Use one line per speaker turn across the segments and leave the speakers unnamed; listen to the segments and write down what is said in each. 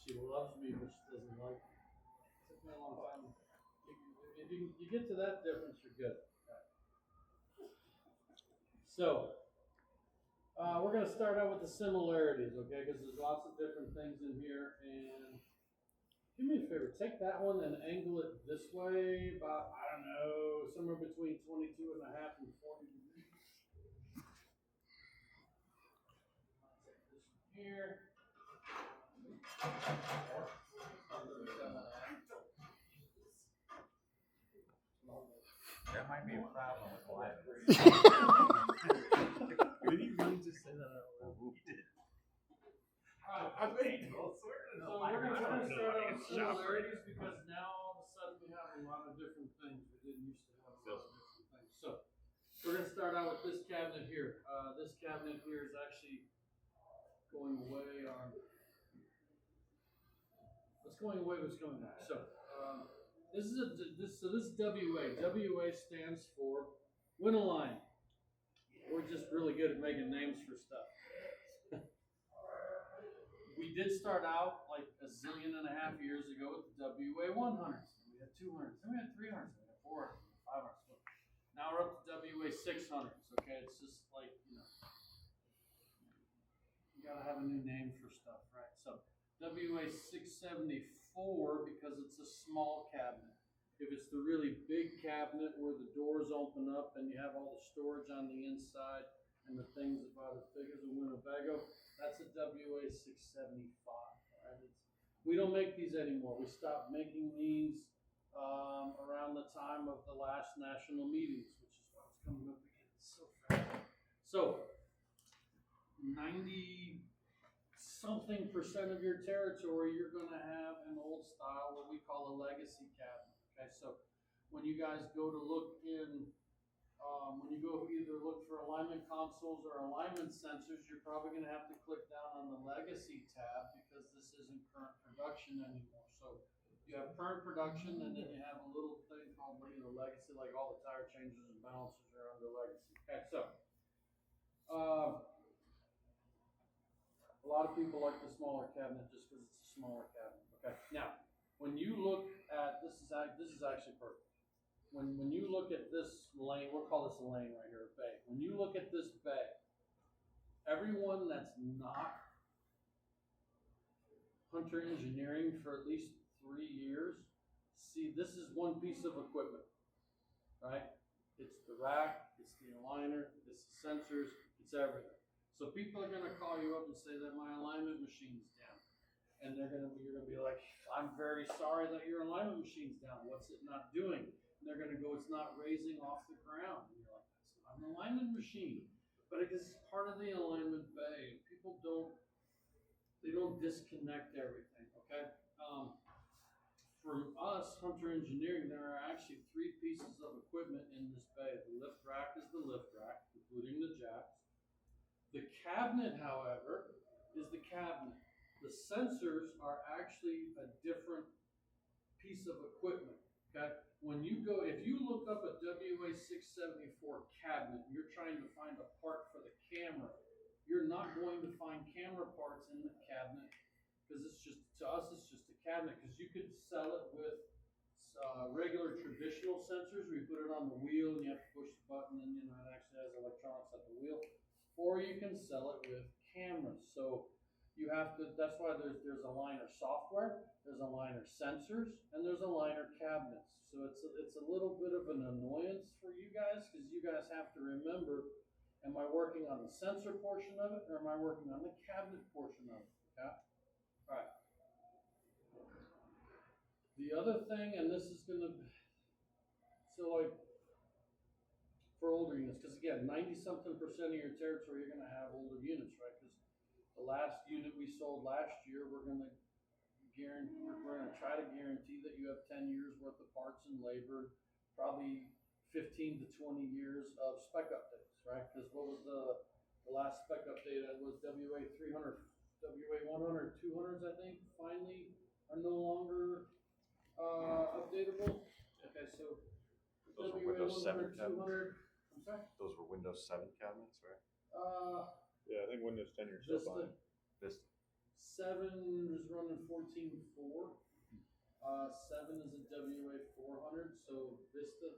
She loves me, but she doesn't like me. It took me a long time. If you get to that difference, you're good. So, we're going to start out with the similarities, okay? Because there's lots of different things in here. And do me a favor, take that one and angle it this way, about, I don't know, somewhere between 22 and a half and 40 degrees. I'll take this one here.
That might be a problem with live. Did you really just say that out loud? He did.
So we're going to start out with similarities because now all of a sudden we have a lot of different things. We didn't used to have a lot of different things. So we're going to start out with this cabinet here. This cabinet here is actually going away on. What's going away? What's going on? So this is WA. WA stands for win a line. We're just really good at making names for stuff. We did start out like a zillion and a half years ago with the WA 100s. We had 200s, then we had 300s, we had 400s, 500s. Now we're up to WA 600s. Okay, it's just like, you gotta have a new name for stuff, right? So WA 674 because it's a small cabinet. If it's the really big cabinet where the doors open up and you have all the storage on the inside and the things about as big as a Winnebago, that's a WA 675. Right? We don't make these anymore. We stopped making these around the time of the last national meetings, which is what's coming up again. It's so fast. So 90-something% of your territory, you're going to have an old style, what we call a legacy cabinet. Okay, so when you guys go to look in, when you go either look for alignment consoles or alignment sensors, you're probably going to have to click down on the legacy tab because this isn't current production anymore. So you have current production, and then you have a little thing called legacy, like all the tire changes and balances are under legacy. Okay, so a lot of people like the smaller cabinet just because it's a smaller cabinet. Okay, now when you look at this is actually perfect. When you look at this lane, we'll call this a lane right here, a bay. When you look at this bay, everyone that's not Hunter Engineering for at least 3 years, see, this is one piece of equipment, right? It's the rack, it's the aligner, it's the sensors, it's everything. So people are going to call you up and say that my alignment machine's down. And you're going to be like, I'm very sorry that your alignment machine's down. What's it not doing? And they're going to go, it's not raising off the ground. And you're like, that's not an alignment machine. But it's part of the alignment bay. People don't disconnect everything, okay? For us, Hunter Engineering, there are actually 3 pieces of equipment in this bay. The lift rack is the lift rack, including the jacks. The cabinet, however, is the cabinet. The sensors are actually a different piece of equipment, okay? If you look up a WA 674 cabinet, and you're trying to find a part for the camera, you're not going to find camera parts in the cabinet because to us, it's just a cabinet because you could sell it with regular traditional sensors where you put it on the wheel and you have to push the button and it actually has electronics at the wheel. Or you can sell it with cameras. So you have to, that's why there's aligner software, there's aligner sensors, and there's aligner cabinets. So it's a little bit of an annoyance for you guys because you guys have to remember, am I working on the sensor portion of it or am I working on the cabinet portion of it? Okay? All right. The other thing, and this is going to, so like, for older units, because again, 90-something% of your territory, you're going to have older units, right? Because the last unit we sold last year, we're going to try to guarantee that you have 10 years worth of parts and labor, probably 15 to 20 years of spec updates, right? Because what was the last spec update? It was WA 300, WA 100, 200s, I think, finally are no longer updatable. Okay, so
those were Windows 7 cabinets. I'm sorry? Those were Windows 7 cabinets, right?
Yeah, I think Windows 10 you're still fine.
Vista.
7 is running 14.4. 7 is a WA 400. So Vista.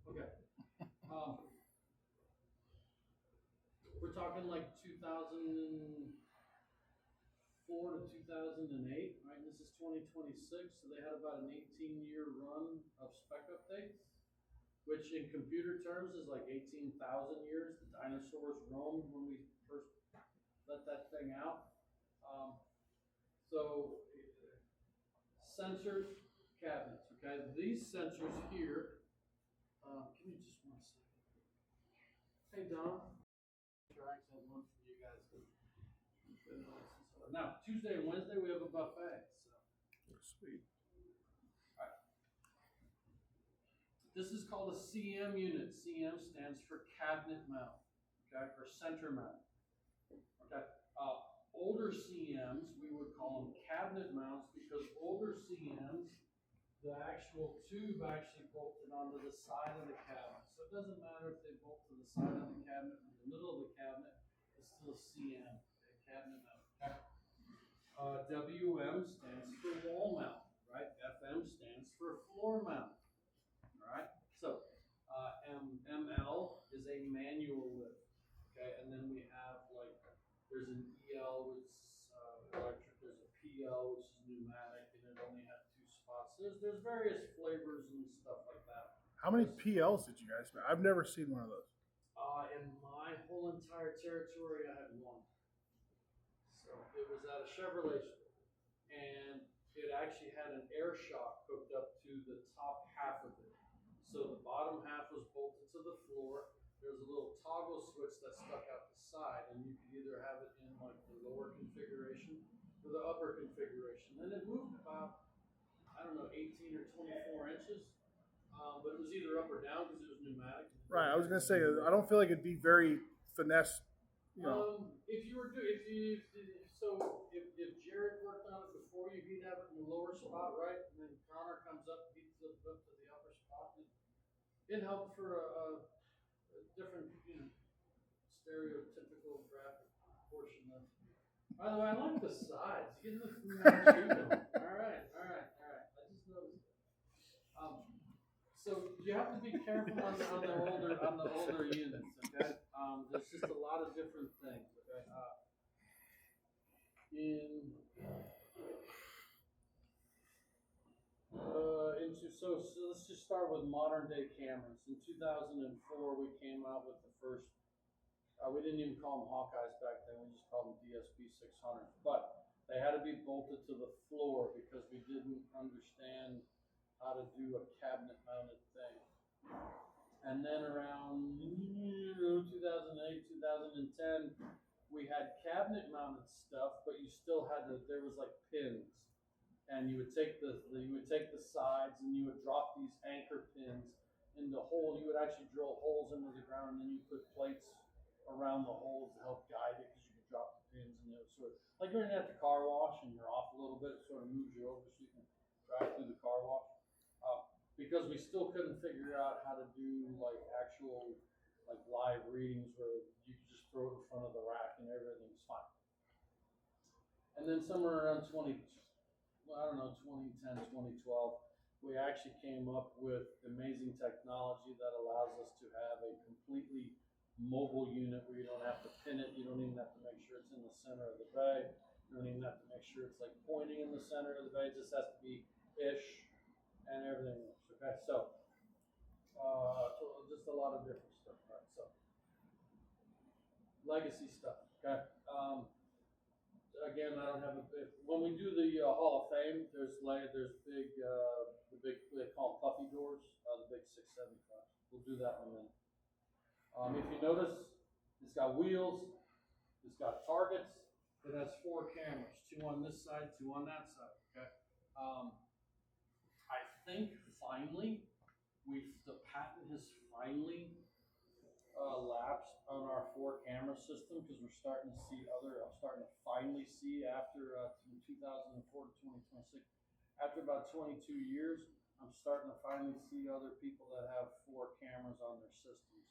Okay. We're talking like 2004 to 2008, right? This is 2026, so they had about an 18-year run of spec updates, which in computer terms is like 18,000 years. The dinosaurs roamed when we first let that thing out. So sensors, cabinets, okay? These sensors here, give me just 1 second. Hey, Don. Sure, I actually had lunch for you guys. Now, Tuesday and Wednesday, we have a buffet, so.
Sweet.
All right. This is called a CM unit. CM stands for cabinet mount, okay, or center mount. Okay. Older CMs, we would call them cabinet mounts because older CMs, the actual tube actually bolted onto the side of the cabinet. So it doesn't matter if they bolt to the side of the cabinet or the middle of the cabinet, it's still a CM, okay, cabinet mount. Okay. WM stands for wall mount, right? FM stands for floor mount, all right? So ML is a manual lift, okay? And then we have like, there's an EL, which is electric, there's a PL, which is pneumatic, and it only had 2 spots. There's various flavors and stuff like that.
How many PLs did you guys make? I've never seen one of those.
In my whole entire territory, I had 1. So it was at a Chevrolet store. And it actually had an air shock hooked up to the top half of it. So the bottom half was bolted to the floor. There was a little toggle switch that stuck out the side, and you could either have it in like the lower configuration or the upper configuration. And it moved about, I don't know, 18 or 24 inches, but it was either up or down because it was pneumatic.
Right, I was gonna say I don't feel like it'd be very finesse. You know.
If you were if Jared worked on it before you, he'd have it in the lower spot, right? And then Connor comes up, he flips up to the upper spot. It helped for a different, stereotypical graphic portion of. By the way, I like the sides. You get the All right. I just noticed it. So you have to be careful on the older units, okay? There's just a lot of different things, okay? So let's just start with modern day cameras. In 2004, we came out with the first. We didn't even call them Hawkeyes back then. We just called them DSP 600s. But they had to be bolted to the floor because we didn't understand how to do a cabinet mounted thing. And then around 2008, 2010, we had cabinet mounted stuff, but you still had there was like pins. And you would take the sides and you would drop these anchor pins in the hole. You would actually drill holes into the ground and then you put plates around the holes to help guide it because you could drop the pins and it was sort of like you're at the car wash and you're off a little bit, it sort of moves you over so you can drive through the car wash. Because we still couldn't figure out how to do like actual like live readings where you could just throw it in front of the rack and everything's fine. And then somewhere around 2010, 2012, we actually came up with amazing technology that allows us to have a completely mobile unit where you don't have to pin it. You don't even have to make sure it's in the center of the bay. You don't even have to make sure it's like pointing in the center of the bay. It just has to be ish and everything else. Okay, so just a lot of different stuff, right? So legacy stuff. Okay. Again, I don't have when we do the Hall of Fame, there's big the big they call them puffy doors, the big 675. We'll do that in a minute. If you notice, it's got wheels, it's got targets, it has 4 cameras, 2 on this side, 2 on that side. Okay. I think finally the patent has finally lapsed on our 4 camera system because I'm starting to finally see after from 2004 to 2026, after about 22 years, I'm starting to finally see other people that have 4 cameras on their systems.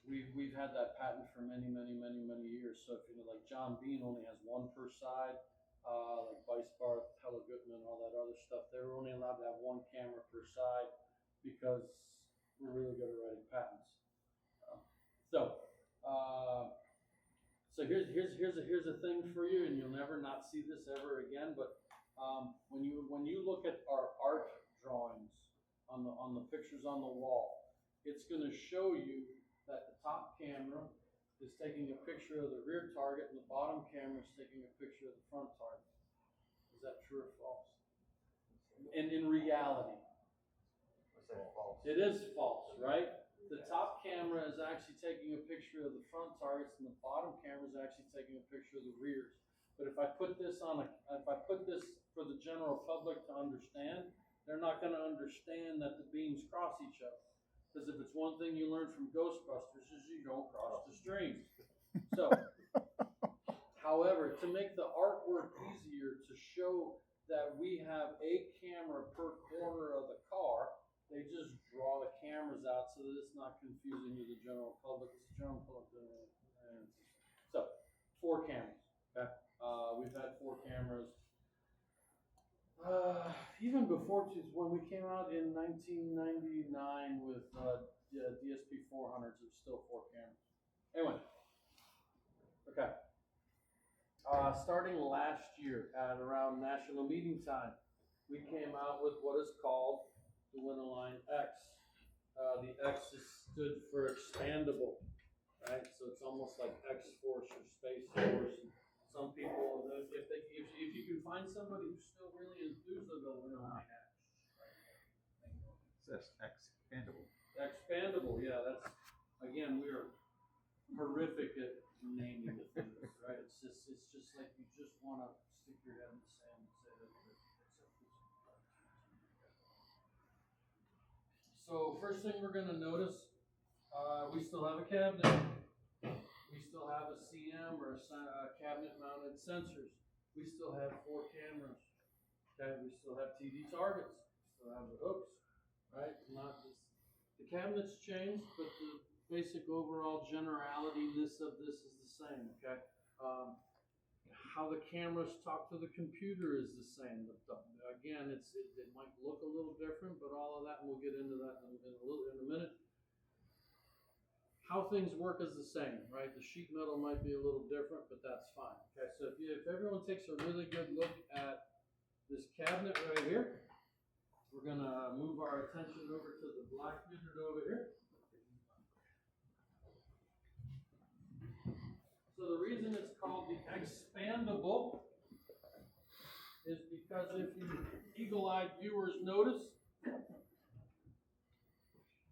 we've had that patent for many years. So if you know, like John Bean only has one per side, like Vice Barth, Hella Goodman, all that other stuff, they're only allowed to have one camera per side because we're really good at writing patents. So, so here's a thing for you, and you'll never not see this ever again. But when you look at our art drawings on the pictures on the wall, it's going to show you that the top camera is taking a picture of the rear target, and the bottom camera is taking a picture of the front target. Is that true or false? And in reality,
False.
it is false, right? The top camera is actually taking a picture of the front targets, and the bottom camera is actually taking a picture of the rears. But if I put this for the general public to understand, they're not going to understand that the beams cross each other. Because if it's one thing you learn from Ghostbusters is you don't cross the streams. So, however, to make the artwork easier to show that we have a camera per corner of the car, they just draw the cameras out so that it's not confusing to the general public. It's the general public. So, 4 cameras. Okay. We've had 4 cameras. Even before, when we came out in 1999 with DSP 400s, it was still 4 cameras. Anyway. Okay. Starting last year at around national meeting time, we came out with what is called the Winaline X. The X stood for expandable, right? So it's almost like X-Force or Space Force. Some people, if you can find somebody who's still really enthused of the Winaline X,
It says expandable.
expandable, yeah. That's again, we are horrific at naming the things, right? It's just like you just want to stick your head in the sand and say that it's a So first thing we're going to notice, we still have a cabinet. We still have a CM or a cabinet-mounted sensors. We still have 4 cameras. Okay, we still have TV targets. We still have the hooks, right? Not this. The cabinets changed, but the basic overall generalityness of this is the same. Okay. How the cameras talk to the computer is the same. Again, it might look a little different, but all of that, and we'll get into that in a minute. How things work is the same, right? The sheet metal might be a little different, but that's fine. Okay, so if everyone takes a really good look at this cabinet right here, we're gonna move our attention over to the black unit over here. So the reason it's called the expandable is because if you eagle-eyed viewers notice,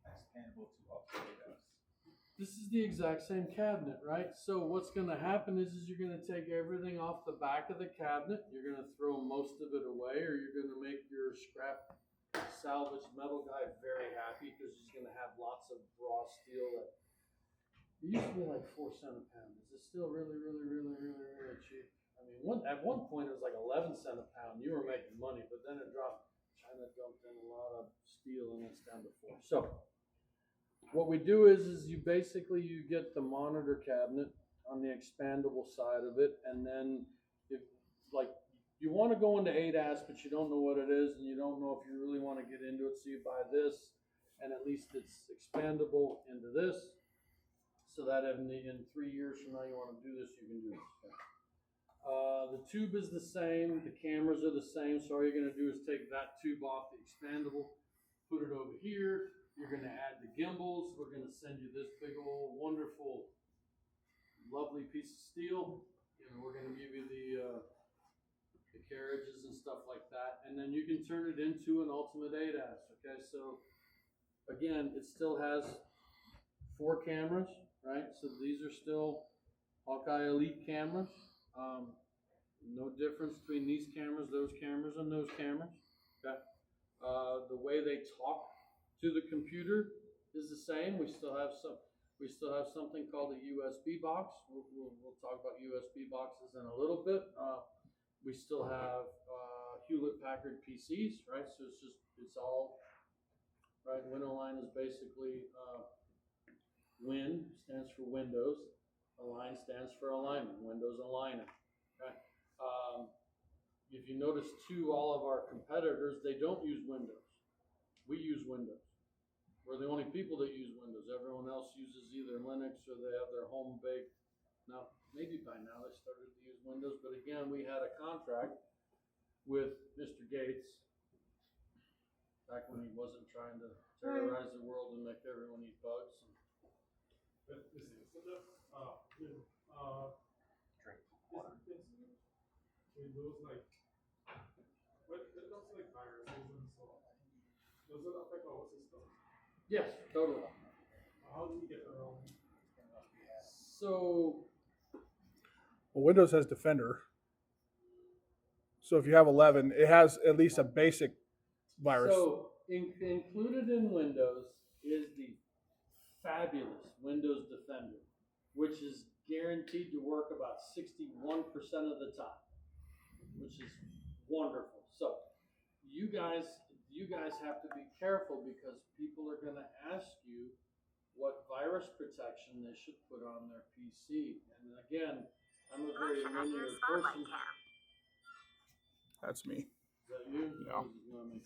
Expandable to offset ADAS.
this is the exact same cabinet, right? So what's going to happen is you're going to take everything off the back of the cabinet, you're going to throw most of it away, or you're going to make your scrap salvaged metal guy very happy because he's going to have lots of raw steel that it used to be like 4 cents a pound. Is it still really cheap? I mean, at one point it was like 11 cents a pound. You were making money, but then it dropped. China dumped in a lot of steel and it's down to 4. So what we do is you get the monitor cabinet on the expandable side of it, and then if like you want to go into ADAS, but you don't know what it is, and you don't know if you really want to get into it, so you buy this, and at least it's expandable into this. So that in 3 years from now you want to do this, you can do this. Okay. The tube is the same, the cameras are the same, so all you're going to do is take that tube off the expandable, put it over here, you're going to add the gimbals, we're going to send you this big old wonderful lovely piece of steel, we're going to give you the carriages and stuff like that, and then you can turn it into an ultimate ADAS. Okay, so again, it still has 4 cameras, right? So these are still Hawkeye Elite cameras. No difference between these cameras, those cameras, and those cameras. Okay. The way they talk to the computer is the same. We still have something called a USB box. We'll talk about USB boxes in a little bit. We still have Hewlett Packard PCs, right? So it's all right. Winaline is basically Win stands for Windows. Align stands for alignment. Windows aligner. Okay. If you notice too, all of our competitors, they don't use Windows. We use Windows. We're the only people that use Windows. Everyone else uses either Linux or they have their home baked. Now, maybe by now they started to use Windows, but again, we had a contract with Mr. Gates back when he wasn't trying to terrorize the world and make everyone eat bugs.
We lose like what it looks like viruses and so on. Does it affect our system?
Yes, totally.
How do we get around?
So,
Well, Windows has Defender. So if you have 11, it has at least a basic virus.
So included in Windows is the fabulous Windows Defender, which is guaranteed to work about 61% of the time, which is wonderful. So you guys have to be careful because people are going to ask you what virus protection they should put on their PC. And again, I'm a very linear person.
That's me.
Is that you?
Yeah.
This is not me.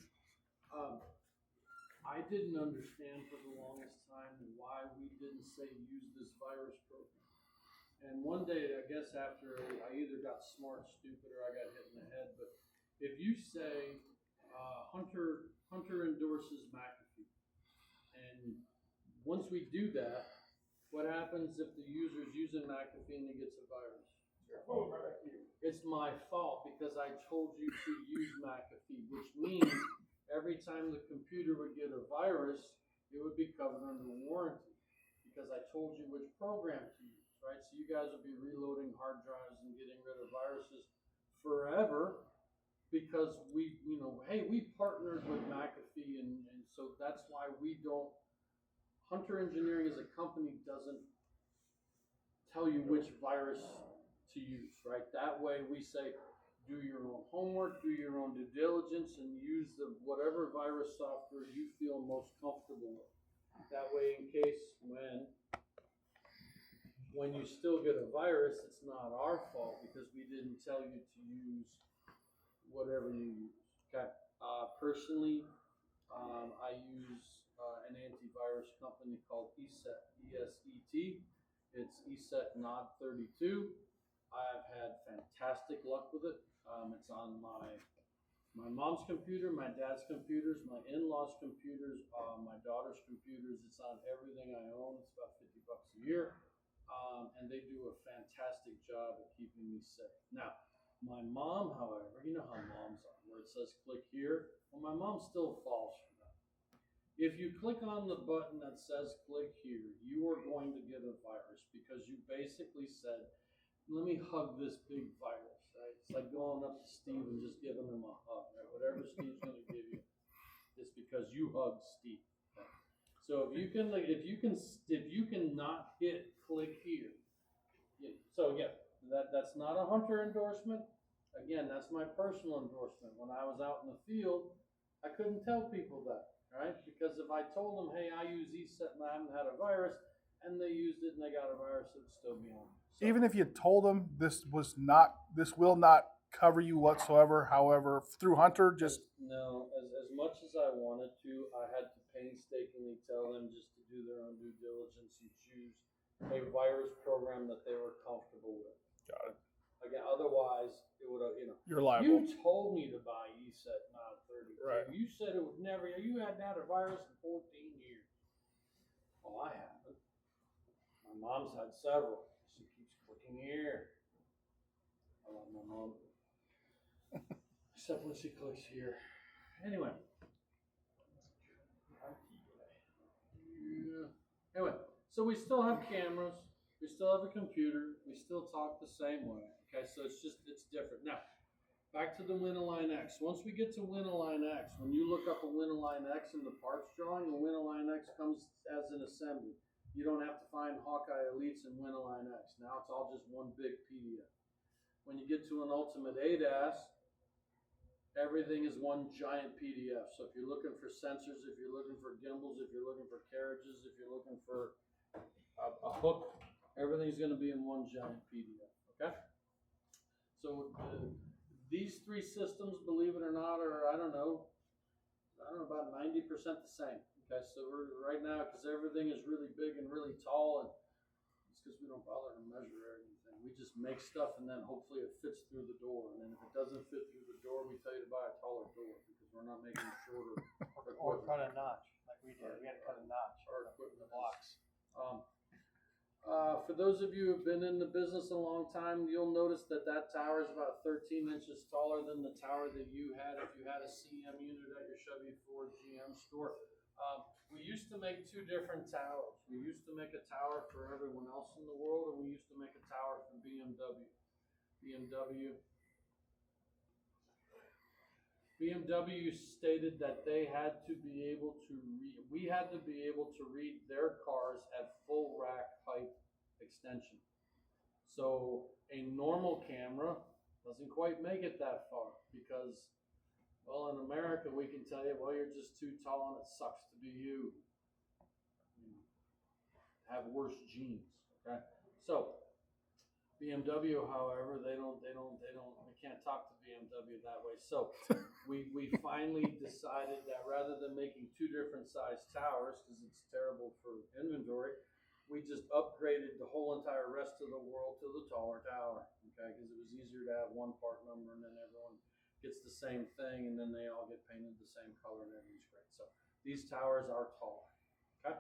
I didn't understand for the longest time why we didn't say use this virus program. And one day, I guess after I either got smart, stupid, or I got hit in the head, but if you say Hunter endorses McAfee, and once we do that, what happens if the user's using McAfee and he gets a virus? It's my fault because I told you to use McAfee, which means every time the computer would get a virus, it would be covered under warranty because I told you which program to use, right? So you guys will be reloading hard drives and getting rid of viruses forever because hey, we partnered with McAfee and so that's why we don't, Hunter Engineering as a company doesn't tell you which virus to use, right? That way we say, do your own homework, do your own due diligence, and use whatever virus software you feel most comfortable with. That way, in case when you still get a virus, it's not our fault because we didn't tell you to use whatever you use. Okay. Personally, I use an antivirus company called ESET, E-S-E-T. It's ESET Nod 32. I've had fantastic luck with it. It's on my mom's computer, my dad's computers, my in-laws' computers, my daughter's computers. It's on everything I own. It's about $50 a year, and they do a fantastic job at keeping me safe. Now, my mom, however, you know how moms are, where it says click here. Well, my mom still falls for that. If you click on the button that says click here, you are going to get a virus because you basically said, let me hug this big virus, right? It's like going up to Steve and just giving him a hug, right? Whatever Steve's going to give you, it's because you hugged Steve. Right? So if you can not hit click here, that's not a Hunter endorsement. Again, that's my personal endorsement. When I was out in the field, I couldn't tell people that, right? Because if I told them, hey, I use ESET and I haven't had a virus, and they used it and they got a virus, it would still be on. So,
Even if you told them this will not cover you whatsoever, however, through Hunter, just
no, as much as I wanted to, I had to painstakingly tell them just to do their own due diligence and choose a virus program that they were comfortable with.
got it.
Again, otherwise it would have,
You're liable.
You told me to buy ESET Nod 32.
Right.
You said it would never. You hadn't had a virus in 14 years. Well, I haven't. My mom's had several. She keeps clicking here. I love my mom. Except when she clicks here. Anyway. Yeah. Anyway, so we still have cameras. We still have a computer. We still talk the same way. Okay, so it's different. Now, back to the Win-A-Line X. Once we get to Win-A-Line X, when you look up a Win-A-Line X in the parts drawing, the Win-A-Line X comes as an assembly. You don't have to find Hawkeye Elites and Win-A-Line X. Now it's all just one big PDF. When you get to an Ultimate ADAS, everything is one giant PDF. So if you're looking for sensors, if you're looking for gimbals, if you're looking for carriages, if you're looking for a hook. Everything's going to be in one giant PDF. Okay. So these three systems, believe it or not, are I don't know, about 90% the same. Okay, so we're right now because everything is really big and really tall, and it's because we don't bother to measure anything. We just make stuff, and then hopefully it fits through the door. And then if it doesn't fit through the door, we tell you to buy a taller door because we're not making shorter.
Or cut a notch, like we did. We had to cut a notch.
Our equipment
The blocks.
For those of you who've been in the business a long time, you'll notice that that tower is about 13 inches taller than the tower that you had if you had a CM unit at your Chevy Ford GM store. We used to make two different towers. We used to make a tower for everyone else in the world, and we used to make a tower for BMW. BMW stated that they had to be able to read, we had to be able to read their cars at full rack height extension. So a normal camera doesn't quite make it that far because, well, in America, we can tell you, well, you're just too tall and it sucks to be you. You have worse genes, okay? So BMW, however, we can't talk to BMW that way. So we finally decided that rather than making two different size towers, because it's terrible for inventory, we just upgraded the whole entire rest of the world to the taller tower, okay? Because it was easier to have one part number and then everyone gets the same thing and then they all get painted the same color and everything's great. So these towers are taller, okay?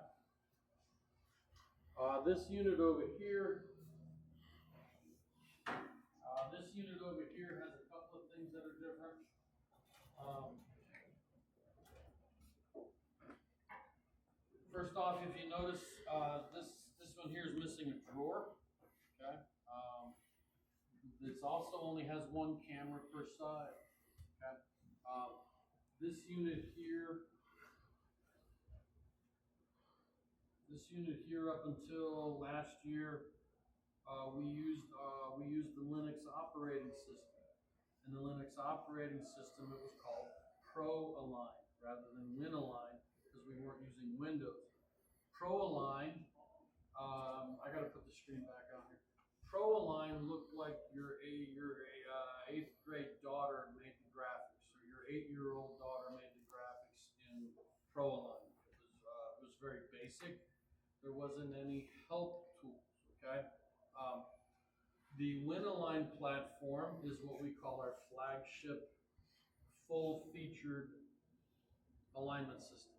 This unit over here, has a couple of things that are different. First off, if you notice, this one here is missing a drawer. Okay. This also only has one camera per side. Okay. This unit here up until last year, we used the Linux operating system. In the Linux operating system, it was called Pro Align rather than WinAlign because we weren't using Windows. Pro Align, I got to put the screen back on here. Pro Align looked like your 8th grade daughter made the graphics, or your 8-year-old daughter made the graphics in Pro Align. It was very basic. There wasn't any help tools. Okay. The WinAlign platform is what we call our flagship full-featured alignment system.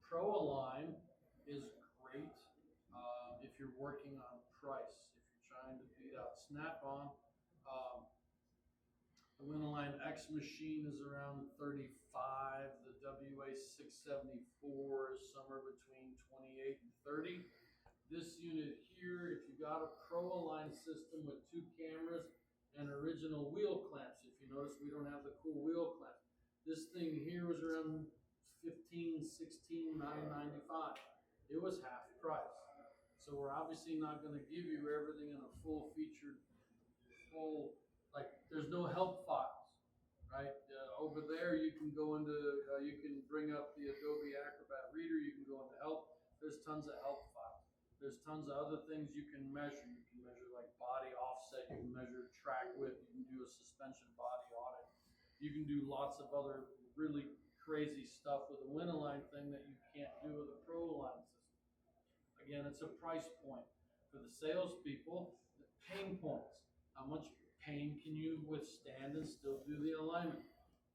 Pro Align is great if you're working on price, if you're trying to beat out Snap-on. The WinAlign X machine is around 35. The WA674 is somewhere between 28 and 30. This unit here, if you got a Pro Align system with 2 cameras and original wheel clamps, if you notice we don't have the cool wheel clamp. This thing here was around $15, $16, $9.95. It was half price. So we're obviously not going to give you everything in a full-featured, like there's no help files, right? Over there you can go into, you can bring up the Adobe Acrobat Reader, you can go into help. There's tons of help files. There's tons of other things you can measure. You can measure like body offset, you can measure track width, you can do a suspension body audit. You can do lots of other really crazy stuff with a WinAlign thing that you can't do with a Pro Align system. Again, it's a price point. For the salespeople, the pain points. How much pain can you withstand and still do the alignment?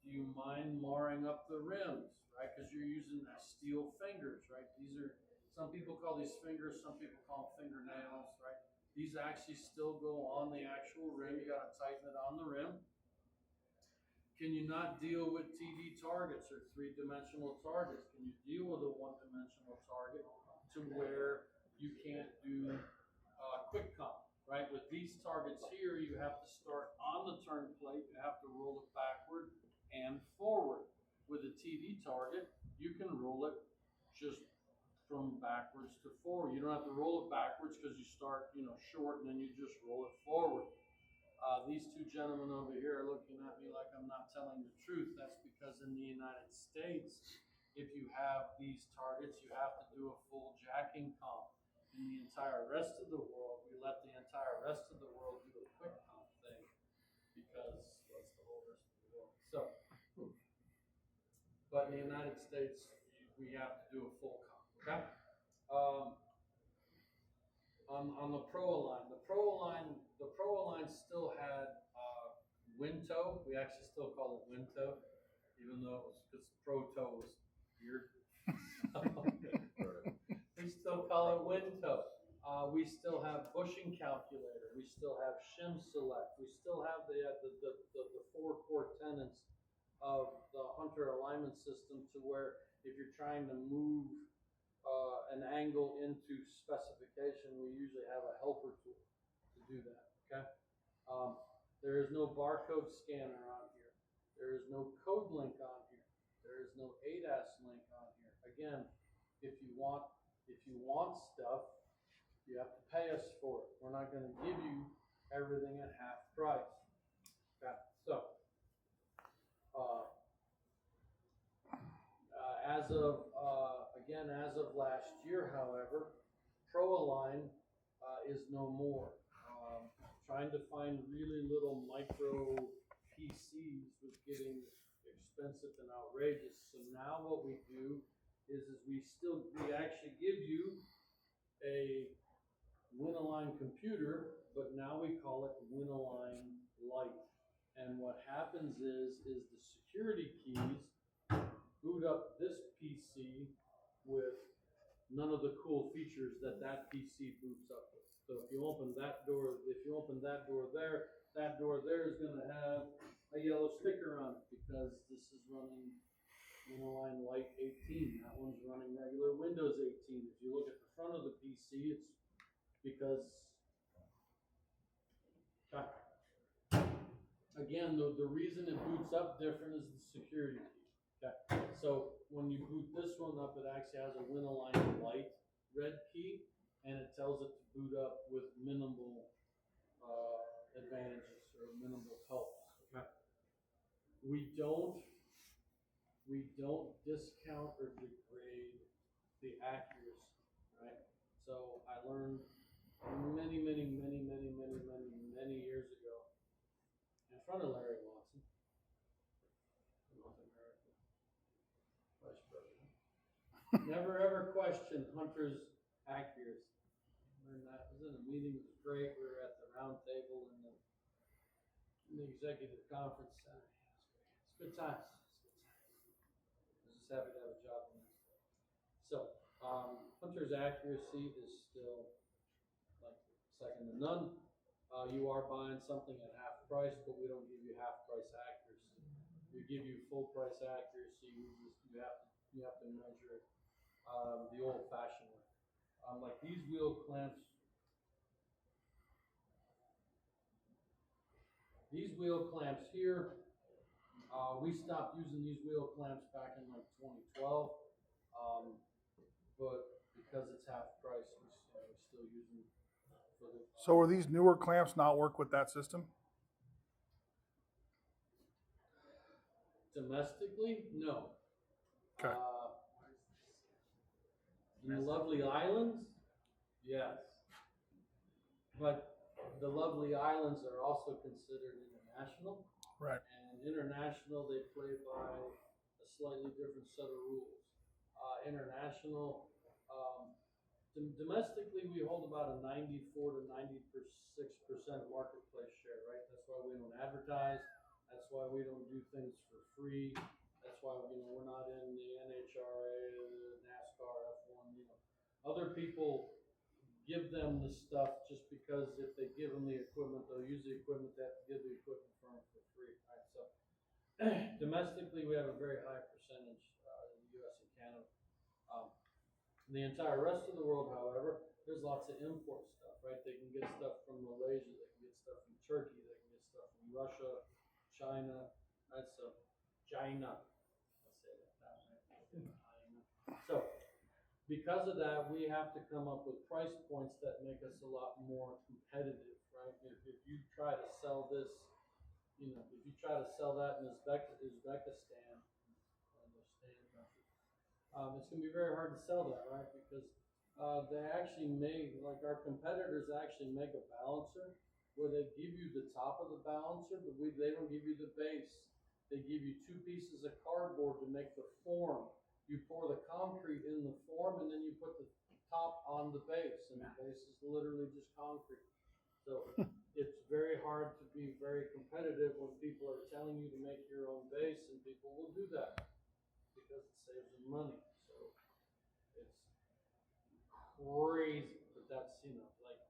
Do you mind marring up the rims, right? Because you're using steel fingers, right? These are, some people call these fingers, some people call them fingernails, right? These actually still go on the actual rim. You got to tighten it on the rim. Can you not deal with TV targets or 3-dimensional targets? Can you deal with a 1-dimensional target to where you can't do quick comp, right? With these targets here, you have to start on the turn plate. You have to roll it backward and forward. With a TV target, you can roll it just from backwards to forward. You don't have to roll it backwards because you start, short and then you just roll it forward. These two gentlemen over here are looking at me like I'm not telling the truth. That's because in the United States, if you have these targets, you have to do a full jacking comp. in the entire rest of the world, we let the entire rest of the world do a quick comp thing because that's the whole rest of the world. So, but in the United States, we have to do a full comp. Okay. On the the Pro line still had Wintow. We actually still call it Wintow, even though it was because Pro Toe was weird. We still call it Wintow. We still have bushing calculator. We still have shim select. We still have the four core tenets of the Hunter alignment system, to where if you're trying to move an angle into specification, we usually have a helper tool to do that. Okay. There is no barcode scanner on here. There is no code link on here. There is no ADAS link on here. Again, if you want stuff, you have to pay us for it. We're not going to give you everything at half price. Okay. So, as of last year, however, ProAlign is no more. Trying to find really little micro PCs was getting expensive and outrageous. So now what we do is we actually give you a WinAlign computer, but now we call it WinAlign Lite. And what happens is the security keys boot up this PC with none of the cool features that PC boots up with. So if you open that door there, that door there is going to have a yellow sticker on it because this is running WinAlign Lite 18. That one's running regular Windows 18. If you look at the front of the PC, it's because again, the reason it boots up different is the security key. Okay. So when you boot this one up, it actually has a WinAlign Lite red key, and it tells it to boot up with minimal advantages or minimal helps. Okay. We don't discount or degrade the accuracy, right? So I learned many years ago in front of Larry Watson, North America Vice President. Never ever question Hunter's accuracy. Learned that. I was in a meeting, it was great. We were at the round table in the executive conference center. It's good times. I was just happy to have a job the next day. So, Hunter's accuracy is still like second to none. You are buying something at half price, but we don't give you half price accuracy. We give you full price accuracy. You have to measure it the old fashioned way. Like these wheel clamps. These wheel clamps here, we stopped using these wheel clamps back in like 2012, but because it's half price, we're still using for the.
So are these newer clamps not work with that system?
Domestically, no.
Okay.
In the lovely islands, yes. But the lovely islands are also considered international.
Right.
And international, they play by a slightly different set of rules. International, domestically, we hold about a 94 to 96% marketplace share, right? That's why we don't advertise. That's why we don't do things for free. That's why we're not in the NHRA, NASCAR, F1. Other people give them the stuff just because if they give them the equipment, they'll use the equipment. They have to give the equipment for them for free, right? So domestically, we have a very high percentage in the U.S. and Canada. The entire rest of the world, however, there's lots of import stuff, right? They can get stuff from Malaysia, they can get stuff from Turkey, they can get stuff from Russia, China. That's China. Let's say that right? So, because of that, we have to come up with price points that make us a lot more competitive, right? If you try to sell this, if you try to sell that in Uzbekistan, it's going to be very hard to sell that, right? Because They actually make, like our competitors actually make a balancer where they give you the top of the balancer, but they don't give you the base. They give you two pieces of cardboard to make the form. You pour the concrete in the form and then you put the top on the base, and the base is literally just concrete. So it's very hard to be very competitive when people are telling you to make your own base, and people will do that because it saves them money. So it's crazy, but that's, like,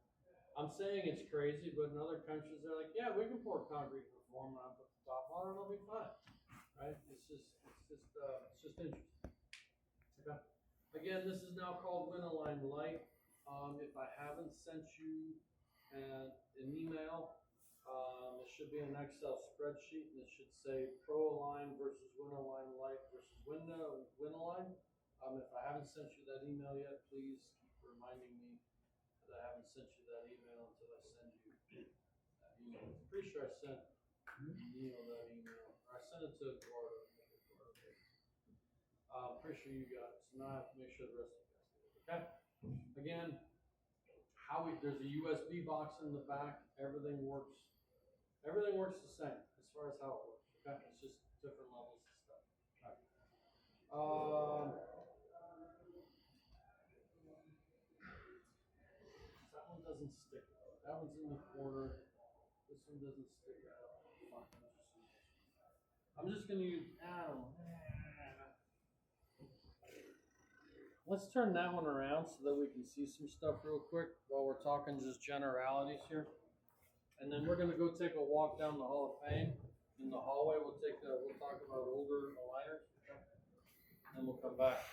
I'm saying it's crazy, but in other countries they're like, yeah, we can pour concrete in the form and I'll put the top on it, it'll be fine, right? It's just interesting. Okay. Again, this is now called Winalign Lite. If I haven't sent you an email, it should be an Excel spreadsheet, and it should say ProAlign versus Winalign Lite versus Winalign. If I haven't sent you that email yet, please keep reminding me that I haven't sent you that email until I send you that email. I'm pretty sure I sent Neil that email. Or I sent it to Eduardo. Pretty sure you got it. So now I have to make sure the rest of you guys get it. Okay? Again, there's a USB box in the back. Everything works the same as far as how it works. Okay? It's just different levels of stuff. All right. That one doesn't stick out. That one's in the corner. This one doesn't stick out. I'm just gonna use, I don't know. Let's turn that one around so that we can see some stuff real quick while we're talking just generalities here. And then we're gonna go take a walk down the Hall of Fame. In the hallway, we'll talk about older aligners, and we'll come back.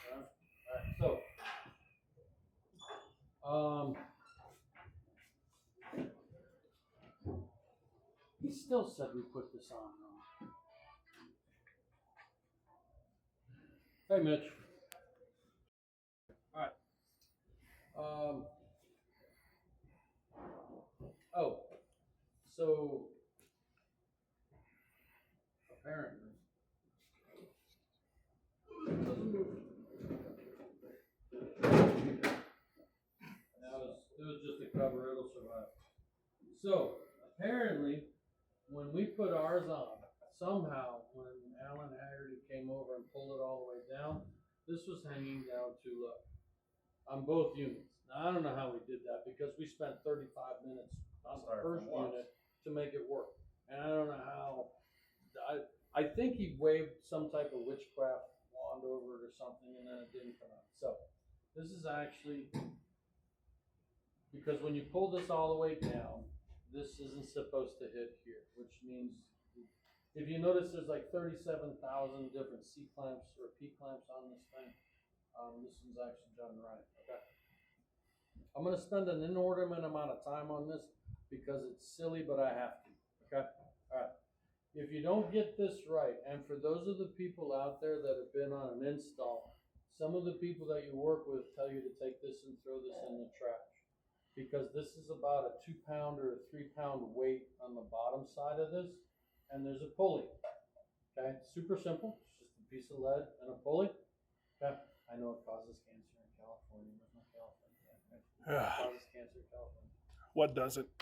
All right. He still said we put this on wrong. Hey, Mitch. All right. So apparently, it doesn't move. It was just a cover, it'll survive. So apparently, when we put ours on, somehow when Alan Haggerty came over and pulled it all the way down, this was hanging down too low on both units. Now I don't know how we did that because we spent 35 minutes on the first unit to make it work, and I don't know how. I think he waved some type of witchcraft wand over it or something, and then it didn't come out. So this is actually, because when you pull this all the way down, this isn't supposed to hit here, which means if you notice there's like 37,000 different C clamps or P clamps on this thing. This one's actually done right. Okay. I'm going to spend an inordinate amount of time on this because it's silly, but I have to. Okay. All right. If you don't get this right, and for those of the people out there that have been on an install, some of the people that you work with tell you to take this and throw this in the trash, because this is about a 2-pound or a 3-pound weight on the bottom side of this, and there's a pulley. Okay, super simple, it's just a piece of lead and a pulley. Okay, I know it causes cancer in California. Where's my California? It causes cancer in California.
What doesn't?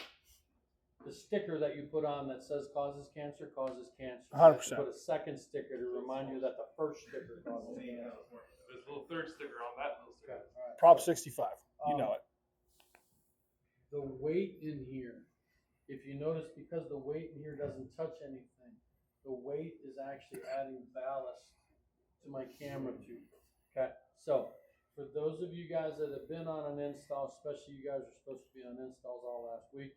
The sticker that you put on that says causes cancer causes cancer.
100%.
Put a second sticker to remind you that the first sticker causes cancer.
There's a little third sticker on that little sticker.
Okay, all right.
Prop 65. You know it.
The weight in here, if you notice, because the weight in here doesn't touch anything, the weight is actually adding ballast to my camera tube. Okay, so for those of you guys that have been on an install, especially you guys are supposed to be on installs all last week.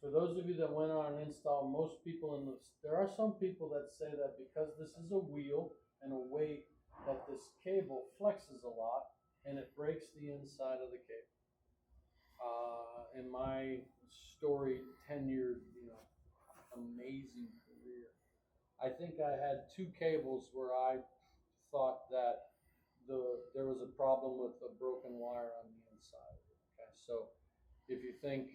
For those of you that went on an install, most people there are some people that say that because this is a wheel and a weight, that this cable flexes a lot and it breaks the inside of the cable. In my story, 10-year, amazing career, I think I had 2 cables where I thought that there was a problem with a broken wire on the inside. Okay, so if you think,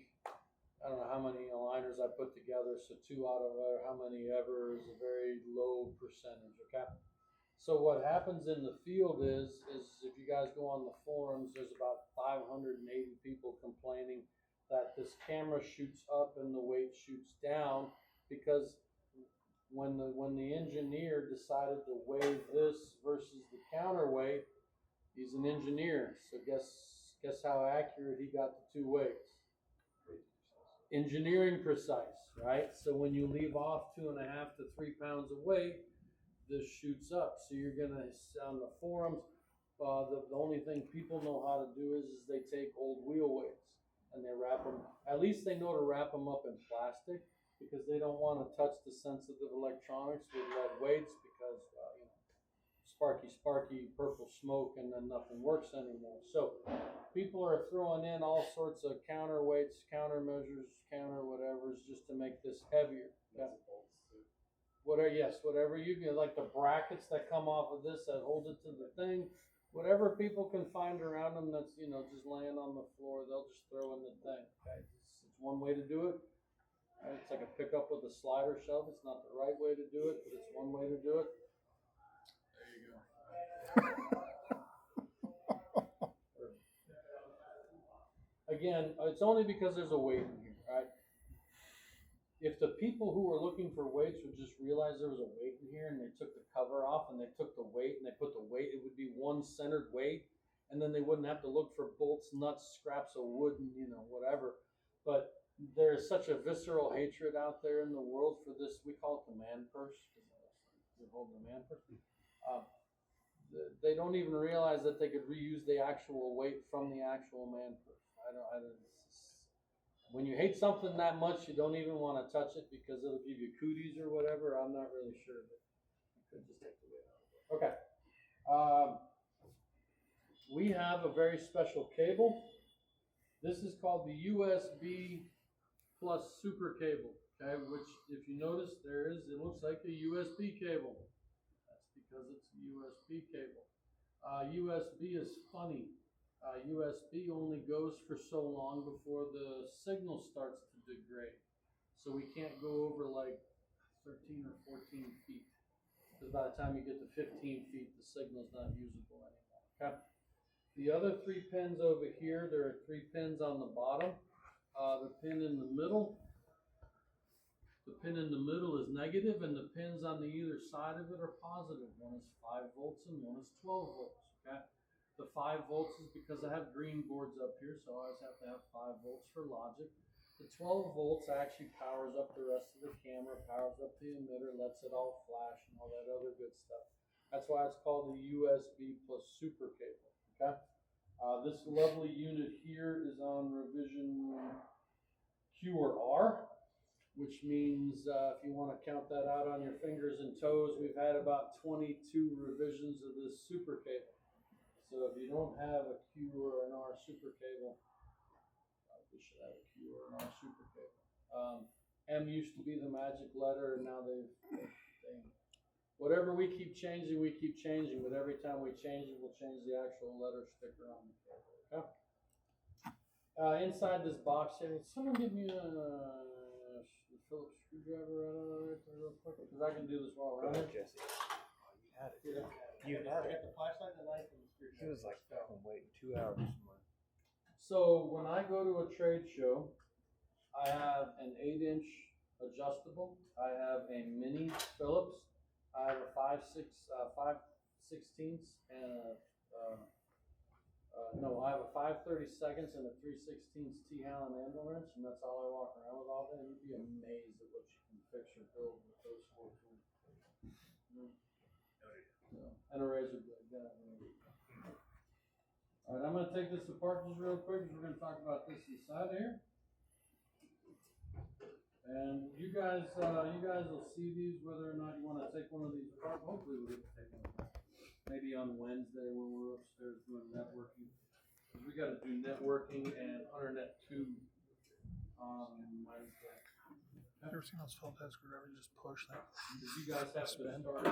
I don't know how many aligners I put together, so 2 out of how many ever is a very low percentage. Okay, So what happens in the field is if you guys go on the forums, there's about 580 people complaining that this camera shoots up and the weight shoots down because when the engineer decided to weigh this versus the counterweight, he's an engineer. So guess how accurate he got the two weights? Engineering precise, right? So when you leave off 2.5 to 3 pounds of weight, this shoots up. So you're gonna, on the forums, the only thing people know how to do is they take old wheel weights and they wrap them. At least they know to wrap them up in plastic because they don't want to touch the sensitive electronics with lead weights because you know, sparky purple smoke and then nothing works anymore. So people are throwing in all sorts of counterweights, countermeasures, counter whatevers just to make this heavier. Yeah. Whatever you get, like the brackets that come off of this that hold it to the thing, whatever people can find around them that's, you know, just laying on the floor, they'll just throw in the thing. Okay, it's one way to do it. Right? It's like a pickup with a slider shelf. It's not the right way to do it, but it's one way to do it. There you go. Again, it's only because there's a weight in here, right? If the people who were looking for weights would just realize there was a weight in here and they took the cover off and they took the weight and they put the weight, it would be one centered weight, and then they wouldn't have to look for bolts, nuts, scraps of wood, and you know, whatever. But there's such a visceral hatred out there in the world for this. We call it the man purse because they're holding the man purse. They don't even realize that they could reuse the actual weight from the actual man purse. When you hate something that much, you don't even want to touch it because it'll give you cooties or whatever. I'm not really sure, but I could just take the weight out of it. Okay. We have a very special cable. This is called the USB plus super cable. Okay, which if you notice it looks like a USB cable. That's because it's a USB cable. USB is funny. USB only goes for so long before the signal starts to degrade. So we can't go over like 13 or 14 feet. Because by the time you get to 15 feet, the signal's not usable anymore. Okay. The other 3 pins over here, there are 3 pins on the bottom. The pin in the middle is negative, and the pins on the either side of it are positive. One is 5 volts and one is 12 volts. Okay. The 5 volts is because I have green boards up here, so I always have to have 5 volts for logic. The 12 volts actually powers up the rest of the camera, powers up the emitter, lets it all flash and all that other good stuff. That's why it's called the USB plus super cable. Okay. This lovely unit here is on revision Q or R, which means if you want to count that out on your fingers and toes, we've had about 22 revisions of this super cable. So if you don't have a Q or an R super cable, we should have a Q or an R super cable. M used to be the magic letter, and now they whatever we keep changing, but every time we change it, we'll change the actual letter sticker on the cable. Okay? Inside this box here, someone give me a Phillips screwdriver right there real quick, because I can do this while we're running.
Jesse. Oh, you had it.
Yeah.
You had
I
it.
got the flashlight, the knife, and the
He
screwdriver.
was like, fucking waiting 2 hours.
So when I go to a trade show, I have an 8-inch adjustable. I have a mini Phillips. I have a 5/16 and I have a 5/32 and a 3/16 T Allen handle wrench, and that's all I walk around with all day. You'd be amazed at what you can fix or build with those 4 tools. And a razor blade. Yeah. All right, I'm going to take this apart just real quick because we're going to talk about this inside here. And you guys will see these whether or not you want to take one of these apart. Hopefully we'll get to take one apart. Maybe on Wednesday when we're upstairs doing networking. We got to do networking and Hunternet 2 on Wednesday.
Have you ever seen those Phillips head screwdrivers? You just push that.
You guys have to
Spin.
start.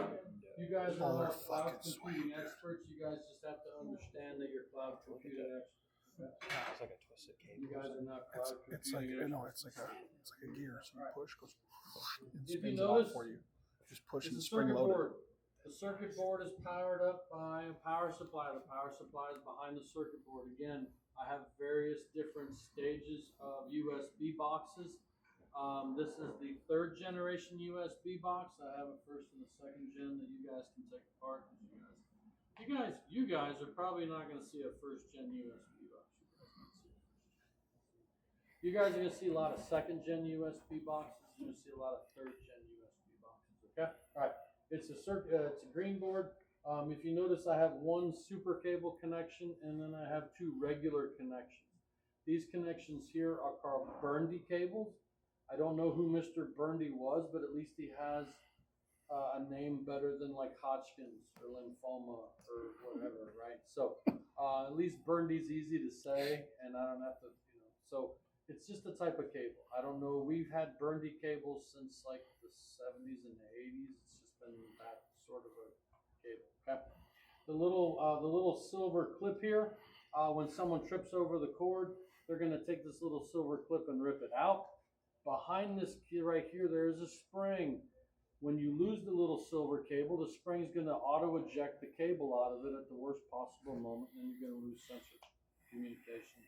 You guys
Oh,
are
they're
not cloud
fucking
computing
sweet, dude.
experts. You guys just have to understand that you're cloud computing experts.
It's like a twisted cable.
You guys are not cloud
It's like
computing
it's like a gear. So you push, goes, and
If you
spins it
notice,
off for you. Just push
it's
and
a
spring
circuit
loaded.
board. The circuit board is powered up by a power supply. The power supply is behind the circuit board. Again, I have various different stages of USB boxes. This is the 3rd generation USB box. I have a 1st and a 2nd gen that you guys can take apart. You guys are probably not going to see a 1st gen USB box. You guys are going to see a lot of 2nd gen USB boxes. You're going to see a lot of 3rd gen USB boxes. Okay. All right. It's a green board. If you notice, I have one super cable connection and then I have 2 regular connections. These connections here are called Burndy cables. I don't know who Mr. Burndy was, but at least he has a name better than like Hodgkin's or lymphoma or whatever, right? So at least Burndy's easy to say, and I don't have to, So it's just a type of cable. I don't know. We've had Burndy cables since like the 70s and the 80s. It's just been that sort of a cable. Okay. The little silver clip here. When someone trips over the cord, they're going to take this little silver clip and rip it out. Behind this key right here, there is a spring. When you lose the little silver cable, the spring is going to auto eject the cable out of it at the worst possible moment, and you're going to lose sensor communication.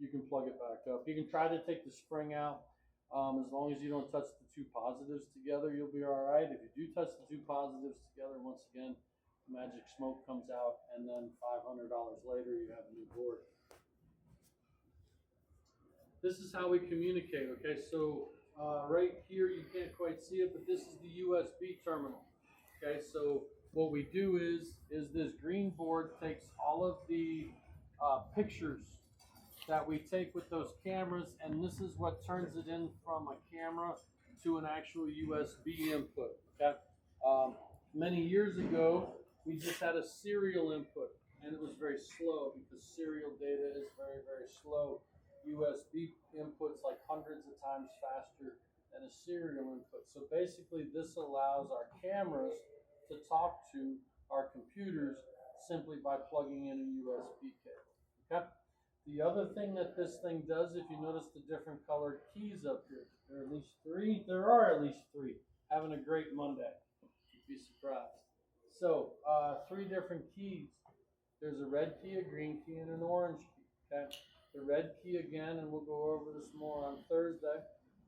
You can plug it back up. You can try to take the spring out. As long as you don't touch the 2 positives together, you'll be all right. If you do touch the 2 positives together, once again, magic smoke comes out, and then $500 later, you have a new board. This is how we communicate, okay? So right here, you can't quite see it, but this is the USB terminal, okay? So what we do is this green board takes all of the pictures that we take with those cameras, and this is what turns it in from a camera to an actual USB input, okay? Many years ago, we just had a serial input, and it was very slow because serial data is very, very slow. USB inputs like hundreds of times faster than a serial input. So basically this allows our cameras to talk to our computers simply by plugging in a USB cable. Okay? The other thing that this thing does, if you notice the different colored keys up here, there are at least 3. There are at least 3. Having a great Monday. You'd be surprised. So 3 different keys. There's a red key, a green key, and an orange key. Okay? The red key again, and we'll go over this more on Thursday.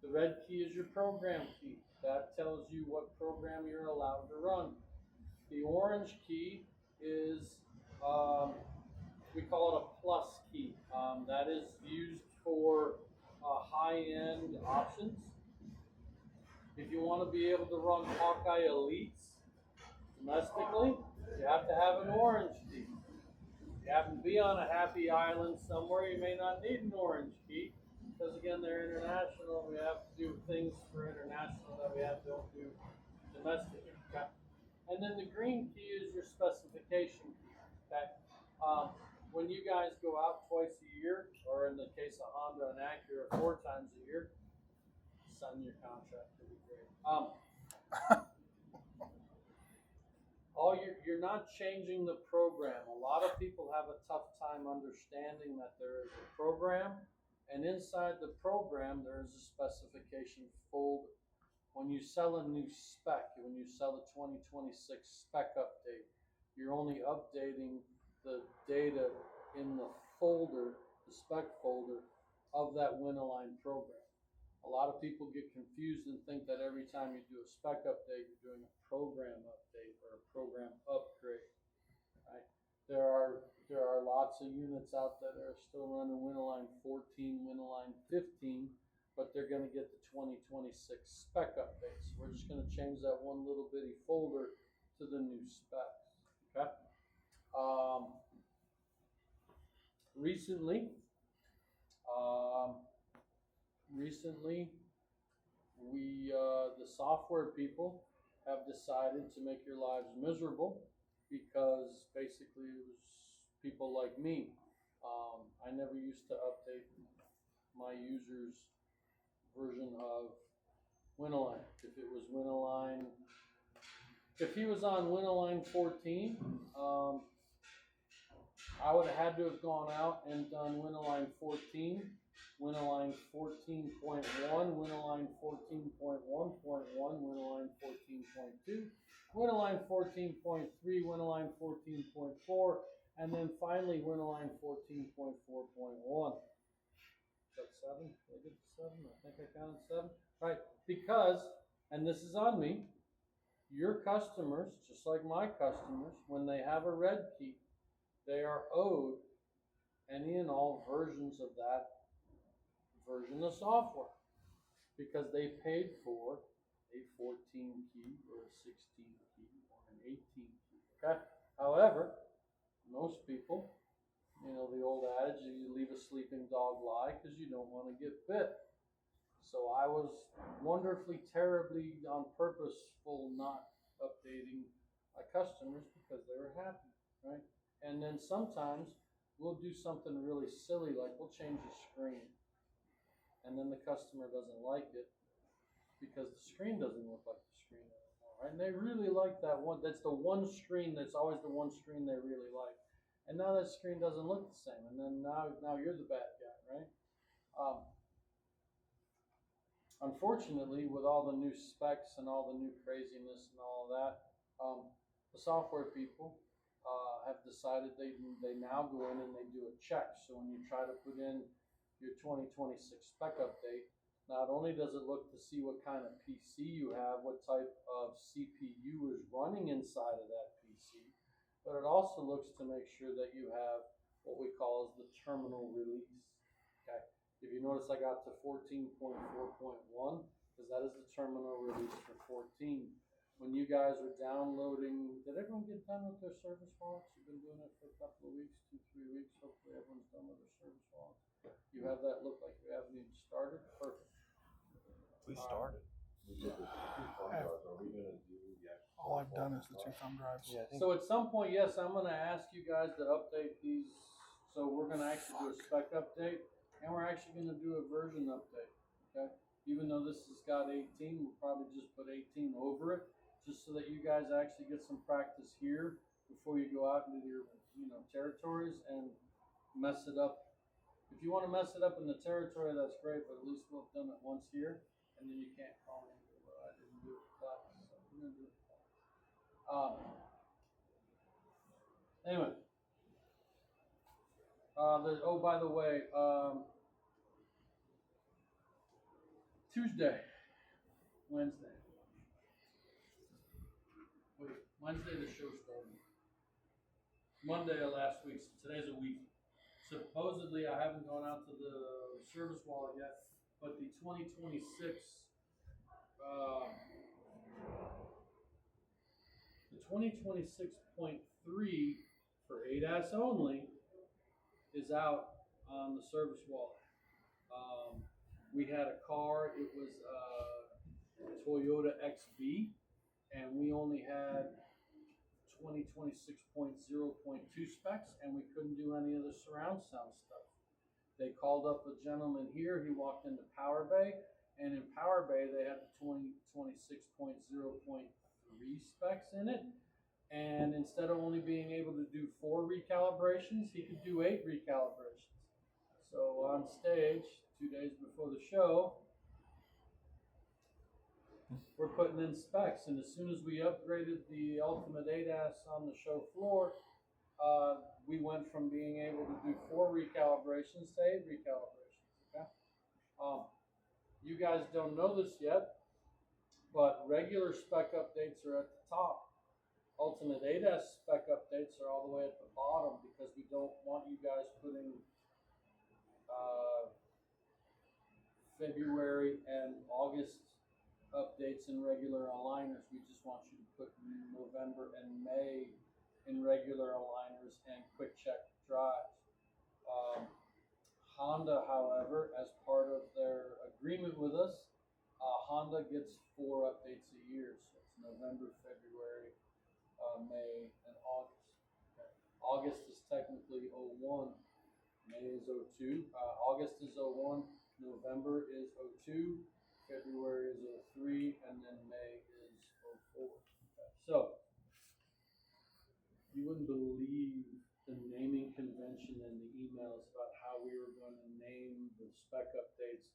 The red key is your program key. That tells you what program you're allowed to run. The orange key is, we call it a plus key. That is used for high-end options. If you want to be able to run Hawkeye Elites domestically, you have to have an orange key. You happen to be on a happy island somewhere, you may not need an orange key, because again, they're international. We have to do things for international that we don't do domestic. Okay? And then the green key is your specification key. Okay? When you guys go out twice a year, or in the case of Honda and Acura, 4 times a year, sign your contract. It'll be great. You're not changing the program. A lot of people have a tough time understanding that there is a program, and inside the program there is a specification folder. When you sell a new spec, when you sell a 2026 spec update, you're only updating the data in the folder, the spec folder of that Winalign program. A lot of people get confused and think that every time you do a spec update, you're doing a program update or a program upgrade. Right? There are lots of units out there that are still running Winalign 14, Winalign 15, but they're going to get the 2026 spec updates. We're just going to change that one little bitty folder to the new specs. Okay. Recently, the software people have decided to make your lives miserable, because basically it was people like me. I never used to update my user's version of Winalign. If he was on Winalign 14, I would have had to have gone out and done Winalign 14 Winaline 14.1, Winaline 14.1.1, Winaline 14.2, Winaline 14.3, Winaline 14.4, and then finally Winaline 14.4.1. Is that 7? Did I get to 7? I think I counted 7. Right, because, and this is on me, your customers, just like my customers, when they have a red key, they are owed any and all versions of that version of software because they paid for a 14 key or a 16 key or an 18 key. Okay? However, most people, you know, the old adage, you leave a sleeping dog lie because you don't want to get bit. So I was wonderfully, terribly on purposeful not updating my customers because they were happy, right? And then sometimes we'll do something really silly, like we'll change the screen. And then the customer doesn't like it because the screen doesn't look like the screen anymore, right? And they really like that one. That's the one screen that's always the one screen they really like. And now that screen doesn't look the same. And then now you're the bad guy, right? Unfortunately, with all the new specs and all the new craziness and all of that, the software people have decided they now go in and they do a check. So when you try to put in your 2026 spec update, not only does it look to see what kind of PC you have, what type of CPU is running inside of that PC, but it also looks to make sure that you have what we call as the terminal release. Okay. If you notice, I got to 14.4.1 because that is the terminal release for 14. When you guys are downloading, did everyone get done with their service logs? You've been doing it for a couple of weeks, 2-3 weeks. Hopefully everyone's done with their service logs. You have that look like you haven't even started? Perfect.
We started.
All I've done is the 2 thumb drives.
Yeah, I think
So at some point, yes, I'm going to ask you guys to update these. So we're going to actually do a spec update, and we're actually going to do a version update. Okay. Even though this has got 18, we'll probably just put 18 over it, just so that you guys actually get some practice here before you go out into your, territories and mess it up. If you want to mess it up in the territory, that's great, but at least we'll have done it once here, and then you can't call me. Well, I didn't do it twice. So we're going to do it twice. Anyway. By the way, Tuesday, Wednesday. Wait, Wednesday the show started. Monday of last week, so today's a week. Supposedly, I haven't gone out to the service wall yet, but the 2026 2026.3 for ADAS only is out on the service wall. We had a car, it was a Toyota XB, and we only had 2026.0.2 specs, and we couldn't do any of the surround sound stuff. They called up a gentleman here, he walked into Power Bay, and in Power Bay they had the 2026.0.3 specs in it, and instead of only being able to do 4 recalibrations, he could do 8 recalibrations. So on stage, 2 days before the show, we're putting in specs, and as soon as we upgraded the Ultimate ADAS on the show floor, we went from being able to do 4 recalibrations to 8 recalibrations. Okay. You guys don't know this yet, but regular spec updates are at the top. Ultimate ADAS spec updates are all the way at the bottom because we don't want you guys putting February and August updates in regular aligners. We just want you to put November and May in regular aligners and quick check drives. Honda, however, as part of their agreement with us, Honda gets 4 updates a year. So it's November, February, May, and August. Okay. August is technically 01. May is 02. August is 01. November is 02. February is 03. And then May is 04. Okay. So, you wouldn't believe the naming convention and the emails about how we were going to name the spec updates,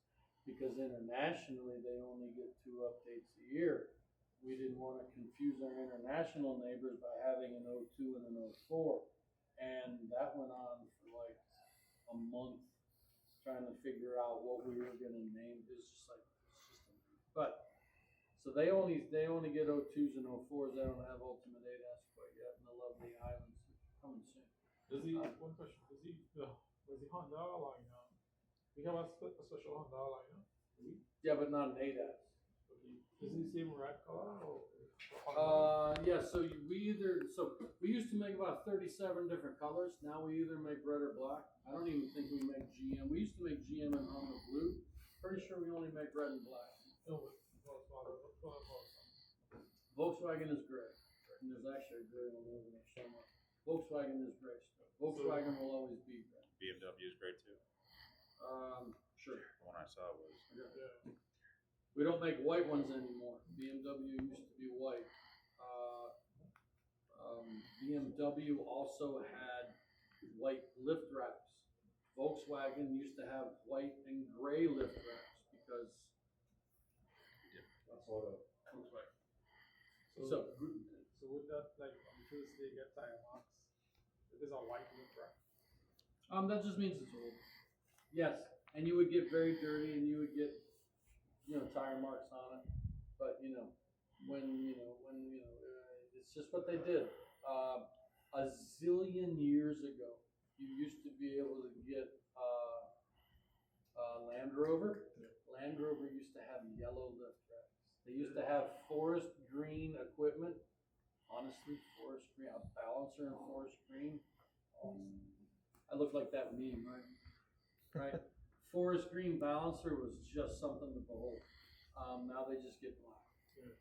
because internationally they only get 2 updates a year. We didn't want to confuse our international neighbors by having an 02 and an 04. And that went on for like a month, trying to figure out what we were going to name. It's just like, but so they only get 02s and 04s. They don't have Ultimate ADAS quite yet in the lovely islands. Coming soon.
Does he, one question, does he Honda line now? We have a special Honda line now.
Yeah, but not an ADAS.
Is he same red color or?
Yeah, so we used to make about 37 different colors. Now we either make red or black. I don't even think we make GM. We used to make GM and Honda blue. Pretty sure we only make red and black.
No,
Volkswagen is gray. And there's actually a gray one over there somewhere. Volkswagen is gray still. Volkswagen will always be gray.
BMW is great too.
Sure.
The one I saw was.
yeah.
We don't make white ones anymore. BMW used to be white. BMW also had white lift wraps. Volkswagen used to have white and gray lift wraps because that's what Volkswagen.
So with that, like, because they get tire marks, it is a white lip wrap.
That just means it's old. Yes, and you would get very dirty, and you would get, tire marks on it. But when it's just what they did. A zillion years ago, you used to be able to get Land Rover. Land Rover used to have yellow lift wraps. They used to have forest green equipment. Honestly, forest green, a balancer in forest green. I look like that meme, right? Right. Forest green balancer was just something to behold. Now they just get black.
Yeah.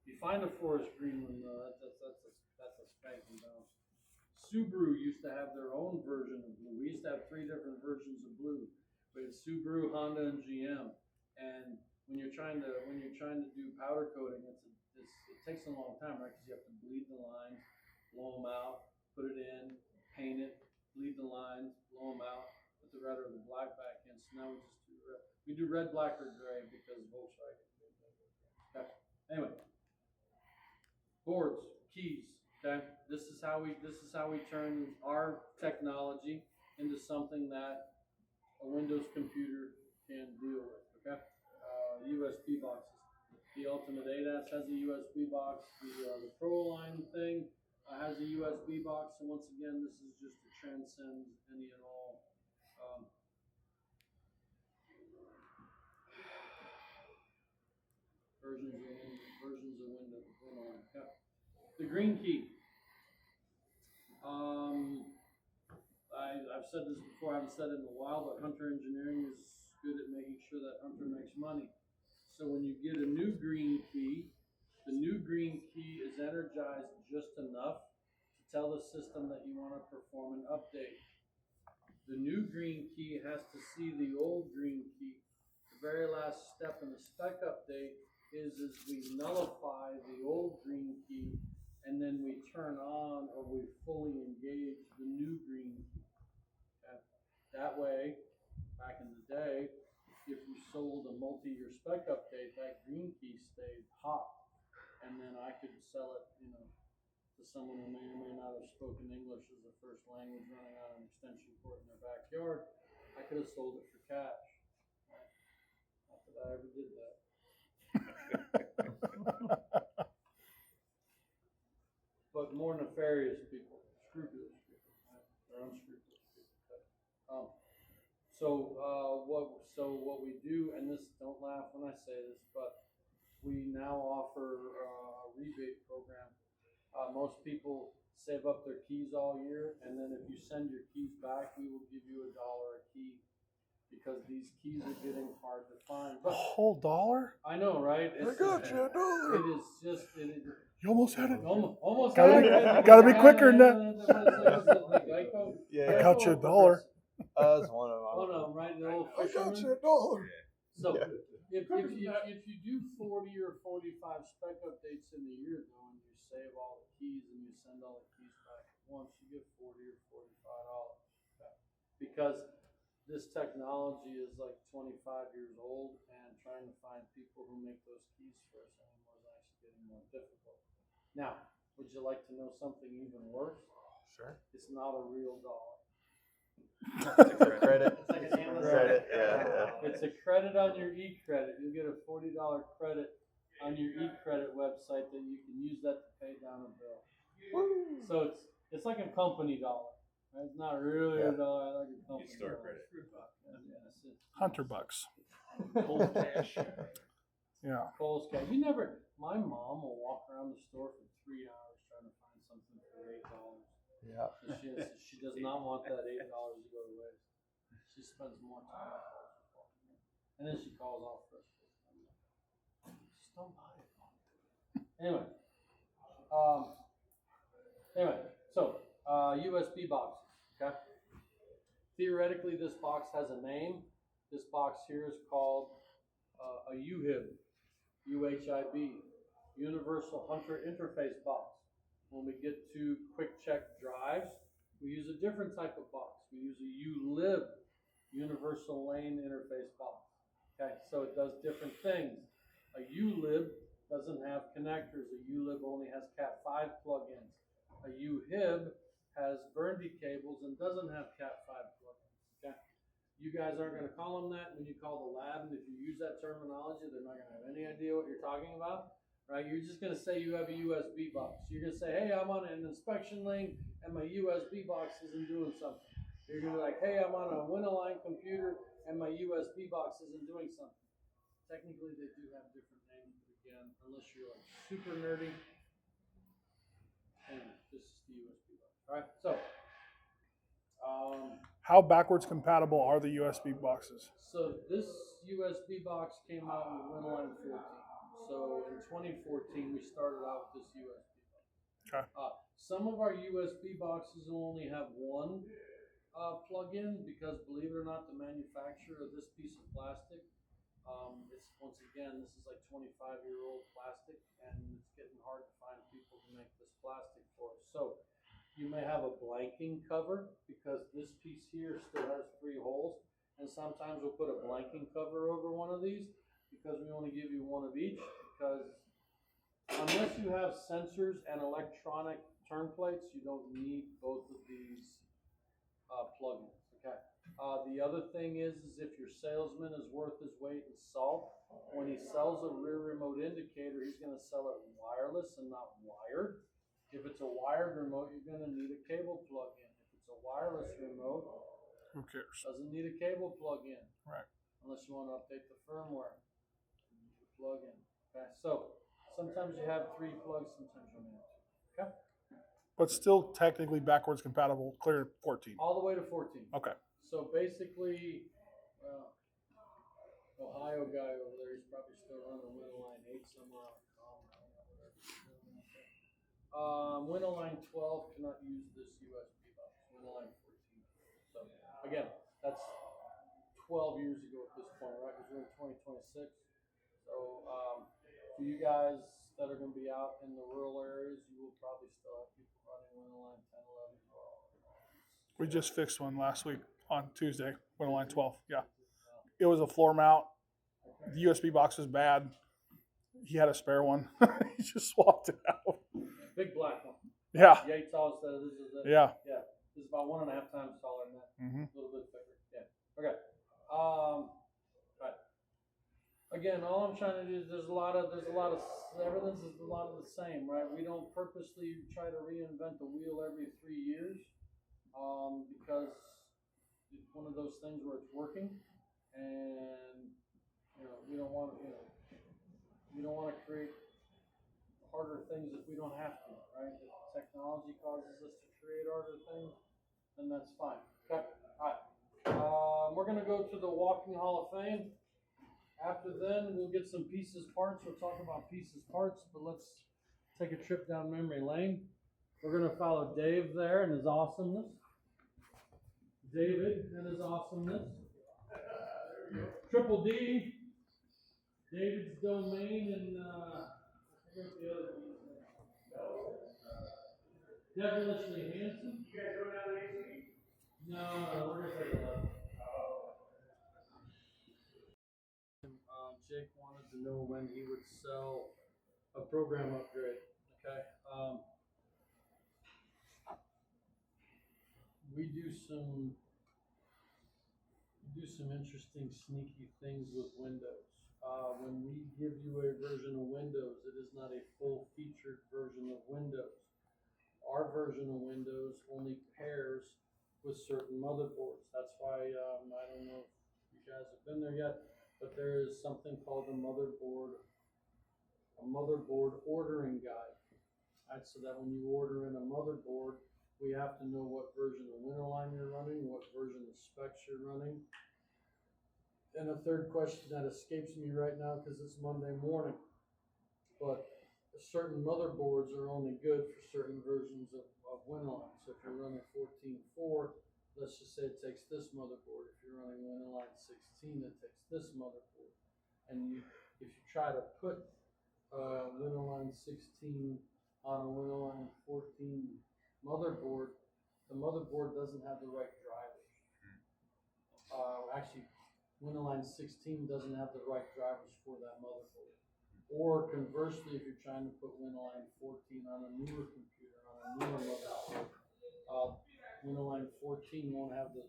If you find a forest green one, that's a spanking balancer. Subaru used to have their own version of blue. We used to have 3 different versions of blue. We had Subaru, Honda, and GM. And when you're trying to do powder coating, it takes a long time, right? Because you have to bleed the lines, blow them out, put it in, paint it, bleed the lines, blow them out, put the red or the black back in. So now we just do red. We do red, black, or gray because Volkswagen. Okay. Anyway, boards, keys. Okay. This is how we turn our technology into something that a Windows computer can deal with. Okay. USB boxes. The Ultimate ADAS has a USB box. The Pro line thing has a USB box. And once again, this is just to transcend any and all versions of Windows. Okay. The green key. I've said this before. I haven't said it in a while, but Hunter Engineering is good at making sure that Hunter makes money. So when you get a new green key, the new green key is energized just enough to tell the system that you want to perform an update. The new green key has to see the old green key. The very last step in the spec update is we nullify the old green key, and then we turn on or we fully engage the new green key. Okay? That way, back in the day, if you sold a multi-year spec update, that green key stayed hot, and then I could sell it, to someone who may or may not have spoken English as a first language, running on an extension cord in their backyard. I could have sold it for cash. Right? Not that I ever did that. But more nefarious people, scrupulous people, right? They're unscrupulous people. So what we do, and this, don't laugh when I say this, but we now offer a rebate program. Most people save up their keys all year, and then if you send your keys back, we will give you $1 a key, because these keys are getting hard to find. But
A whole $1?
I know, right?
I got you $1.
It is just.
You almost had it.
Almost.
Gotta be quicker than that.
Yeah,
I got you $1.
that was one of them.
One of them, right? The old
I got
fisherman.
you $1.
So if you do 40 or 45 spec updates in a year, though, and you save all the keys and you send all the keys back, once, you get $40 or $45. Okay. Because this technology is like 25 years old, and trying to find people who make those keys for us anymore is actually getting more difficult. Now, would you like to know something even worse?
Sure.
It's not a real dollar.
It's a credit.
It's like an Amazon.
Credit, yeah.
It's a credit on your e-credit. You'll get a $40 credit on your e-credit website that you can use that to pay down a bill.
Woo.
So it's like a company dollar. Right? It's not really a dollar, like a company
Store
dollar.
credit.
Yeah, that's it.
Hunter bucks.
Old cash.
Yeah.
Kohl's cash. My mom will walk around the store for 3 hours trying to find something for $8.
Yeah.
She does not want that $8 to go to waste. She spends more time at Kohl's. And then she calls off for us. Just don't buy it. Anyway, so USB boxes. Okay. Theoretically, this box has a name. This box here is called a UHIB, UHIB, Universal Hunter Interface Box. When we get to quick check drives, we use a different type of box. We use a ULIB, Universal Lane Interface Box. Okay, so it does different things. A ULIB doesn't have connectors. A ULIB only has Cat5 plugins. A UHIB has Burndy cables and doesn't have Cat5 plugins. Okay, you guys aren't going to call them that when you call the lab, and if you use that terminology, they're not going to have any idea what you're talking about. Right, you're just going to say you have a USB box. You're going to say, hey, I'm on an inspection lane and my USB box isn't doing something. You're going to be like, hey, I'm on a Winaline computer and my USB box isn't doing something. Technically, they do have different names, but again, unless you're like super nerdy, anyway, this is the USB box. All right, so
How backwards compatible are the USB boxes?
so this USB box came out with Winaline 14. So in 2014, we started out with this USB box.
Okay.
Some of our USB boxes will only have one plug-in because, believe it or not, the manufacturer of this piece of plastic, it's once again, this is like 25-year-old plastic, and it's getting hard to find people to make this plastic for us. So you may have a blanking cover because this piece here still has 3 holes, and sometimes we'll put a blanking cover over one of these, because we want to give you one of each, because unless you have sensors and electronic turn plates, you don't need both of these plugins. Okay. The other thing is if your salesman is worth his weight in salt, when he sells a rear remote indicator, he's going to sell it wireless and not wired. If it's a wired remote, you're going to need a cable plug-in. If it's a wireless remote,
Who cares?
doesn't need a cable plug-in.
Right.
Unless you want to update the firmware. Plug in. Okay, so sometimes you have 3 plugs, sometimes you only have 2. Okay,
But still technically backwards compatible, clear 14.
all the way to 14.
Okay.
So basically, Ohio guy over there, he's probably still running Winaline 8 somewhere on Winaline 12 cannot use this USB box. Winaline 14. So again, that's 12 years ago at this point, right? Because we're in 2026. So for you guys that are going to be out in the rural areas, you will probably still have people running Winaline 10, 11, 12.
We just fixed one last week on Tuesday, Winaline 12. Yeah. It was a floor mount. The USB box was bad. He had a spare one. He just swapped it out.
Big black one.
Yeah.
Yates always said this is it.
Yeah.
Yeah. This is about 1.5 times taller than that.
Mm-hmm.
A little bit thicker. Yeah. Okay. Right. Again, all I'm trying to do is everything's a lot of the same, right? We don't purposely try to reinvent the wheel every 3 years, because it's one of those things where it's working, and we don't want to create harder things if we don't have to, right? If technology causes us to create harder things, then that's fine. Okay. All right. We're gonna go to the Walking Hall of Fame. After then, we'll get some pieces parts. We'll talk about pieces parts, but let's take a trip down memory lane. We're going to follow Dave there and his awesomeness. David and his awesomeness. Triple D, David's domain, and I forget the other piece. devilishly handsome. You guys going down to AC? No, we're gonna take a look. Jake wanted to know when he would sell a program upgrade. Okay. We do some interesting, sneaky things with Windows. When we give you a version of Windows, it is not a full-featured version of Windows. Our version of Windows only pairs with certain motherboards. That's why I don't know if you guys have been there yet, but there is something called a motherboard ordering guide. Right, so that when you order in a motherboard, we have to know what version of Winterline you're running, what version of specs you're running. And a third question that escapes me right now because it's Monday morning, but certain motherboards are only good for certain versions of Winterline. So if you're running 14.4, let's just say it takes this motherboard. If you're running Winterline 16, it takes this motherboard. And if you try to put Winterline 16 on a Winterline 14 motherboard, the motherboard doesn't have the right drivers. Actually, Winterline 16 doesn't have the right drivers for that motherboard. Or conversely, if you're trying to put Winterline 14 on a newer computer, on a newer motherboard, Winterline 14 won't have the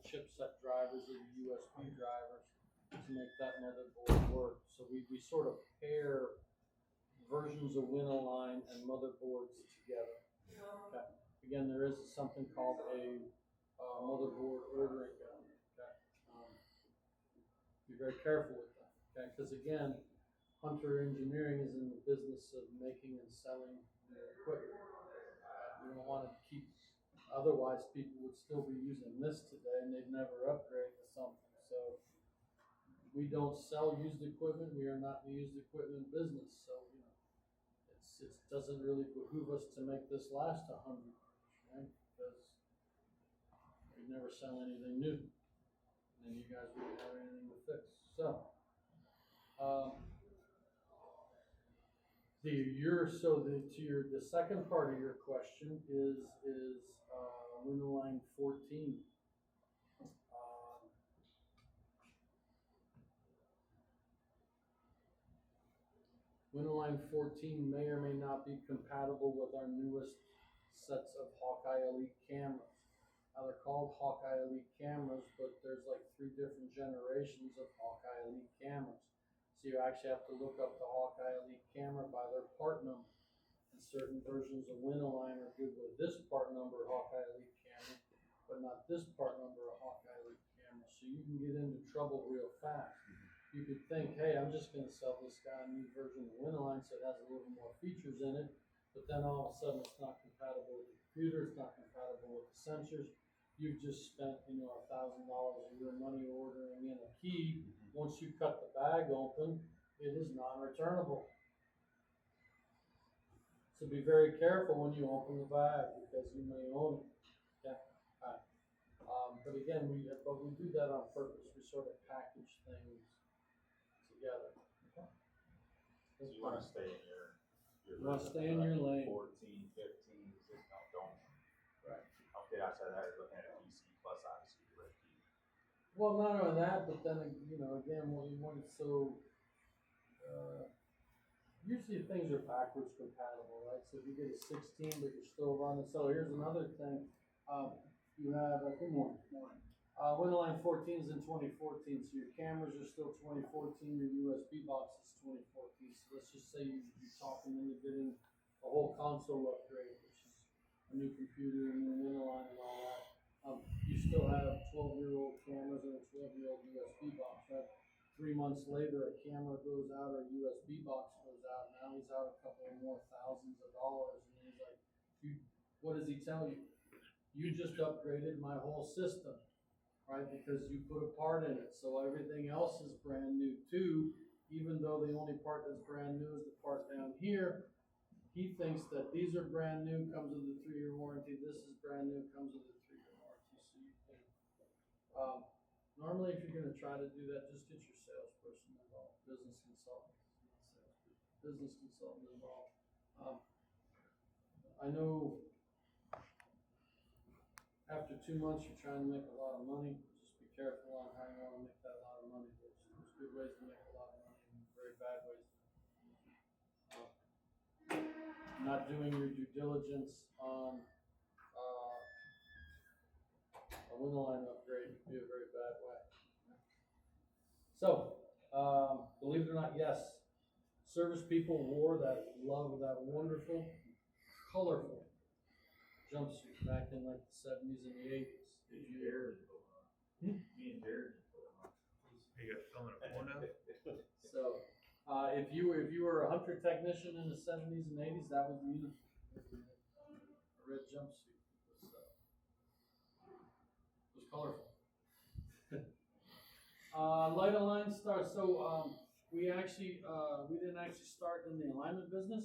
chipset drivers or the USB drivers to make that motherboard work. So we sort of pair versions of Winterline and motherboards together. Okay. Again, there is something called a motherboard ordering guide. Okay. Be very careful with that. Okay, because again, Hunter Engineering is in the business of making and selling equipment. We don't want to keep. Otherwise, people would still be using this today, and they'd never upgrade to something. So we don't sell used equipment. We are not in the used equipment business. So it doesn't really behoove us to make this last 100 years, right? Because we never sell anything new, and you guys wouldn't have anything to fix. So, the second part of your question is Winterline 14. Winterline 14 may or may not be compatible with our newest sets of Hawkeye Elite cameras. Now they're called Hawkeye Elite cameras, but there's like 3 different generations of Hawkeye Elite cameras. So you actually have to look up the Hawkeye Elite camera by their part number. And certain versions of Winterline are good with this part number Hawkeye Elite camera, but not this part number of Hawkeye Elite camera. So you can get into trouble real fast. You could think, hey, I'm just going to sell this guy a new version of Winterline so it has a little more features in it, but then all of a sudden it's not compatible with the computer, it's not compatible with the sensors. You've just spent, $1,000 of your money ordering in a key. Once you cut the bag open, it is non-returnable. So be very careful when you open the bag because you may own it. Yeah. But again, we do that on purpose. We sort of package things together. Okay.
So you want to stay in your
You want to stay in your lane.
14, 15, just don't.
Right.
Okay, outside that, you're looking at a PC plus obviously your key.
Well, not only that, but then again, when it's so usually things are backwards compatible, right? So if you get a 16, but you're still running. So here's another thing. You have good morning. Winterline 14 is in 2014, so your cameras are still 2014, your USB box is 2014. So let's just say you're talking into getting a whole console upgrade, which is a new computer, a new Winterline and all that. You still have 12-year-old cameras and a 12-year-old USB box, right? 3 months later, a camera goes out or a USB box goes out. Now he's out a couple of more thousands of dollars, and he's like, what does he tell you? You just upgraded my whole system. Right, because you put a part in it, so everything else is brand new too. Even though the only part that's brand new is the part down here, he thinks that these are brand new, comes with a 3-year warranty. This is brand new, comes with a 3-year warranty. So you can. Normally, if you're going to try to do that, just get your salesperson involved, business consultant involved. I know after 2 months, you're trying to make a lot of money, just be careful on how you wanna make that lot of money. There's good ways to make a lot of money and very bad ways. Not doing your due diligence on, a window line upgrade would be a very bad way. So, believe it or not, yes, service people wore that wonderful, colorful jumpsuit back in like the 70s and the 80s. Did you hear?
Me and Jared. You got filming a phone now?
So, if you were a hunter technician in the 70s and 80s, that was the uniform. A red jumpsuit was colorful. Light align start. So we didn't actually start in the alignment business.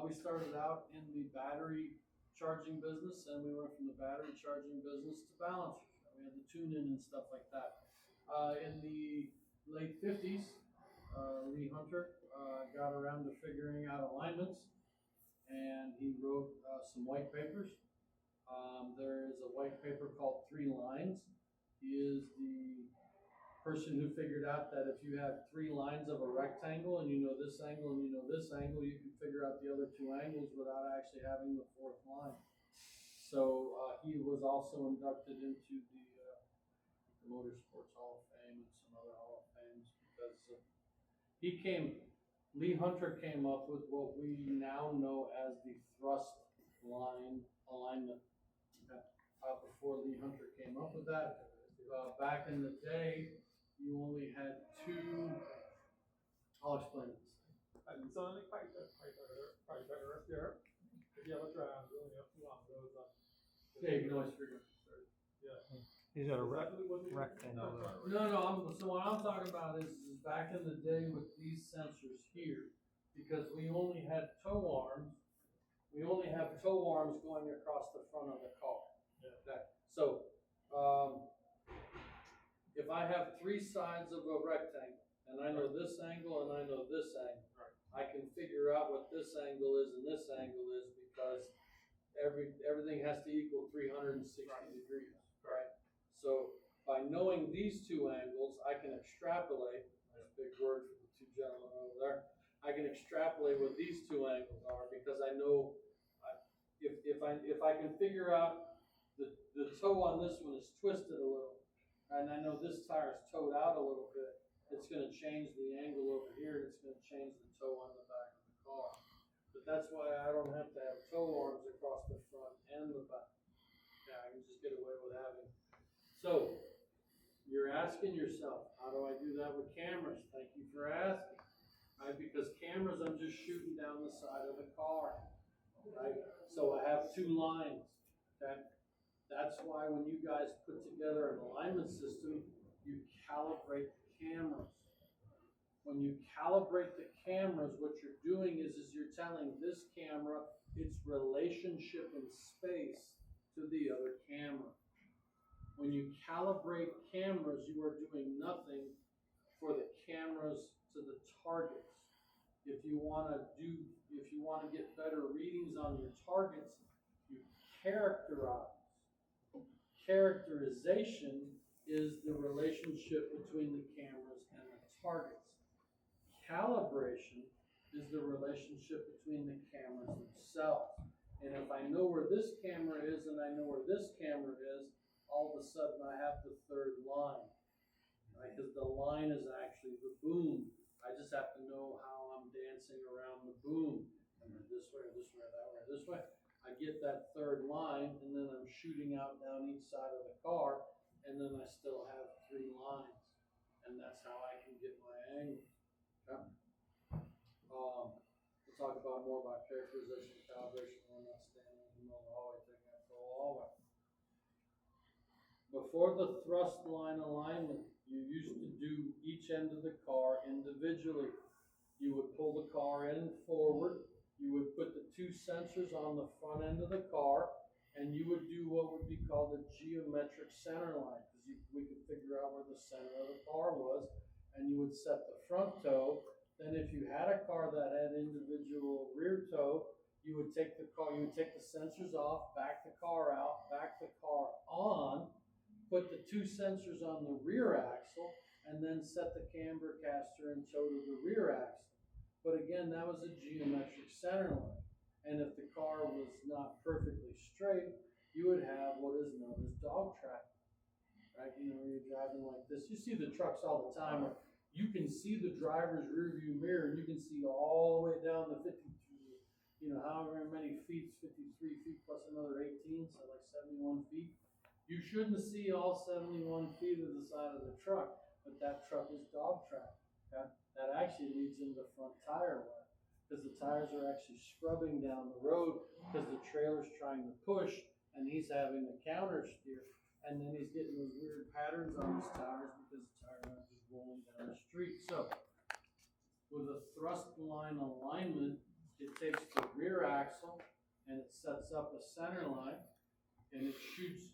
We started out in the battery charging business, and we went from the battery charging business to balancers. We had the tune in and stuff like that. In the late 50s, Lee Hunter got around to figuring out alignments, and he wrote some white papers. There is a white paper called 3 Lines. He is the person who figured out that if you have 3 lines of a rectangle and you know this angle and you know this angle, you can figure out the other 2 angles without actually having the 4th line. So he was also inducted into the Motorsports Hall of Fame and some other Hall of Fames because Lee Hunter came up with what we now know as the thrust line alignment. Before Lee Hunter came up with that, back in the day, you only had 2. I'll explain this.
And so I think quite diverse there. If you have a triangle and you have 2 angles on.
Yeah, you can always figure it out.
Yeah.
He's got a
Exactly what we-
rectangle.
No, so what I'm talking about is back in the day with these sensors here, because we only had toe arms, we only have toe arms going across the front of the car.
Yeah.
Okay, so, if I have 3 sides of a rectangle, and I know this angle and I know this angle,
Right.
I can figure out what this angle is and this angle is because everything has to equal 360 degrees, right? So by knowing these 2 angles, I can extrapolate, that's a big word for the 2 gentlemen over there, I can extrapolate what these 2 angles are because I know if I can figure out the toe on this one is twisted a little, and I know this tire is towed out a little bit, it's gonna change the angle over here, and it's gonna change the toe on the back of the car. But that's why I don't have to have toe arms across the front and the back. Yeah, I can just get away with having. So, you're asking yourself, how do I do that with cameras? Thank you for asking. Right, because cameras, I'm just shooting down the side of the car. Right? So I have 2 lines. Okay? That's why when you guys put together an alignment system, you calibrate the cameras. When you calibrate the cameras, what you're doing is you're telling this camera its relationship in space to the other camera. When you calibrate cameras, you are doing nothing for the cameras to the targets. If you want to get better readings on your targets, you characterize. Characterization is the relationship between the cameras and the targets. Calibration is the relationship between the cameras themselves. And if I know where this camera is and I know where this camera is, all of a sudden I have the 3rd line. Right? Because the line is actually the boom. I just have to know how I'm dancing around the boom. Am I this way or this way or that way or this way? I get that 3rd line, and then I'm shooting out down each side of the car, and then I still have 3 lines. And that's how I can get my angle. Okay? We'll talk more about characterization and calibration when we're not standing in the middle of the hallway taking that full hallway. Before the thrust line alignment, you used to do each end of the car individually. You would pull the car in forward, you would put the 2 sensors on the front end of the car, and you would do what would be called a geometric center line, because we could figure out where the center of the car was, and you would set the front toe. Then if you had a car that had individual rear toe, you would take the sensors off, back the car out, back the car on, put the two sensors on the rear axle, and then set the camber caster and toe to the rear axle. But again, that was a geometric center line. And if the car was not perfectly straight, you would have what is known as dog tracking. Right? You know, you're driving like this. You see the trucks all the time where you can see the driver's rear view mirror and you can see all the way down the 50, you know, however many feet, 53 feet plus another 18, so like 71 feet. You shouldn't see all 71 feet of the side of the truck, but that truck is dog track. Okay? That actually leads into front tire wear because the tires are actually scrubbing down the road because the trailer's trying to push and he's having the counter steer. And then he's getting those weird patterns on his tires because the tires aren't just rolling down the street. So with a thrust line alignment, it takes the rear axle and it sets up a center line and it shoots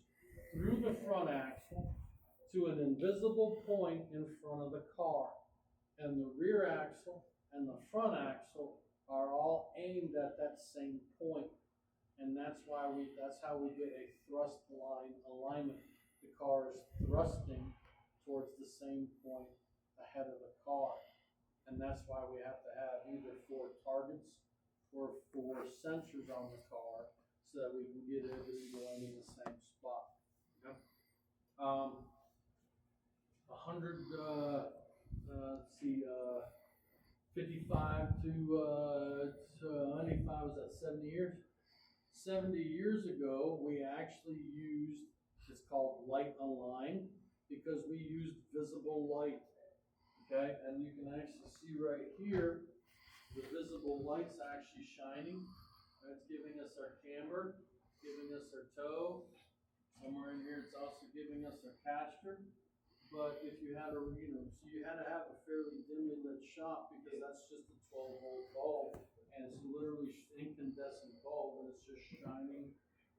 through the front axle to an invisible point in front of the car. And the rear axle and the front axle are all aimed at that same point. And that's how we get a thrust line alignment. The car is thrusting towards the same point ahead of the car. And that's why we have to have either 4 targets or 4 sensors on the car so that we can get everything going in the same spot. Okay? 55 to 95, was that 70 years? 70 years ago, we actually used, it's called light align, because we used visible light, okay? And you can actually see right here, the visible light's actually shining. It's giving us our camber, giving us our toe. Somewhere in here, it's also giving us our caster. But if you had so you had to have a fairly dimly lit shop because that's just a 12-volt bulb. And it's literally incandescent bulb and it's just shining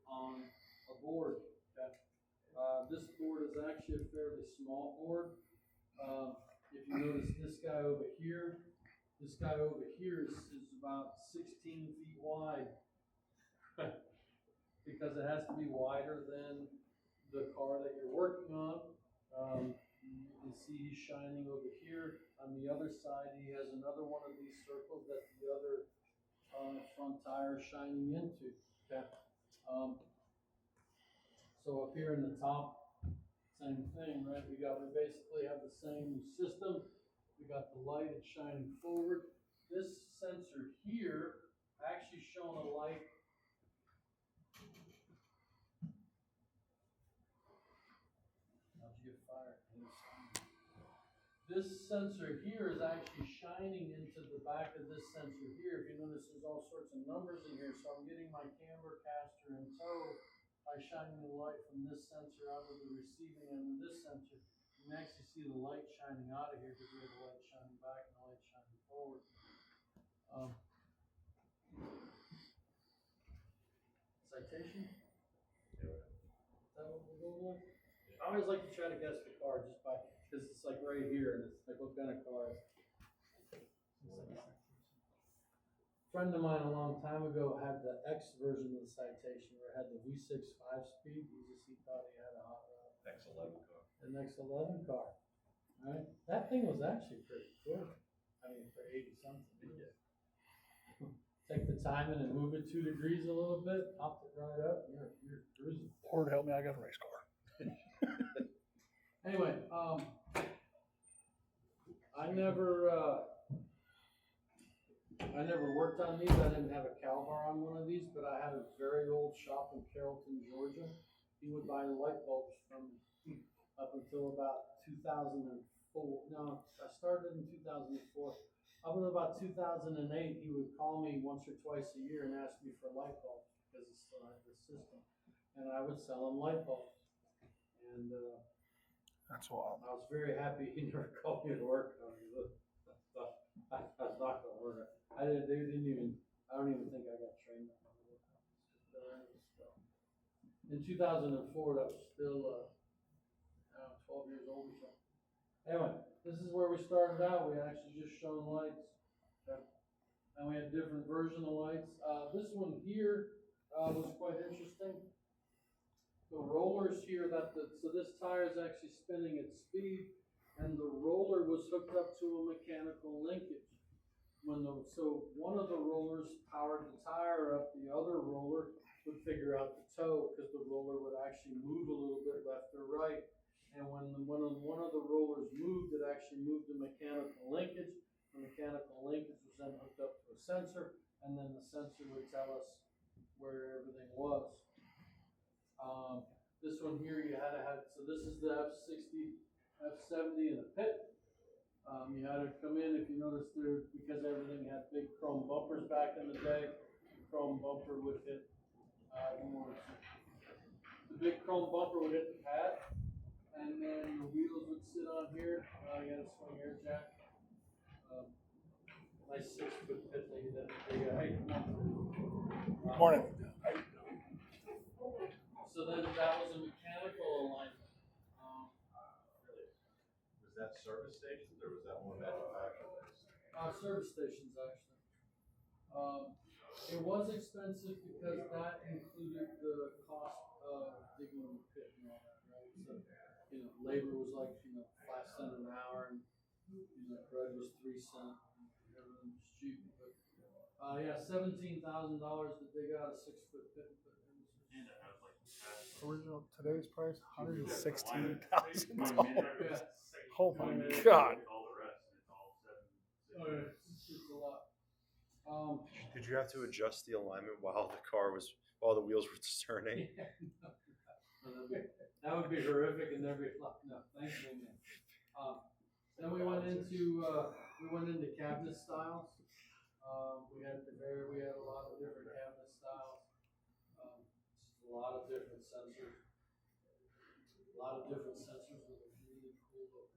on a board. Okay? This board is actually a fairly small board. If you notice this guy over here is about 16 feet wide because it has to be wider than the car that you're working on. You can see he's shining over here. On the other side, he has another one of these circles that the other front tire shining into. Okay. So up here in the top, same thing, right? We basically have the same system. We got the light, it's shining forward. This sensor here actually showing a light. How'd you get fired? This sensor here is actually shining into the back of this sensor here. If you notice, there's all sorts of numbers in here. So I'm getting my camber, caster, and toe by shining the light from this sensor out of the receiving end of this sensor. You can actually see the light shining out of here because we have the light shining back and the light shining forward. Citation? Is that what we're going with? I always like to try to guess the car just by, because it's like right here and it's like what kind of car is it? A friend of mine a long time ago had the X version of the Citation where it had the V6 5-speed. He thought he had a hot rod.
X11 car.
An X11 car. Right? That thing was actually pretty cool. I mean, for 80 something. Yeah. Take the timing and move it 2 degrees a little bit, pop it right up, you're cruising.
Lord help me, I got a race car.
Anyway, I never worked on these. I didn't have a Calvar on one of these, but I had a very old shop in Carrollton, Georgia. He would buy light bulbs from me up until about 2004. No, I started in 2004. Up until about 2008, he would call me once or twice a year and ask me for light bulbs because he still had the system, and I would sell him light bulbs. And
That's wild.
I was very happy he never called me to work on it. I was not going to work. I don't even think I got trained on it. In 2004, that was still 12 years old or something. Anyway, this is where we started out. We actually just shone lights. Okay. and we had different version of lights. This one here was quite interesting. The rollers here so this tire is actually spinning at speed, and the roller was hooked up to a mechanical linkage. So one of the rollers powered the tire up, the other roller would figure out the toe, because the roller would actually move a little bit left or right. And when one of the rollers moved, it actually moved the mechanical linkage. The mechanical linkage was then hooked up to a sensor, and then the sensor would tell us where everything was. This one here, so this is the F60, F70 in the pit. You had to come in, if you notice there, because everything had big chrome bumpers back in the day, the chrome bumper would hit, the big chrome bumper would hit the pad, and then the wheels would sit on here. You had a swing air jack. Nice 6-foot pit that you did. Hey,
Morning.
So then that was a mechanical alignment.
Was that service stations or was that more manufactured?
Service stations, actually. It was expensive because that included the cost of digging the pit and all that, right? So, labor was like, 5 cents an hour, and, bread was 3 cents, and everything was cheap. But, yeah, $17,000 to dig out a 6-foot pit.
And it has like
Original today's price, $116,000.
Yeah.
Oh my God.
all the rest. It's all seven.
Oh, yeah, it's a lot.
Did you have to adjust the alignment while the wheels were turning?
That would be horrific, and there'd be no, thankfully, man. Then we went into cabinet styles. We had a lot of different cabinet styles. A lot of different sensors. With a really cool look.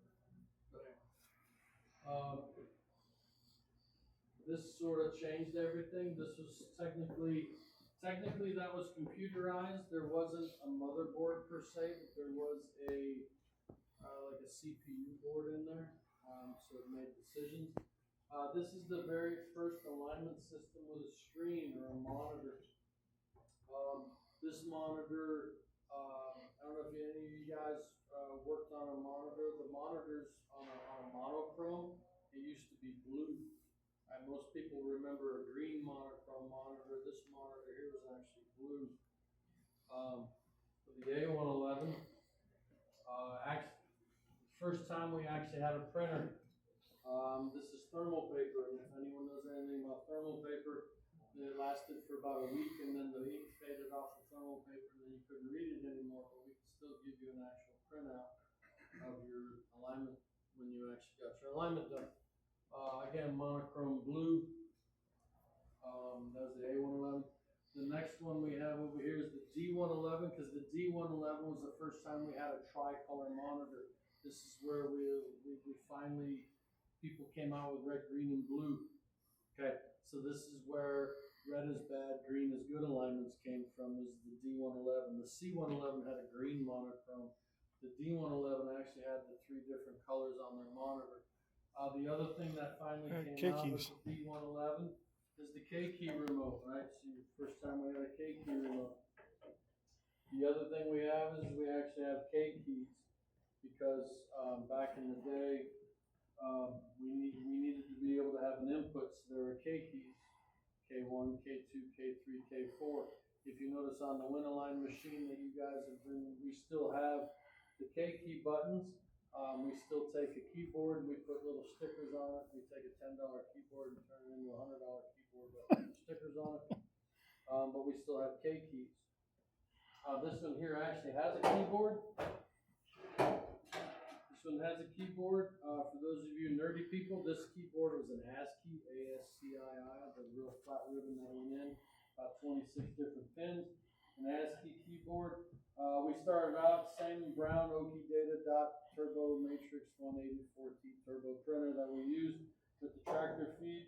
This sort of changed everything. This was technically that was computerized. There wasn't a motherboard per se, but there was like a CPU board in there, so it made decisions. This is the very first alignment system with a screen or a monitor. This monitor, I don't know if any of you guys worked on a monitor. The monitors on a monochrome, it used to be blue. Most people remember a green monochrome monitor. This monitor here was actually blue. For the A111, first time we actually had a printer. This is thermal paper, and if anyone knows anything about thermal paper, it lasted for about a week, and then the ink faded off the thermal paper, and then you couldn't read it anymore. But we could still give you an actual printout of your alignment when you actually got your alignment done. Again, monochrome blue. That was the A111. The next one we have over here is the D111, because the D111 was the first time we had a tricolor monitor. This is where we finally, people came out with red, green, and blue. Okay, so this is where red is bad, green is good alignments came from, is the D111. The C111 had a green monochrome. The D111 actually had the 3 different colors on their monitor. The other thing that finally came out with the D111 is the K key remote, right? So first time we had a K key remote. The other thing we have is we actually have K keys, because back in the day, we needed to be able to have an input, so there were K keys, K1, K2, K3, K4. If you notice on the Winalign machine that you guys we still have the K key buttons. We still take a keyboard, we put little stickers on it. We take a $10 keyboard and turn it into a $100 keyboard with stickers on it. But we still have K keys. This one here actually has a keyboard. This one has a keyboard. For those of you nerdy people, this keyboard was an ASCII, ASCII, the real flat ribbon that went in, about 26 different pins. An ASCII keyboard. We started out same brown Oki Data Dot Turbo Matrix 184T turbo printer that we used with the tractor feed.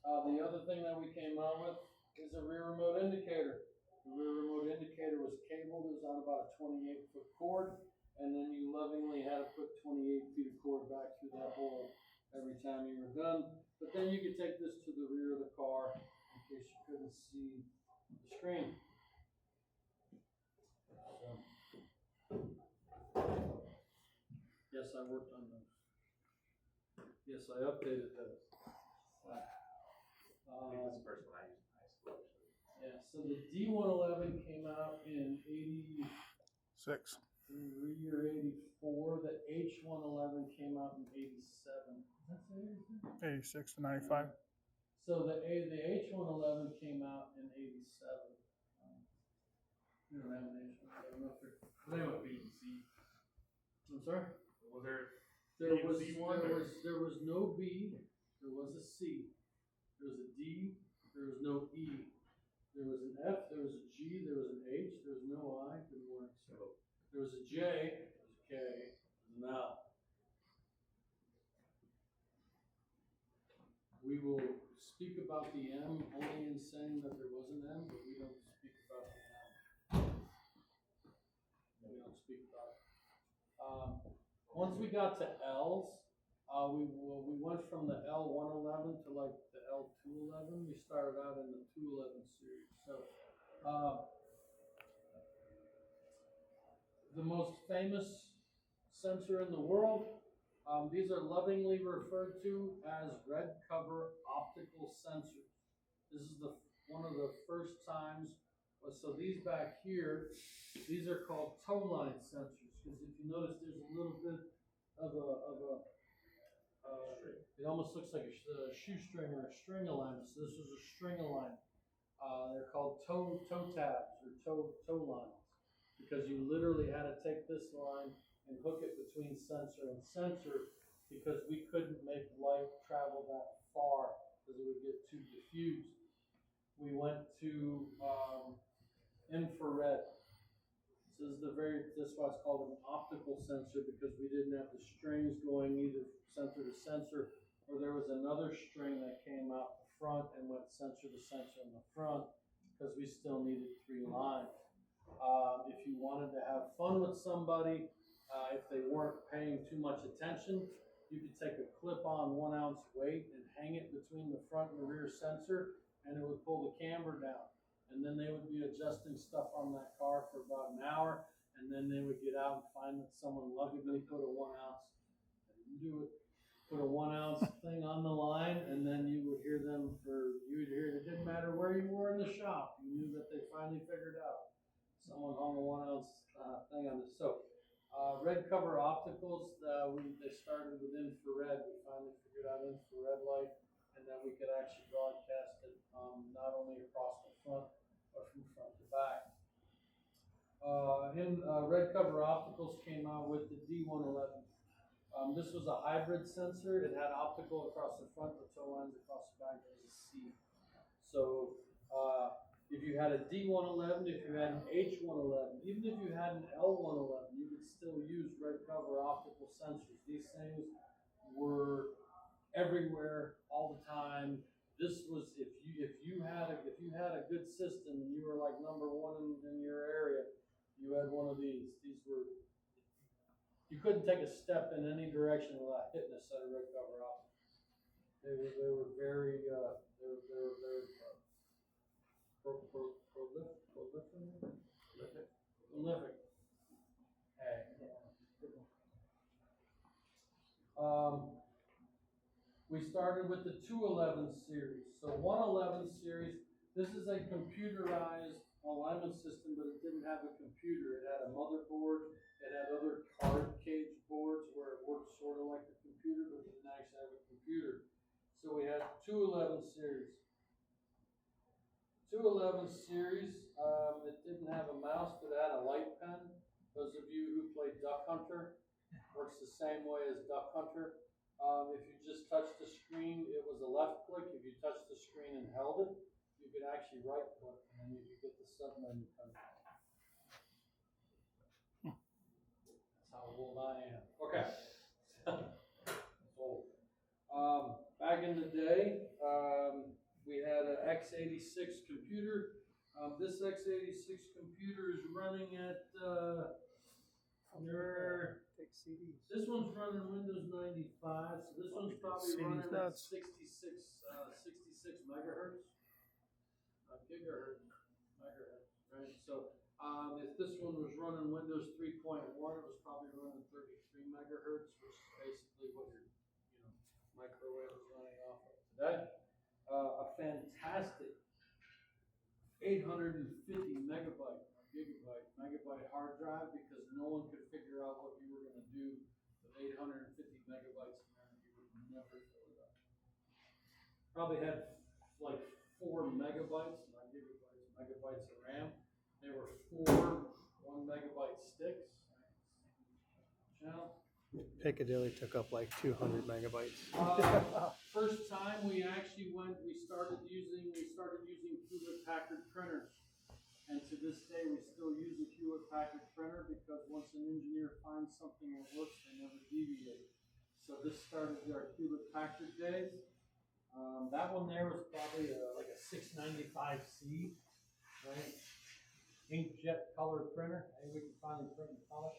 The other thing that we came out with is a rear remote indicator. The rear remote indicator was cabled. It was on about a 28-foot cord, and then you lovingly had to put 28 feet of cord back through that hole every time you were done. But But then you could take this to the rear of the car in case you couldn't see the screen. Yes, I worked on those. Yes, I updated those.
I think that's the first one I used in high school, actually.
Yeah, so the D111 came out in 83
6.
or 84. The H111 came out in 87. Does that say
86
87?
to 95.
So the H111 came out in 87. We don't have an H111 up here. But anyway,
B and C.
I'm sorry?
Was there?
There
B and
was,
C one, or-
there was no B, there was a C, there was a D, there was no E, there was an F, there was a G, there was an H, there was no I, good morning, sir. There was a J, there was a K, there was an L. We will speak about the M only in saying that there was an M, but we don't speak about the M. We don't speak about it. Once we got to L's, we went from the L111 to like the L211. We started out in the 211 series. So, the most famous sensor in the world, these are lovingly referred to as red cover optical sensors. This is one of the first times. So these back here, these are called toe line sensors, because if you notice, there's a little bit of it almost looks like a shoestring or a string alignment. So this was a string alignment. They're called toe tabs or toe lines, because you literally had to take this line and hook it between sensor and sensor, because we couldn't make light travel that far because it would get too diffused. We went to infrared. So this is why it's called an optical sensor, because we didn't have the strings going either sensor to sensor, or there was another string that came out the front and went sensor to sensor in the front, because we still needed 3 lines. If you wanted to have fun with somebody, if they weren't paying too much attention, you could take a clip-on 1 ounce weight and hang it between the front and the rear sensor, and it would pull the camber down. And then they would be adjusting stuff on that car for about an hour, and then they would get out and find that someone lovingly put a 1 ounce, put a 1 ounce thing on the line, and then you would hear it didn't matter where you were in the shop, you knew that they finally figured out. Someone hung a 1 ounce thing on this. So, red cover opticals, they started with infrared. We finally figured out infrared light, and then we could actually broadcast it not only across the front, but from front to back. Red cover opticals came out with the D111. This was a hybrid sensor. It had optical across the front, the toe lines across the back. There was a C. So if you had a D111, if you had an H111, even if you had an L111, you could still use red cover optical sensors. These things were everywhere all the time. This was if you had a good system and you were like number 1 in your area, you had one of these. These were, you couldn't take a step in any direction without hitting a set of red cover optics. They were very prolific. Hey. We started with the 211 series. So 111 series, this is a computerized alignment system, but it didn't have a computer. It had a motherboard, it had other card cage boards where it worked sort of like a computer, but it didn't actually have a computer. So we had 211 series. 211 series, it didn't have a mouse, but it had a light pen. Those of you who played Duck Hunter, works the same way as Duck Hunter. If you just touched the screen, it was a left click. If you touched the screen and held it, you could actually right click, and then you could get the sub menu coming up. That's how old I am. Okay. Old. Back in the day, we had an x86 computer. This x86 computer is running at They're,
Take CDs.
this one's running Windows 95, so this one's probably
CD's
running at
nuts.
66 megahertz, gigahertz, megahertz, right? So if this one was running Windows 3.1, it was probably running 33 megahertz, which is basically what your microwave is running off of today. A fantastic 850 megabyte hard drive, because no one could figure out what you were going to do with 850 megabytes in there. You would never fill it up. Probably had like 4 megabytes, not gigabytes, megabytes of RAM. They were 4 1 megabyte sticks. Channel.
Piccadilly took up like 200 megabytes.
First time we actually started using Hewlett Packard printers, and to this day we still use a Hewlett Packard printer, because once an engineer finds something that works, they never deviate. So this started our Hewlett Packard days. That one there was probably like a 695C, right? Inkjet color printer. Hey, we can finally print in color.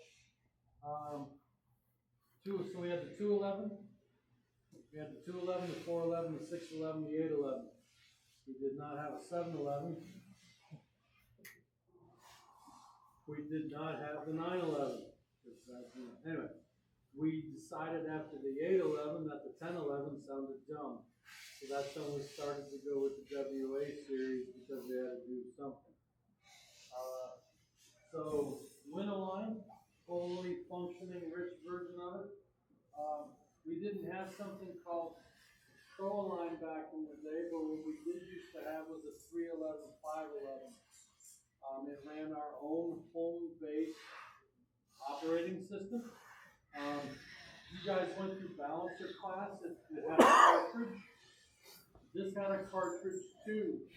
So we had the 211. We had the 211, the 411, the 611, the 811. We did not have a 711. We did not have the 911. Anyway, we decided after the 811 that the 1011 sounded dumb. So that's when we started to go with the WA series, because we had to do something. So Winoline, fully functioning, rich version of it. We didn't have something called Proline back in the day, but what we did used to have was a 311, 511. It ran our own home-based operating system. You guys went through balancer class. It had a cartridge. This had a cartridge too.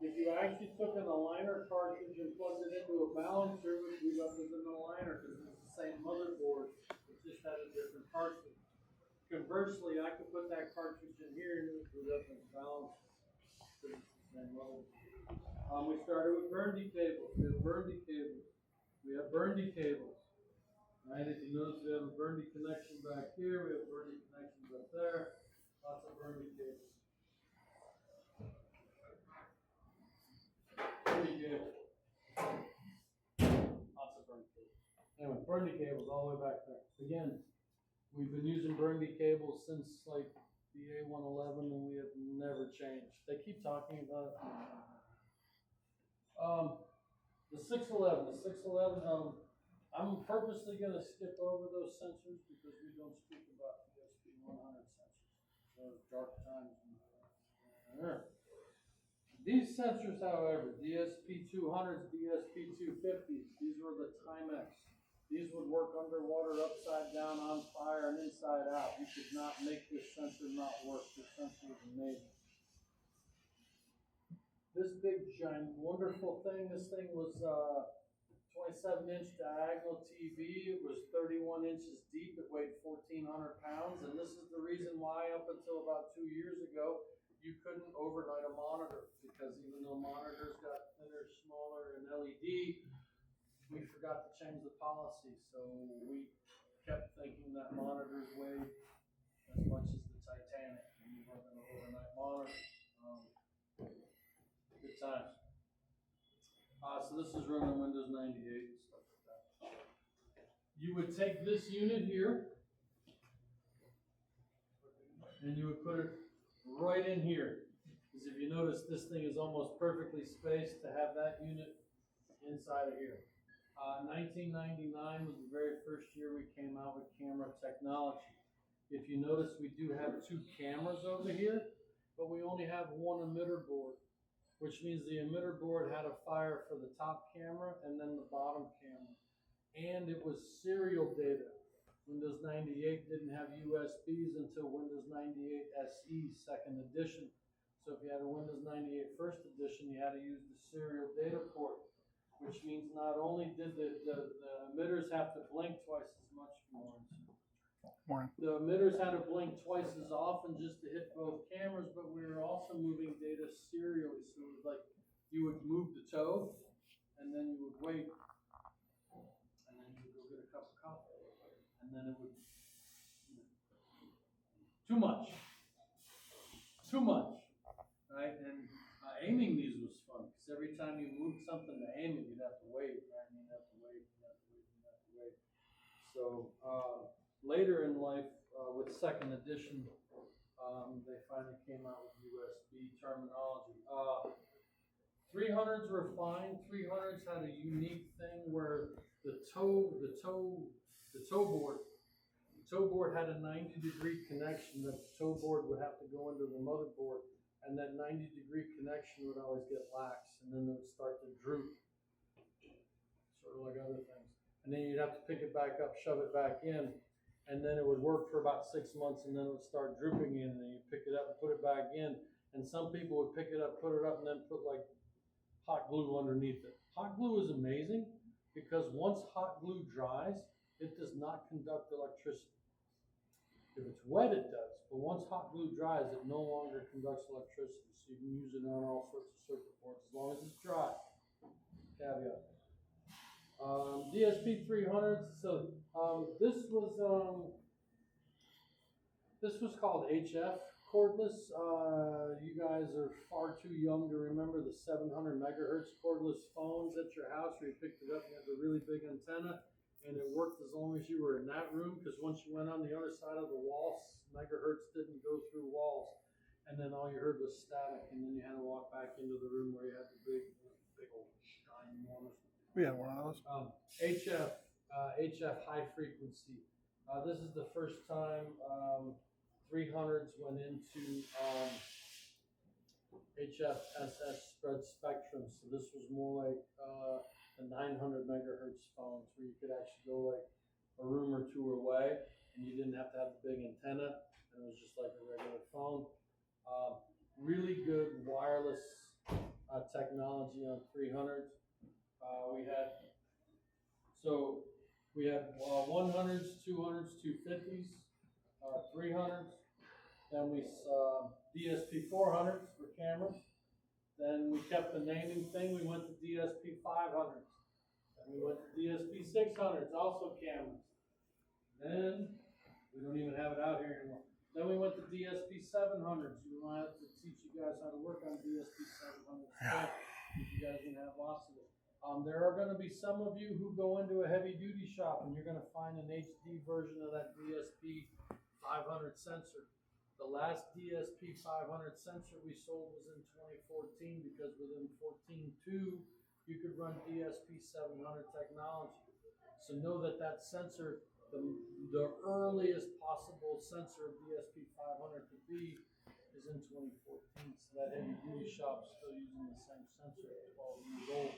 If you actually took an aligner cartridge and plugged it into a balancer, which we left as an aligner because it's the same motherboard, it just had a different cartridge. Conversely, I could put that cartridge in here and it would boot up and balance because it's the same motherboard. We started with Burndy cables. We have Burndy cables. We have Burndy cables. Right? If you notice, we have a Burndy connection back here. We have Burndy connections up there. Lots of Burndy cables. Burndy cables. Lots of Burndy cables. Anyway, Burndy cables all the way back there. Again, we've been using Burndy cables since like the A111, and we have never changed. They keep talking about it. The 611, I'm purposely going to skip over those sensors because we don't speak about ESP 100 sensors. Those dark times. These sensors, however, DSP 200s, DSP 250s, these were the Timex. These would work underwater, upside down, on fire, and inside out. You could not make this sensor not work. This sensor was amazing. This big, giant, wonderful thing, this thing was 27-inch diagonal TV. It was 31 inches deep. It weighed 1,400 pounds. And this is the reason why, up until about 2 years ago, you couldn't overnight a monitor. Because even though monitors got thinner, smaller, and LED, we forgot to change the policy. So we kept thinking that monitors weighed as much as the Titanic. And you weren't going to overnight monitor. Good times. So this is running Windows 98 and stuff like that. You would take this unit here, and you would put it right in here. Because if you notice, this thing is almost perfectly spaced to have that unit inside of here. 1999 was the very first year we came out with camera technology. If you notice, we do have 2 cameras over here, but we only have 1 emitter board. Which means the emitter board had a fire for the top camera and then the bottom camera. And it was serial data. Windows 98 didn't have USBs until Windows 98 SE 2nd edition. So if you had a Windows 98 1st edition, you had to use the serial data port. Which means not only did the emitters have to blink twice as much.
Morning.
The emitters had to blink twice as often just to hit both cameras, but we were also moving data serially. So it was like you would move the toe, and then you would wait, and then you would go get a cup of too much. Too much, right? And aiming these was fun, because every time you moved something to aim it, you'd have to wait, right? And you'd have to wait, you'd have to wait, you'd have to wait. So, later in life, with second edition, they finally came out with USB terminology. 300s were fine. 300s had a unique thing where the toe board had a 90-degree connection that the toe board would have to go into the motherboard, and that 90-degree connection would always get lax, and then it would start to droop, sort of like other things. And then you'd have to pick it back up, shove it back in, and then it would work for about 6 months, and then it would start drooping in, and then you pick it up and put it back in. And some people would pick it up, put it up, and then put like hot glue underneath it. Hot glue is amazing because once hot glue dries, it does not conduct electricity. If it's wet, it does, but once hot glue dries, it no longer conducts electricity. So you can use it on all sorts of circuit boards as long as it's dry. Caveat. DSP 300s. So this was called HF cordless. You guys are far too young to remember the 700 megahertz cordless phones at your house where you picked it up and had the really big antenna. And it worked as long as you were in that room, because once you went on the other side of the wall, megahertz didn't go through walls, and then all you heard was static, and then you had to walk back into the room where you had the big old ginormous.
We had one of those.
HF high frequency. This is the first time 300s went into HFSS spread spectrum. So this was more like the 900 megahertz phones, where you could actually go like a room or two away, and you didn't have to have the big antenna, and it was just like a regular phone. Really good wireless technology on 300s. We had 100s, 200s, 250s, 300s. Then we saw DSP 400s for cameras. Then we kept the naming thing. We went to DSP 500s. Then we went to DSP 600s, also cameras. Then we don't even have it out here anymore. Then we went to DSP 700s. We might have to teach you guys how to work on DSP 700s.
Yeah.
You guys are gonna have lots of it. There are going to be some of you who go into a heavy duty shop and you're going to find an HD version of that DSP 500 sensor. The last DSP 500 sensor we sold was in 2014, because within 14.2 you could run DSP 700 technology. So know that that sensor, the earliest possible sensor of DSP 500 to be, is in 2014. So that heavy duty shop is still using the same sensor at 12 years old.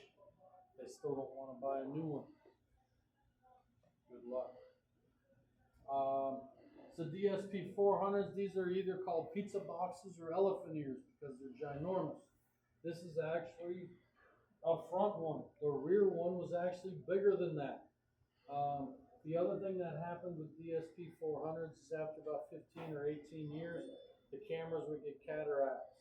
They still don't want to buy a new one. Good luck. So DSP 400s, these are either called pizza boxes or elephant ears because they're ginormous. This is actually a front one. The rear one was actually bigger than that. The other thing that happened with DSP 400s is after about 15 or 18 years, the cameras would get cataracts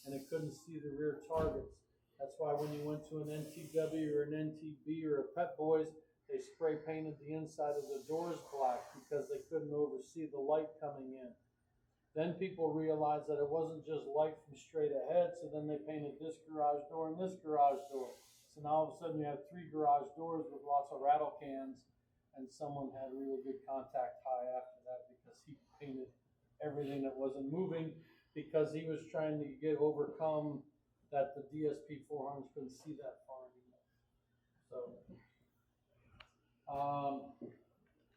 and it couldn't see the rear targets. That's why when you went to an NTW or an NTB or a Pet Boys, they spray painted the inside of the doors black because they couldn't oversee the light coming in. Then people realized that it wasn't just light from straight ahead, so then they painted this garage door and this garage door. So now all of a sudden you have 3 garage doors with lots of rattle cans, and someone had really good contact high after that because he painted everything that wasn't moving, because he was trying to overcome that the DSP 400s couldn't see that far anymore. So,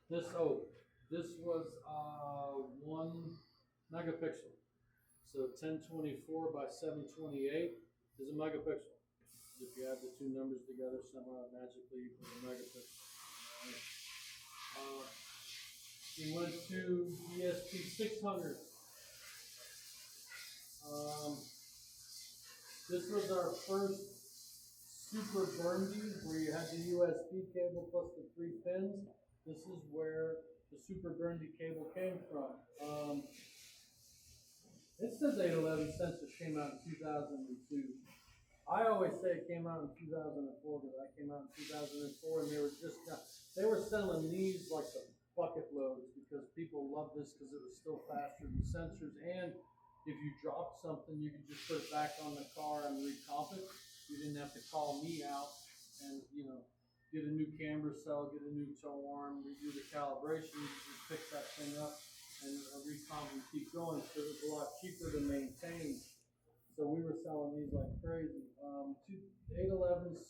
this was 1 megapixel. So 1024 by 728 is a megapixel. If you add the two numbers together, somehow it magically equals a megapixel. We went to DSP 600. This was our first super burndy, where you had the USB cable plus the 3 pins. This is where the super burndy cable came from. It says 811 sensor came out in 2002. I always say it came out in 2004 because I came out in 2004, and they were selling these like bucket loads because people love this because it was still faster than sensors. And if you dropped something, you could just put it back on the car and recomp it. You didn't have to call me out and, you know, get a new camber cell, get a new tow arm, redo the calibration. You just pick that thing up and recomp and keep going. So it was a lot cheaper to maintain. So we were selling these like crazy. 811s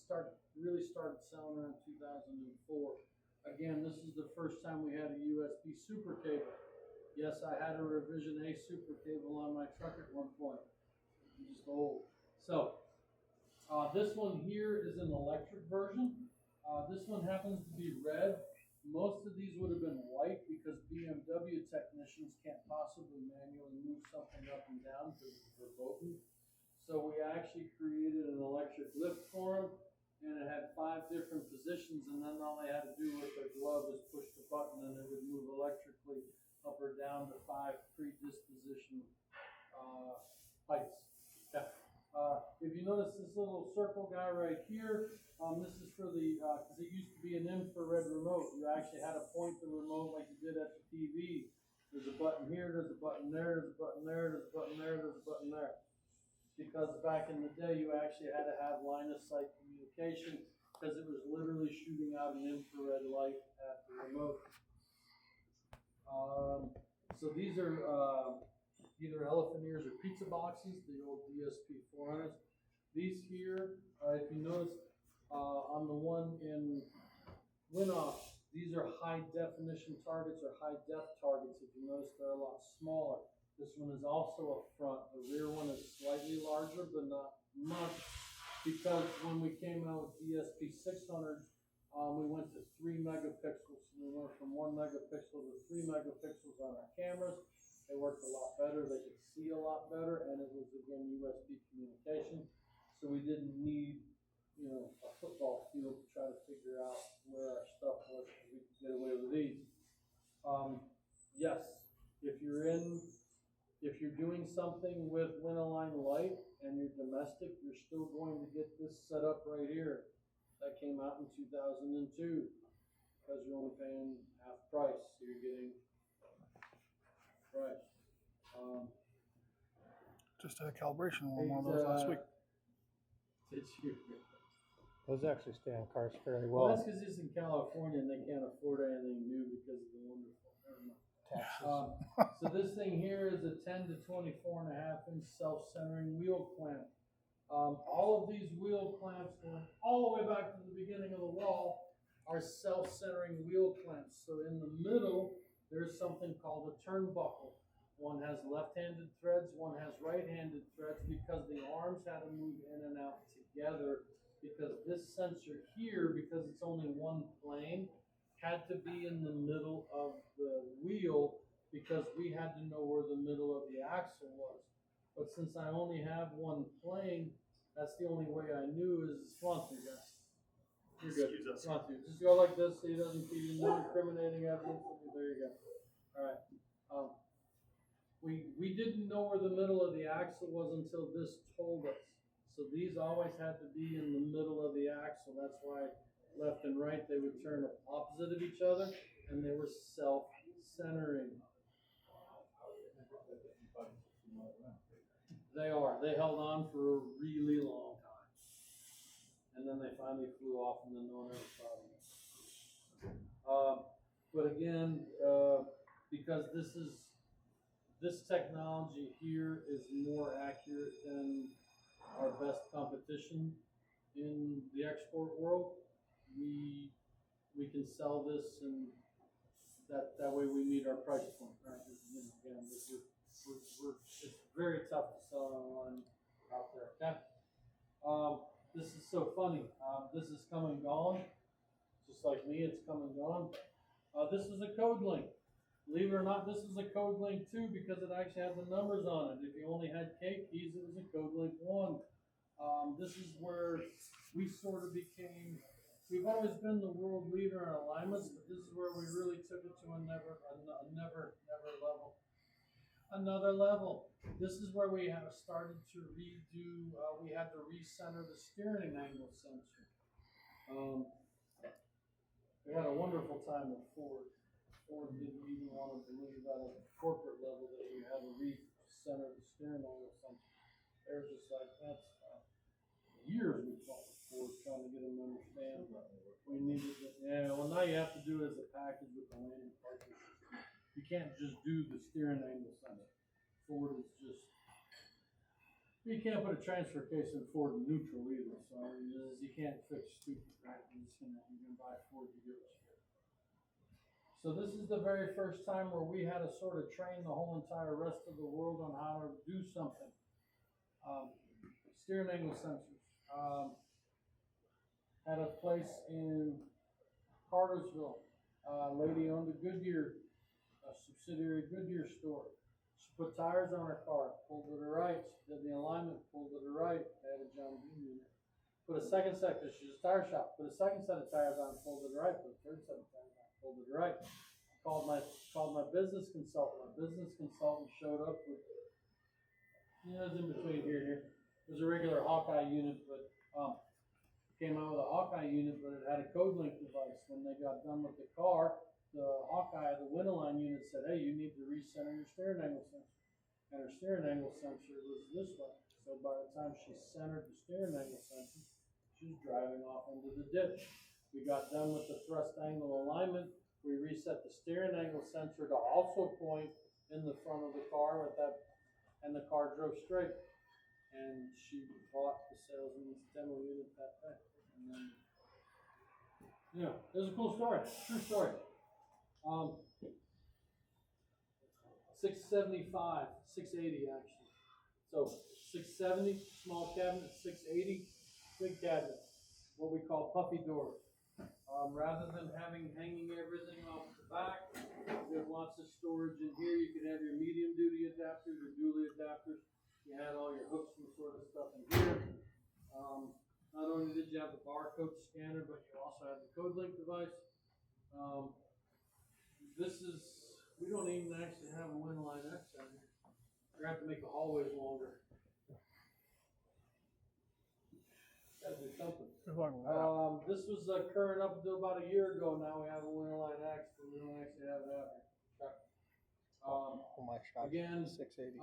really started selling around 2004. Again, this is the first time we had a USB super cable. Yes, I had a Revision A super cable on my truck at one point. I'm just old. So this one here is an electric version. This one happens to be red. Most of these would have been white because BMW technicians can't possibly manually move something up and down because it's verboten. So we actually created an electric lift for them, and it had 5 different positions, and then all they had to do with their glove is push the button and it would move electrically up or down the 5 predisposition heights. Okay. If you notice this little circle guy right here, this is for the, because it used to be an infrared remote. You actually had to point the remote like you did at the TV. There's a button here, there's a button there, there's a button there, there's a button there, there's a button there. Because back in the day, you actually had to have line of sight communication because it was literally shooting out an infrared light at the remote. So these are either elephant ears or pizza boxes, the old DSP 400s. These here, if you notice on the one in Winoff, these are high definition targets or high def targets. If you notice, they're a lot smaller. This one is also up front. The rear one is slightly larger, but not much, because when we came out with DSP 600s, we went to 3 megapixels. So we went from 1 megapixel to 3 megapixels on our cameras. They worked a lot better. They could see a lot better, and it was again USB communication. So we didn't need, you know, a football field to try to figure out where our stuff was. We could get away with these. Yes, if you're doing something with Winaline Light and you're domestic, you're still going to get this set up right here. That came out in 2002 because you're only paying half price, so you're getting right.
Just had a calibration on one of those last week.
Did you?
Those actually stay on cars fairly
Well,
well.
that's because it's in California and they can't afford anything new because of the wonderful.
Taxes.
So this thing here is a 10 to 24 and a half inch self-centering wheel clamp. All of these wheel clamps going all the way back to the beginning of the wall are self-centering wheel clamps. So in the middle, there's something called a turnbuckle. One has left-handed threads, one has right-handed threads because the arms had to move in and out together, because this sensor here, because it's only one plane, had to be in the middle of the wheel because we had to know where the middle of the axle was. But since I only have one plane, that's the only way I knew is come on through, guys. You're good.
Excuse us.
Come on through. Just go like this so he doesn't feed you no incriminating evidence. There you go. All right. We didn't know where the middle of the axle was until this told us. So these always had to be in the middle of the axle. That's why left and right, they would turn opposite of each other, and they were self-centering. They are. They held on for a really long time. And then they finally flew off, and then no one ever saw them. But again, because this technology here is more accurate than our best competition in the export world, we can sell this, and that way we meet our price point, right? Again, it's very tough to sell online out there. Okay? This is so funny. This is come and gone, just like me. It's come and gone. This is a code link. Believe it or not, this is a code link too because it actually had the numbers on it. If you only had K keys, it was a code link 1. This is where we sort of became. We've always been the world leader in alignments, but this is where we really took it to another level. This is where we have started to redo. We had to recenter the steering angle sensor. We had a wonderful time with Ford. Ford didn't even want to believe at a corporate level that you had to recenter the steering wheel or something. They were just like, that's years we fought with Ford trying to get them to understand, but we needed to, yeah, well, now you have to do it as a package with the landing parking system. You can't just do the steering angle sensor. Ford is just, you can't put a transfer case in Ford neutral either, so I mean, you can't fix stupid, right? You're just gonna, buy Ford, you get what you get. So this is the very first time where we had to sort of train the whole entire rest of the world on how to do something. Steering angle sensors. Had a place in Cartersville. Lady owned a Goodyear, a subsidiary Goodyear store. She put tires on her car, pulled to the right, did the alignment, pulled to the right, had a John Deere unit. Put a second set, because she's a tire shop, put a second set of tires on, pulled to the right, put a third set of tires on, pulled to the right. Called my business consultant. My business consultant showed up with, it was in between here and here. It was a regular Hawkeye unit, but came out with a Hawkeye unit, but it had a code link device. When they got done with the car, the Hawkeye, the Winterline unit said, hey, you need to recenter your steering angle sensor. And her steering angle sensor was this way. So by the time she centered the steering angle sensor, she was driving off into the ditch. We got done with the thrust angle alignment. We reset the steering angle sensor to also point in the front of the car with that, and the car drove straight. And she bought the salesman's demo unit that day. And then, yeah, it was a cool story, true story. 675, 680 actually. So 670, small cabinet, 680, big cabinet, what we call puffy doors. Rather than hanging everything off the back, there's lots of storage in here. You can have your medium duty adapters, your dually adapters. You had all your hooks and sort of stuff in here. Not only did you have the barcode scanner, but you also had the code link device. We don't even actually have a Winline X out here. We're gonna have to make the hallways longer. Gotta do something. This was current up until about a year ago. Now we have a Winterline X, but we don't actually have it out here. Again,
680.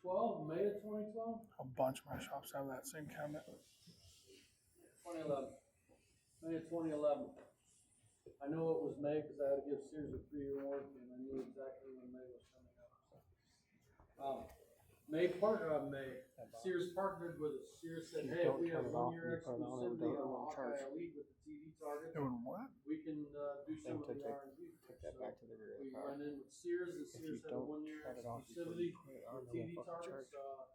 2012, May of 2012?
A bunch of my shops have that same cabinet.
2011. May of 2011. I know it was May because I had to give Sears a 3-year warranty, and I knew exactly when May was coming up. Sears partnered with us. Sears said, hey, if we have 1 year exclusivity on the Hawkeye Elite with the TV targets,
It would what?
we can do some of the R&D.
Take that back to the rear of
We
the car.
went in with Sears, and
If
Sears
you
had a
don't
1 year
shut it off before
exclusivity
you put it on,
for
it won't
TV
fucking
targets.
charge.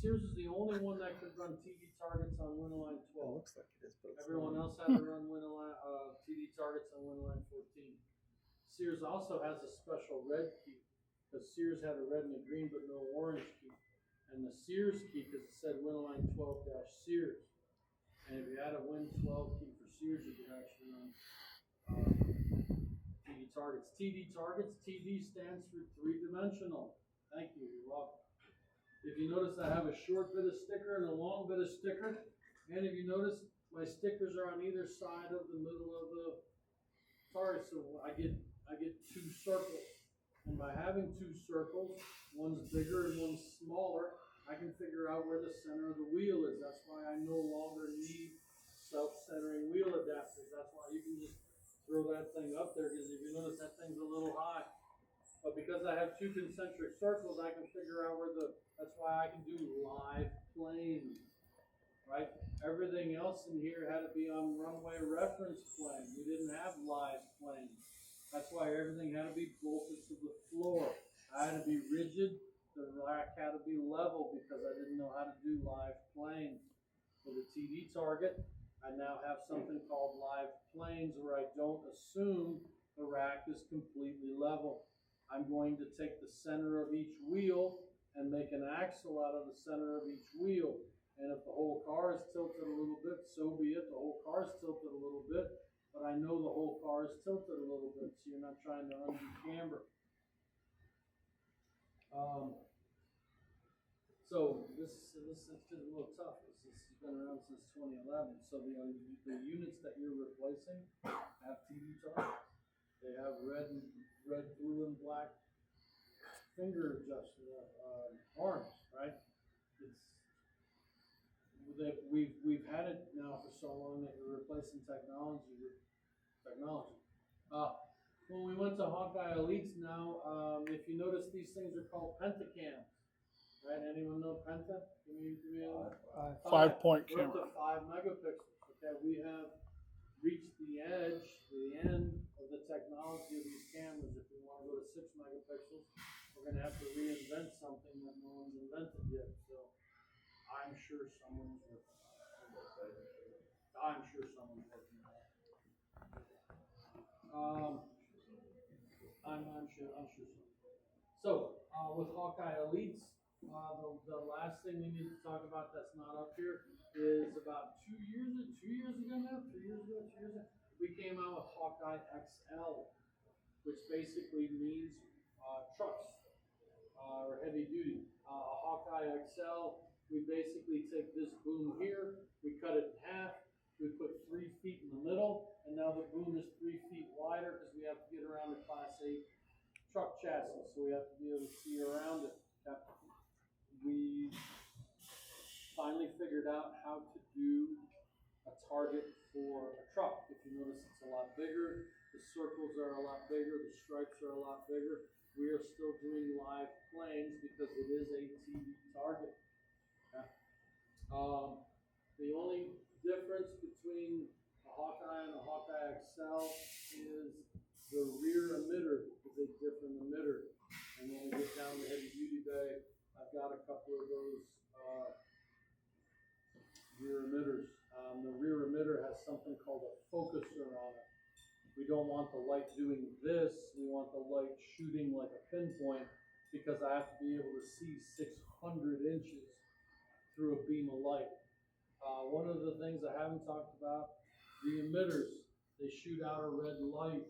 Sears is the only one that could run TV targets on Winterline
It
12.
looks like it is, but it's
Everyone
not.
else had to run Winterline TV targets on Winterline 14. Sears also has a special red key, because Sears had a red and a green but no orange key. And the Sears key, because it said Winterline 12-Sears. And if you had a Win 12 key for Sears, you could actually run TD targets. TD targets, TD stands for three-dimensional. Thank you, you're welcome. If you notice, I have a short bit of sticker and a long bit of sticker. And if you notice, my stickers are on either side of the middle of the target, so I get 2 circles. And by having 2 circles, one's bigger and one's smaller, I can figure out where the center of the wheel is. That's why I no longer need self-centering wheel adapters. That's why you can just throw that thing up there, because if you notice, that thing's a little high. But because I have 2 concentric circles, I can figure out that's why I can do live planes, right? Everything else in here had to be on runway reference plane. We didn't have live planes. That's why everything had to be bolted to the floor. I had to be rigid. The rack had to be level because I didn't know how to do live planes. For the TD target, I now have something called live planes where I don't assume the rack is completely level. I'm going to take the center of each wheel and make an axle out of the center of each wheel. And if the whole car is tilted a little bit, so be it. The whole car is tilted a little bit, but I know the whole car is tilted a little bit, so you're not trying to undo camber. So this is a little tough. This has been around since 2011. So the units that you're replacing have TD targets. They have red, blue, and black finger adjusted arms, right? We've had it now for so long that we're replacing technology with technology. When we went to Hawkeye Elites now, if you notice, these things are called pentacams, right? Anyone know penta? Give me a
5-point
We're up
camera.
to 5 megapixels. Okay, we have reached the edge, the end of the technology of these cameras. If we want to go to 6 megapixels, we're going to have to reinvent something that no one's invented yet. So I'm sure someone's working on it. I'm sure someone's working on it. I'm sure so. So, with Hawkeye Elites, the last thing we need to talk about that's not up here is about 2 years ago now, 3 years ago, we came out with Hawkeye XL, which basically means trucks or heavy duty. Hawkeye XL, we basically take this boom here, we cut it in half, we put 3 feet in the middle, and now the boom is 3 feet wider because we have to get around the Class 8 truck chassis, so we have to be able to see around it. We finally figured out how to do a target for a truck. If you notice, it's a lot bigger, the circles are a lot bigger, the stripes are a lot bigger. We are still doing live planes because it is a TV target. The only difference between a Hawkeye and a Hawkeye XL is the rear emitter is a different emitter. And when we get down the heavy duty bay, I've got a couple of those rear emitters. The rear emitter has something called a focuser on it. We don't want the light doing this. We want the light shooting like a pinpoint because I have to be able to see 600 inches through a beam of light. One of the things I haven't talked about, the emitters, they shoot out a red light.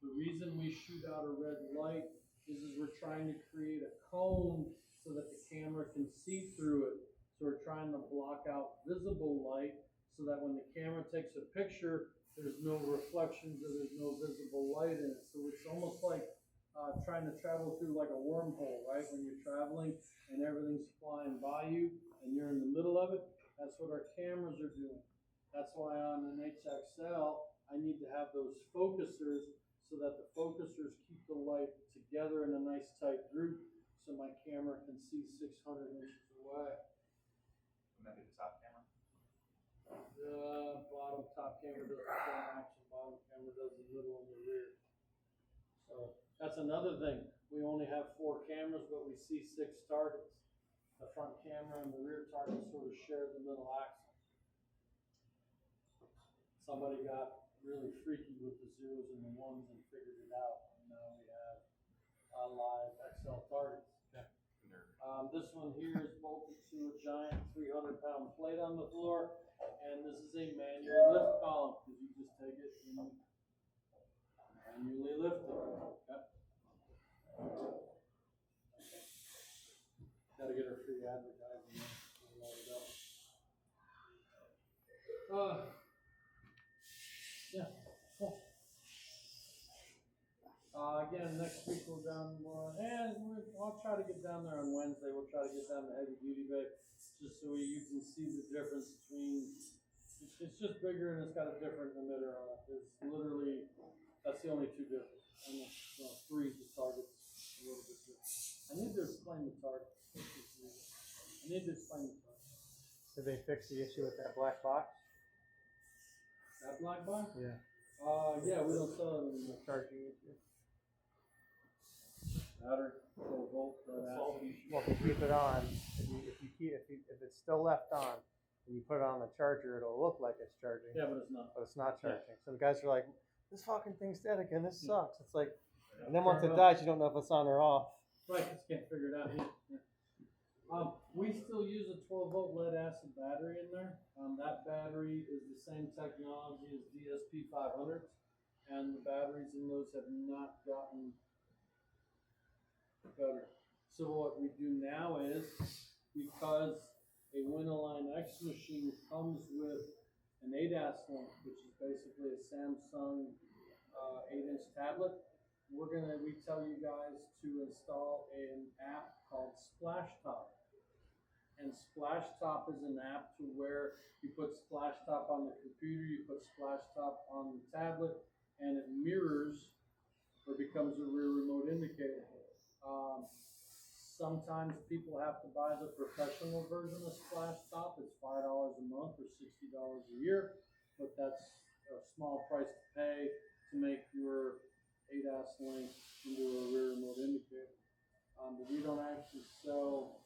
The reason we shoot out a red light is we're trying to create a cone so that the camera can see through it. So we're trying to block out visible light so that when the camera takes a picture, there's no reflections or there's no visible light in it. So it's almost like trying to travel through like a wormhole, right? When you're traveling and everything's flying by you and you're in the middle of it, that's what our cameras are doing. That's why on an HXL, I need to have those focusers so that the focusers keep the light together in a nice tight group so my camera can see 600 inches away.
Maybe the top camera.
The bottom top camera does the front action, bottom camera does the middle and the rear. So that's another thing. We only have 4 cameras, but we see 6 targets. The front camera and the rear target sort of share the middle axle. Somebody got really freaky with the 0s and the 1s and figured it out. And now we have live XL targets. Okay. This one here is bolted to a giant 300-pound plate on the floor, and this is a manual lift column because you just take it and manually lift it. Okay. Gotta get her free advertising. Yeah, cool. Again, next week we'll down, I'll try to get down there on Wednesday. We'll try to get down to heavy duty bay, just so you can see the difference between. It's just bigger and it's got a different emitter on it. It's literally, that's the only 2 differences. And 3, the target's a little bit different. I need to explain the target. Did
they fix the issue with that black box?
That black box?
Yeah.
Yeah, we don't sell it anymore.
Charging issue.
Battery, 12 volt,
Well, if you keep it on, if it's still left on, and you put it on the charger, it'll look like it's charging.
Yeah, but it's not.
But it's not charging. So the guys are like, "This fucking thing's dead again. This sucks." It's like, and then once it dies, you don't know if it's on or off.
Right, just can't figure it out. Yeah. We still use a 12 volt lead acid battery in there. That battery is the same technology as DSP 500s, and the batteries in those have not gotten better. So what we do now is, because a Winaline X machine comes with an ADAS link, which is basically a Samsung 8-inch tablet. We tell you guys to install an app called Splashtop. And Splashtop is an app to where you put Splashtop on the computer, you put Splashtop on the tablet, and it mirrors or becomes a rear remote indicator. Sometimes people have to buy the professional version of Splashtop. It's $5 a month or $60 a year, but that's a small price to pay to make your ADAS link into a rear remote indicator. But we don't actually sell.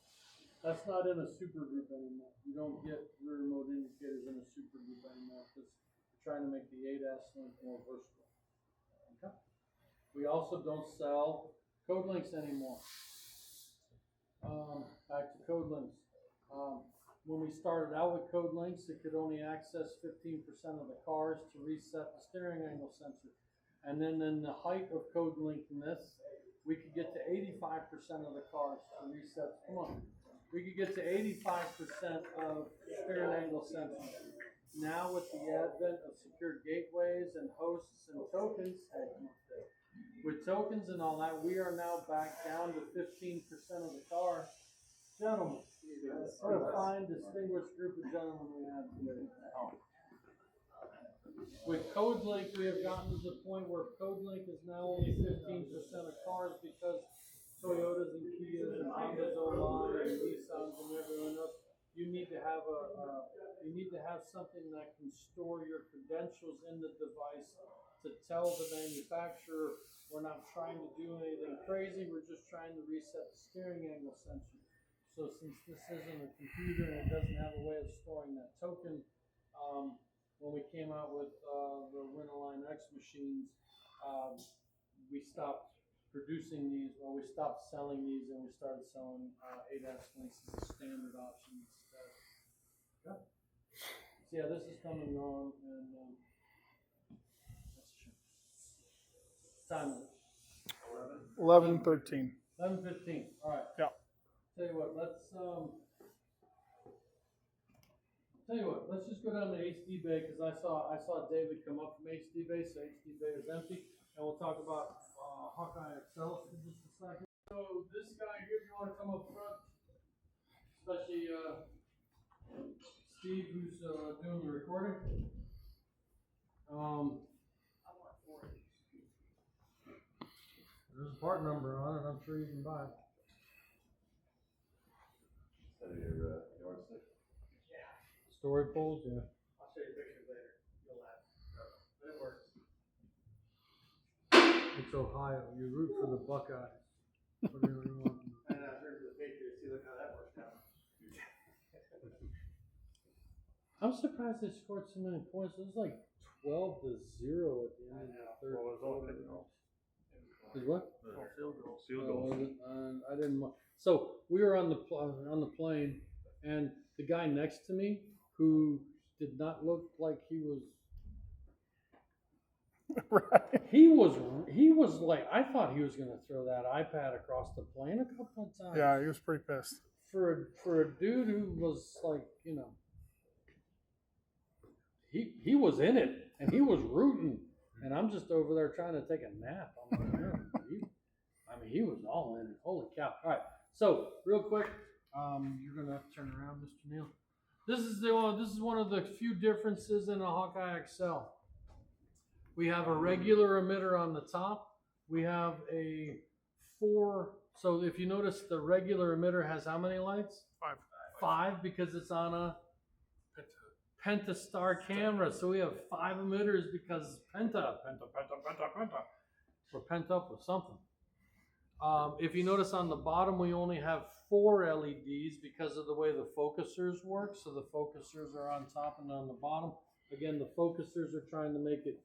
That's not in a super group anymore. You don't get rear remote indicators in a super group anymore because we're trying to make the ADAS link more versatile. Okay. We also don't sell code links anymore. Back to code links. When we started out with code links, it could only access 15% of the cars to reset the steering angle sensor. And then in the height of code linkness, we could get to 85% of the cars to reset. Come on. We could get to 85% of steering angle sensors. Now with the advent of secure gateways and hosts and tokens, with tokens and all that, we are now back down to 15% of the cars. Gentlemen, what a fine, distinguished group of gentlemen we have today. With CodeLink, we have gotten to the point where CodeLink is now only 15% of cars because Toyotas and Kias and Hondas Online and Nissans and everyone else, you need to have something that can store your credentials in the device to tell the manufacturer we're not trying to do anything crazy, we're just trying to reset the steering angle sensor. So since this isn't a computer and it doesn't have a way of storing that token, when we came out with the Winaline X machines, we stopped producing these, well, we stopped selling these and we started selling ADAS links as a standard option instead. Yeah. So yeah, this is coming on and time is it?
11:13.
11:15. All right.
Yeah.
Tell you what, let's just go down to HD Bay because I saw David come up from HD Bay, so HD Bay is empty, and we'll talk about Hawkeye Excel in just a second. So this guy here, you want to come up front, especially Steve, who's doing the recording. There's a part number on it. I'm sure you can buy it.
Is that your yardstick?
Story poles, yeah.
I'll show you pictures later. You'll laugh. But it works.
It's Ohio. You root for the Buckeyes. What do you want?
And I heard the Patriots. See, look how that worked out.
I'm surprised they scored so many points. It was like 12-0 at the end of the third quarter. Is what?
Field goals. Field
Oh,
goals.
was it? I didn't. So we were on the plane, and the guy next to me, who did not look like he was.
Right.
He was like, I thought he was going to throw that iPad across the plane a couple of times.
Yeah, he was pretty pissed.
For a dude who was like, you know, he was in it and he was rooting, and I'm just over there trying to take a nap. I'm like, man, he was all in it. Holy cow! All right, so real quick, you're gonna have to turn around, Mr. Neal. This is one of the few differences in a Hawkeye XL. We have a regular emitter on the top. We have a 4. So if you notice, the regular emitter has how many lights?
5.
5 because it's on a Pentastar camera. So we have 5 emitters because Penta. We're pent up with something. If you notice on the bottom, we only have 4 LEDs because of the way the focusers work. So the focusers are on top and on the bottom. Again, the focusers are trying to make it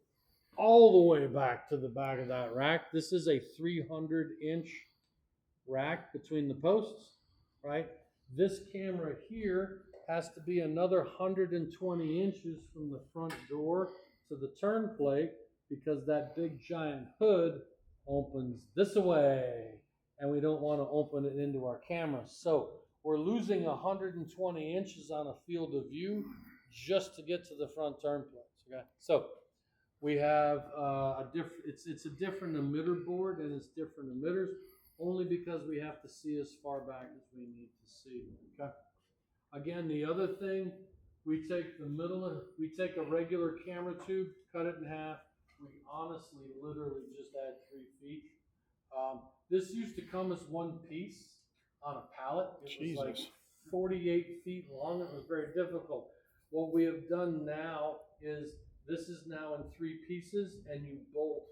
all the way back to the back of that rack. This is a 300-inch rack between the posts, right? This camera here has to be another 120 inches from the front door to the turn plate because that big giant hood opens this way, and we don't want to open it into our camera. So we're losing 120 inches on a field of view just to get to the front turn plates. Okay, so We have it's a different emitter board and it's different emitters only because we have to see as far back as we need to see. Okay. Again, the other thing, we take a regular camera tube, cut it in half. We honestly, literally just add 3 feet. This used to come as one piece on a pallet. It was like
Jesus.
48 feet long. It was very difficult. What we have done now is this is now in 3 pieces, and you bolt.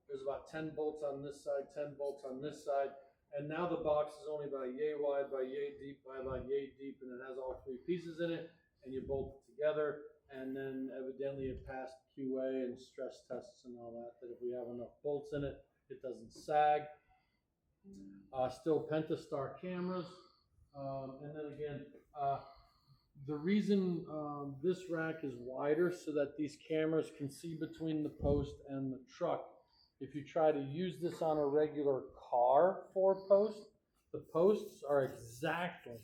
There's about 10 bolts on this side, 10 bolts on this side, and now the box is only about yay wide by yay deep by about yay deep, and it has all 3 pieces in it, and you bolt it together, and then evidently it passed QA and stress tests and all that, that if we have enough bolts in it, it doesn't sag. Still Pentastar cameras, and then again, the reason this rack is wider so that these cameras can see between the post and the truck. If you try to use this on a regular car 4-post, the posts are exactly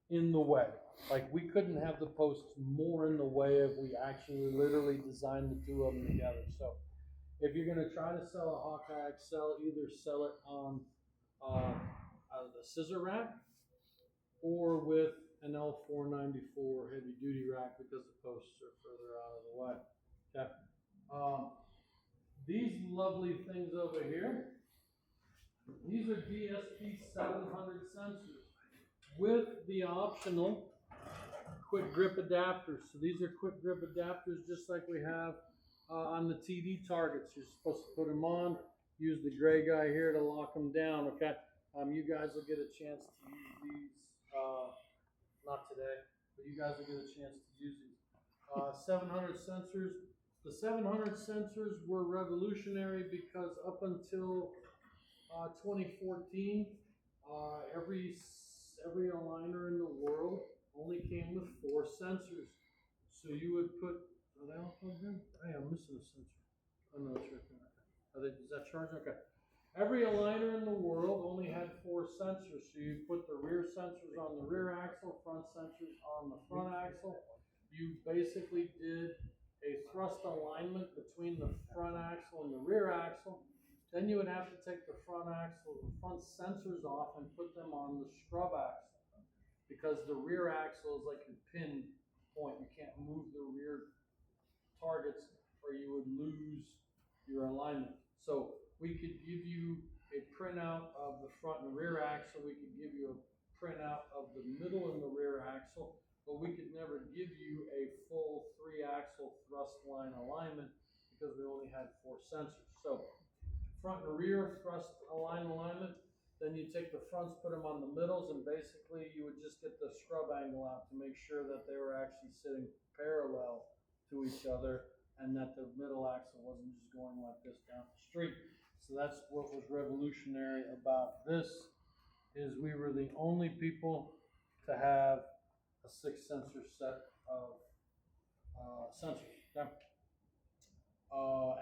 in the way. Like we couldn't have the posts more in the way if we actually literally designed the 2 of them together. So if you're going to try to sell a Hawkeye XL, either sell it on the scissor rack or with an L494 heavy duty rack because the posts are further out of the way. Okay. These lovely things over here, these are DSP 700 sensors with the optional quick grip adapters. So these are quick grip adapters just like we have on the TD targets. You're supposed to put them on, use the gray guy here to lock them down, okay? You guys will get a chance to use these, not today, but you guys will get a chance to use these. 700 sensors. The 700 sensors were revolutionary because up until 2014, every aligner in the world only came with 4 sensors. So you would put, are they all plugged in? Hey, I'm missing a sensor. Oh no, it's right there. Is that charged? Okay. Every aligner in the world only had 4 sensors. So you put the rear sensors on the rear axle, front sensors on the front axle. You basically did a thrust alignment between the front axle and the rear axle. Then you would have to take the front sensors off and put them on the scrub axle because the rear axle is like your pin point. You can't move the rear targets or you would lose your alignment. So we could give you a printout of the front and rear axle. We could give you a printout of the middle and the rear axle, but we could never give you a full 3-axle thrust line alignment because we only had 4 sensors. So front and rear thrust alignment, then you take the fronts, put them on the middles, and basically you would just get the scrub angle out to make sure that they were actually sitting parallel to each other and that the middle axle wasn't just going like this down the street. So that's what was revolutionary about this, is we were the only people to have a 6-sensor set of sensors. Okay?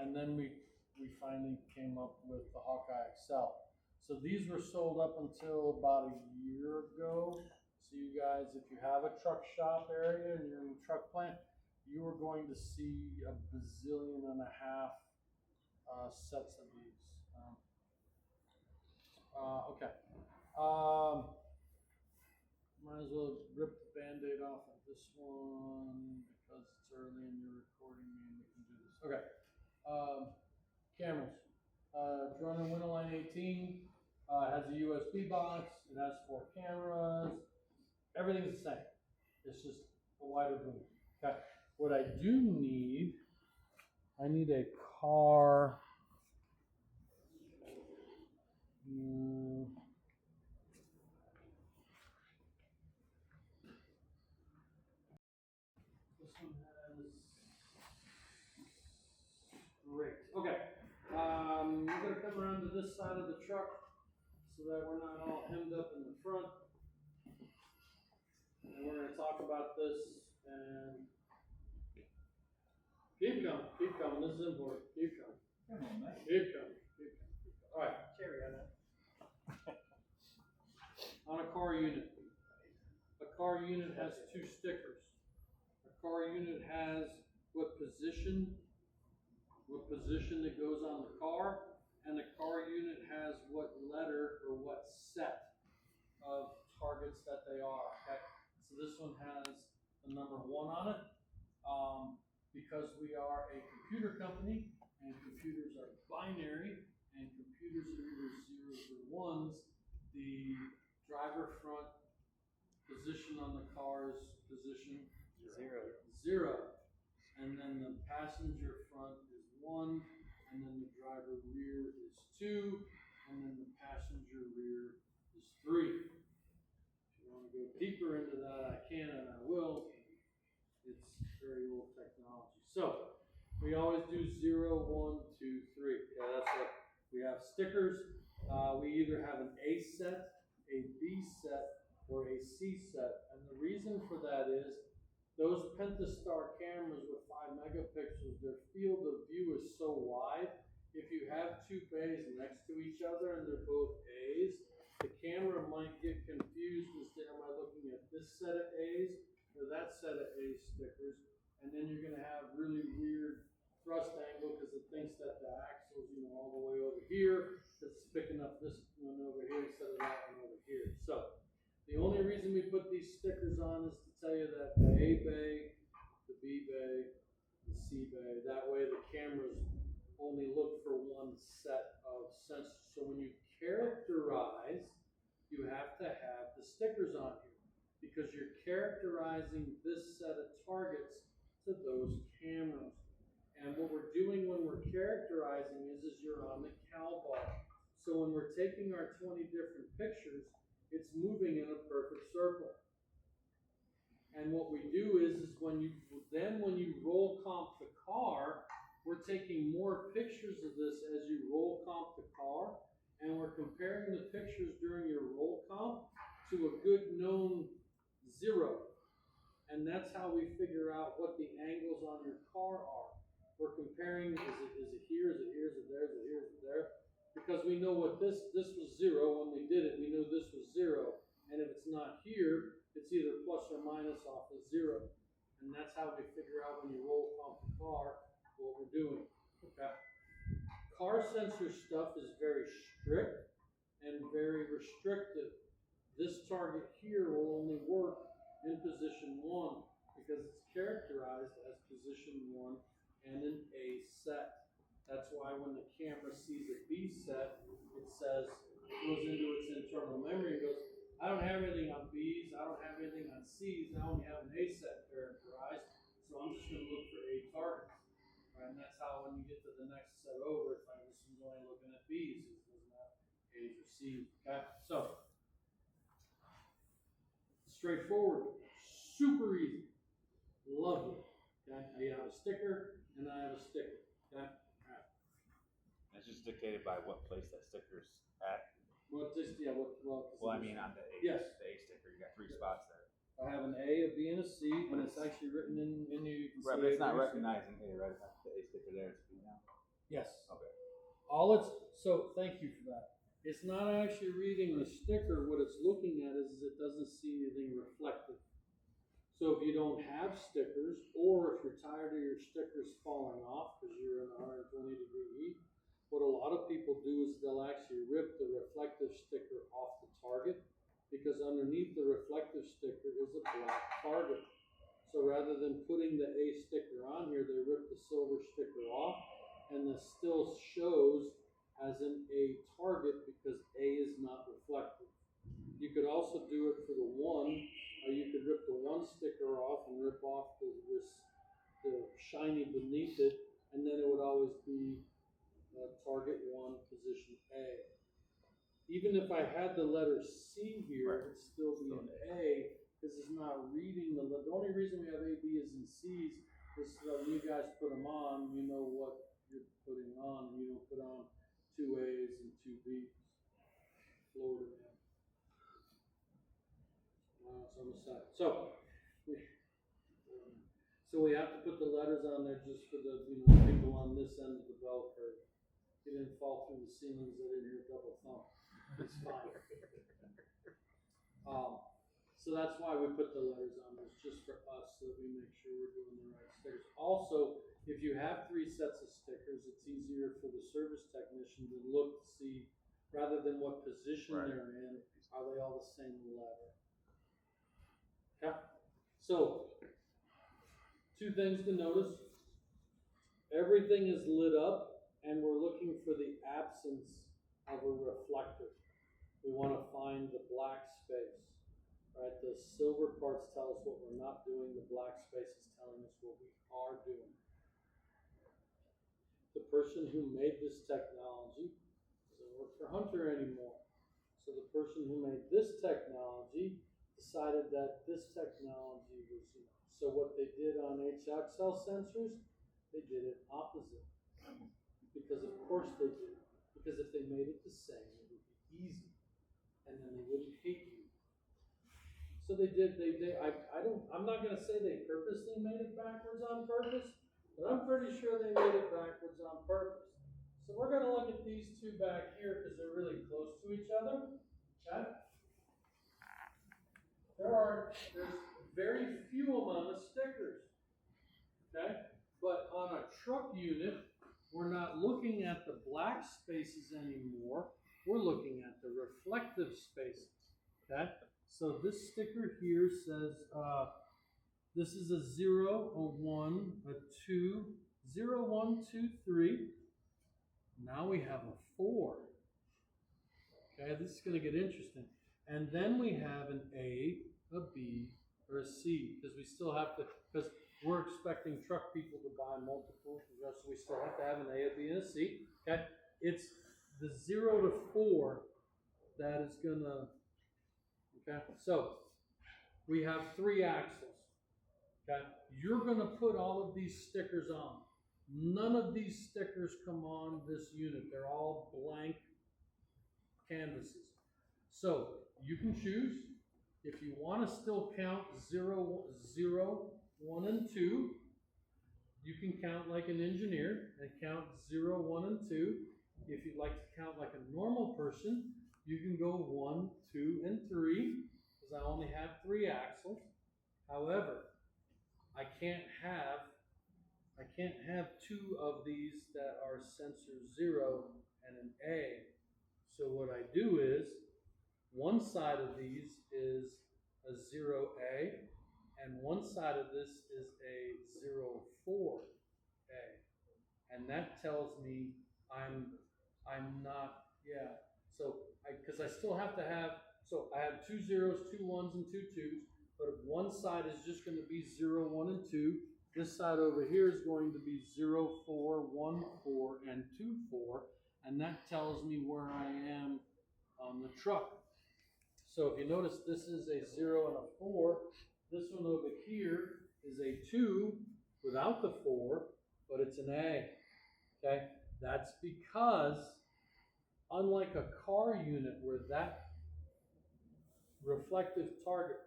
And then we finally came up with the Hawkeye XL. So these were sold up until about a year ago. So you guys, if you have a truck shop area and you're in a truck plant, you are going to see a bazillion and a half sets of these. Okay. Might as well rip the Band-Aid off of this one because it's early and you're recording me and we can do this. Okay. Cameras. Drone and window line 18 has a USB box. It has 4 cameras. Everything's the same. It's just a wider boom. Okay. What I do need, I need a car. This one has great. Okay. We're gonna come around to this side of the truck so that we're not all hemmed up in the front. And we're gonna talk about this and keep coming. This is important. Keep coming.
Come on, man.
Keep coming. All right.
Cherry on that.
On a car unit. A car unit has 2 stickers. A car unit has what position what position it goes on the car, and the car unit has what letter or what set of targets that they are. Okay, so this one has the number 1 on it. Because we are a computer company and computers are binary and computers are either zeros or ones, the driver front position on the car's position 0. And then the passenger front is 1, and then the driver rear is 2, and then the passenger rear is 3. If you want to go deeper into that, I can and I will. It's very old technology. So we always do 0, 1, 2, 3. Okay, that's what we have. Stickers. We either have an A set, a B set, or a C set, and the reason for that is those Pentastar cameras with 5 megapixels, their field of view is so wide. If you have 2 bays next to each other and they're both A's, the camera might get confused as to am I looking at this set of A's or that set of A stickers, and then you're going to have really weird thrust angle because it thinks that the axle's all the way over here, it's picking up this one over here instead of that one over here. So the only reason we put these stickers on is to tell you that the A bay, the B bay, the C bay, that way the cameras only look for one set of sensors. So when you characterize, you have to have the stickers on here because you're characterizing this set of targets to those cameras. And what we're doing when we're characterizing is you're on the cow bar. So when we're taking our 20 different pictures, it's moving in a perfect circle. And what we do is when you roll comp the car, we're taking more pictures of this as you roll comp the car, and we're comparing the pictures during your roll comp to a good known 0. And that's how we figure out what the angles on your car are. We're comparing, is it here, is it here, is it there, is it here, is it there? Because we know what this was 0 when we did it, we know this was 0. And if it's not here, it's either plus or minus off of 0. And that's how we figure out when you roll comp the car what we're doing. Okay. Car sensor stuff is very strict and very restrictive. This target here will only work in position 1 because it's characterized as position 1 and an A set. That's why when the camera sees a B set, it says, it goes into its internal memory and goes, I don't have anything on B's, I don't have anything on C's, I only have an A set characterized, so I'm just going to look for A targets. Right? And that's how when you get to the next set over, it's like this one's only looking at B's, it doesn't have A's or C's. Okay? So, straightforward, super easy, lovely. Okay? I have a sticker and I have a sticker. Okay? All right.
It's just dictated by what place that sticker's at.
Well,
I mean, on the A,
yes.
the A sticker, you got 3 spots there.
I have an A, a B, and a C, and it's actually written in you can
Right,
see
but it's
A,
not
B, C.
recognizing A, right? It's not the A sticker there. It's B now.
Yes.
Okay.
So thank you for that. It's not actually reading the sticker. What it's looking at is it doesn't see anything reflective. So if you don't have stickers, or if you're tired of your stickers falling off because you're in 120-degree heat, what a lot of people do is they'll actually rip the reflective sticker off the target because underneath the reflective sticker is a black target. So rather than putting the A sticker on here, they rip the silver sticker off and this still shows as an A target because A is not reflective. You could also do it for the 1, or you could rip the 1 sticker off and rip off the shiny beneath it, and then it would always be target 1, position A. Even if I had the letter C here, it'd still be an A because it's not reading the only reason we have A, B, is in C's is so when you guys put them on, you know what you're putting on. You don't put on 2 A's and 2 B's. Florida man. It's on the side. So we have to put the letters on there just for the people on this end of the bell curve. It didn't fall through the ceilings. I didn't hear double thump. It's fine. So that's why we put the letters on there. It's just for us so that we make sure we're doing the right stickers. Also, if you have 3 sets of stickers, it's easier for the service technician to look to see, rather than what position
Right.
they're in, are they all the same letter? Okay, so 2 things to notice. Everything is lit up, and we're looking for the absence of a reflector. We want to find the black space. Right? The silver parts tell us what we're not doing. The black space is telling us what we are doing. The person who made this technology doesn't work for Hunter anymore. So the person who made this technology decided that this technology was, so what they did on HXL sensors, they did it opposite. Because of course they did. Because if they made it the same, it would be easy. And then they wouldn't hate you. So they did, I'm not gonna say they purposely made it backwards on purpose, but I'm pretty sure they made it backwards on purpose. So we're gonna look at these 2 back here because they're really close to each other. Okay? There's very few amount of stickers. Okay? But on a truck unit, we're not looking at the black spaces anymore. We're looking at the reflective spaces. Okay? So this sticker here says, this is a 0, a 1, a 2, 0, 1, 2, 3. Now we have a 4. Okay, this is going to get interesting. And then we have an A, a B, or a C, because we still have to, because we're expecting truck people to buy multiple, so we still have to have an A, a B, and a C. Okay, it's the 0 to 4 that is going to, okay, so we have 3 axles. Okay, you're going to put all of these stickers on. None of these stickers come on this unit. They're all blank canvases. So you can choose if you want to still count 0, 1, and 2. You can count like an engineer and count 0, 1, and 2. If you'd like to count like a normal person, you can go 1, 2, and 3, because I only have 3 axles. However, I can't have 2 of these that are sensor 0 and an A. So what I do is, one side of these is a 0A, and one side of this is a 04A. And that tells me I'm not, yeah. So, because I still have to have, so I have 2 zeros, 2 1s, and 2 2s, but one side is just going to be 0, 1, and 2. This side over here is going to be 0, 4, 1, 4, and 2, 4. And that tells me where I am on the truck. So if you notice, this is a 0 and a 4. This one over here is a 2 without the 4, but it's an A. Okay? That's because, unlike a car unit where that reflective target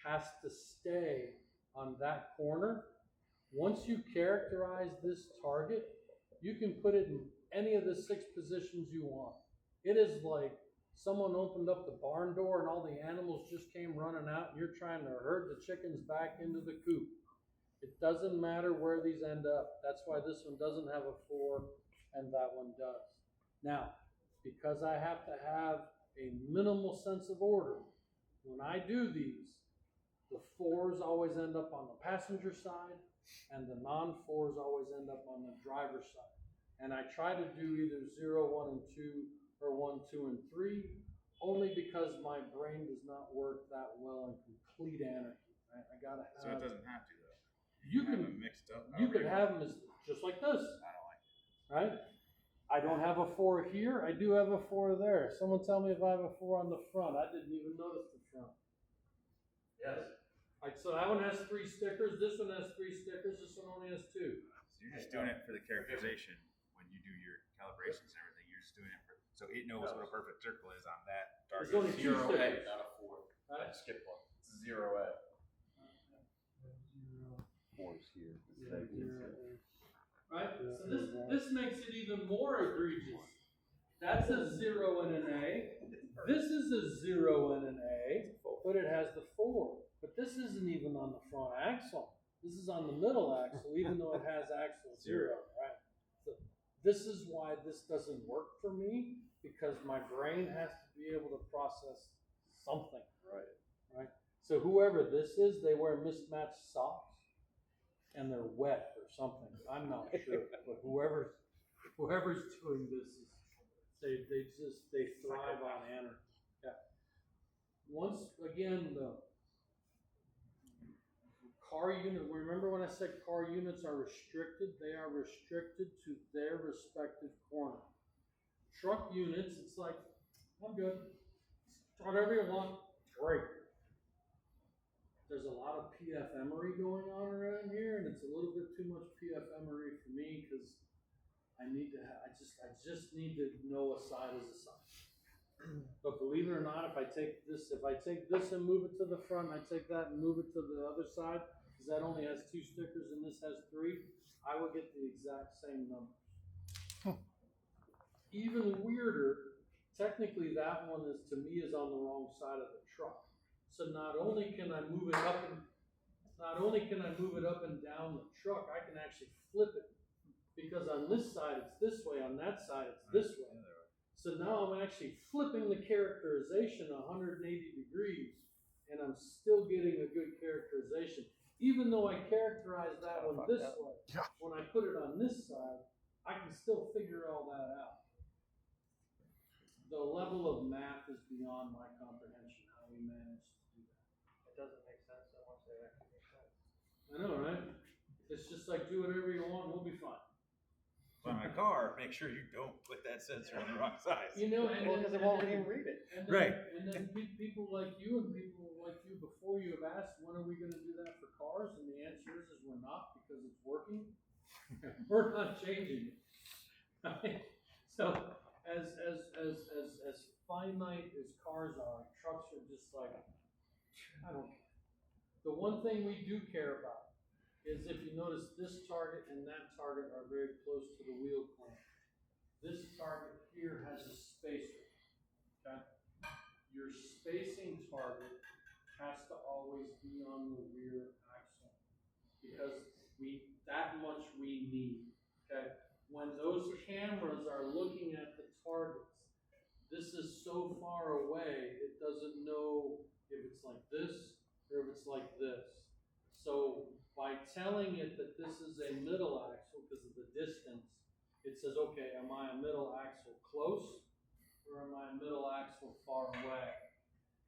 has to stay on that corner, once you characterize this target, you can put it in any of the 6 positions you want. It is like someone opened up the barn door and all the animals just came running out and you're trying to herd the chickens back into the coop. It doesn't matter where these end up. That's why this one doesn't have a 4 and that one does. Now, because I have to have a minimal sense of order, when I do these, the 4s always end up on the passenger side and the non-4s always end up on the driver's side. And I try to do either 0, 1, and 2 or 1, 2, and 3, only because my brain does not work that well in complete anarchy. Right? I gotta have.
So it doesn't have to though.
You can
have them mixed up.
You could have them as, just like this.
I don't like it.
Right? I don't have a 4 here. I do have a 4 there. Someone tell me if I have a 4 on the front. I didn't even notice the front. Yes. Right, so that one has 3 stickers. This one has 3 stickers. This one only has 2.
So you're just doing it for the characterization when you do your calibrations and everything. You're just doing it for, so it knows what a perfect circle is on that
There's
target.
only 2 stickers.
Not a 4.
Right?
I skipped one. It's 0A.
4's here.
Right? So this makes it even more egregious. That's a 0 and an A. This is a 0 and an A, but it has the 4. But this isn't even on the front axle. This is on the middle axle, even though it has axle 0, right? So this is why this doesn't work for me, because my brain has to be able to process something. Right? So whoever this is, they wear mismatched socks and they're wet or something. I'm not sure, but whoever's doing this is they thrive on anarchy. Yeah. Once again, the car unit. Remember when I said car units are restricted? They are restricted to their respective corner. Truck units, it's like, I'm good. Whatever you want, great. There's a lot of PFMery going on around here, and it's a little bit too much PFMery for me because I just need to know a side is a side. But believe it or not, if I take this and move it to the front, I take that and move it to the other side, because that only has 2 stickers and this has 3, I will get the exact same numbers. Even weirder, technically that one is to me is on the wrong side of the truck. So not only can I move it up and down the truck, I can actually flip it, because on this side it's this way, on that side it's this way. So now I'm actually flipping the characterization 180 degrees, and I'm still getting a good characterization. Even though I characterize that one this way, when I put it on this side, I can still figure all that out. The level of math is beyond my comprehension, how we manage to do that.
It doesn't make sense unless it actually makes sense.
I know, right? It's just like, do whatever you want, we'll be fine.
On my car, make sure you don't put that sensor on the wrong size.
You know, and
Because it won't even read it.
And then,
Right.
And then people like you and people like you before you have asked, when are we going to do that for cars? And the answer is we're not, because it's working. We're not changing it. Right? So as finite as cars are, trucks are just like, I don't care. The one thing we do care about is, if you notice, this target and that target are very close to the wheel clamp. This target here has a spacer. Okay? Your spacing target has to always be on the rear axle, because that much we need. Okay? When those cameras are looking at the targets, this is so far away, it doesn't know if it's like this or if it's like this. So by telling it that this is a middle axle because of the distance, it says, okay, am I a middle axle close or am I a middle axle far away?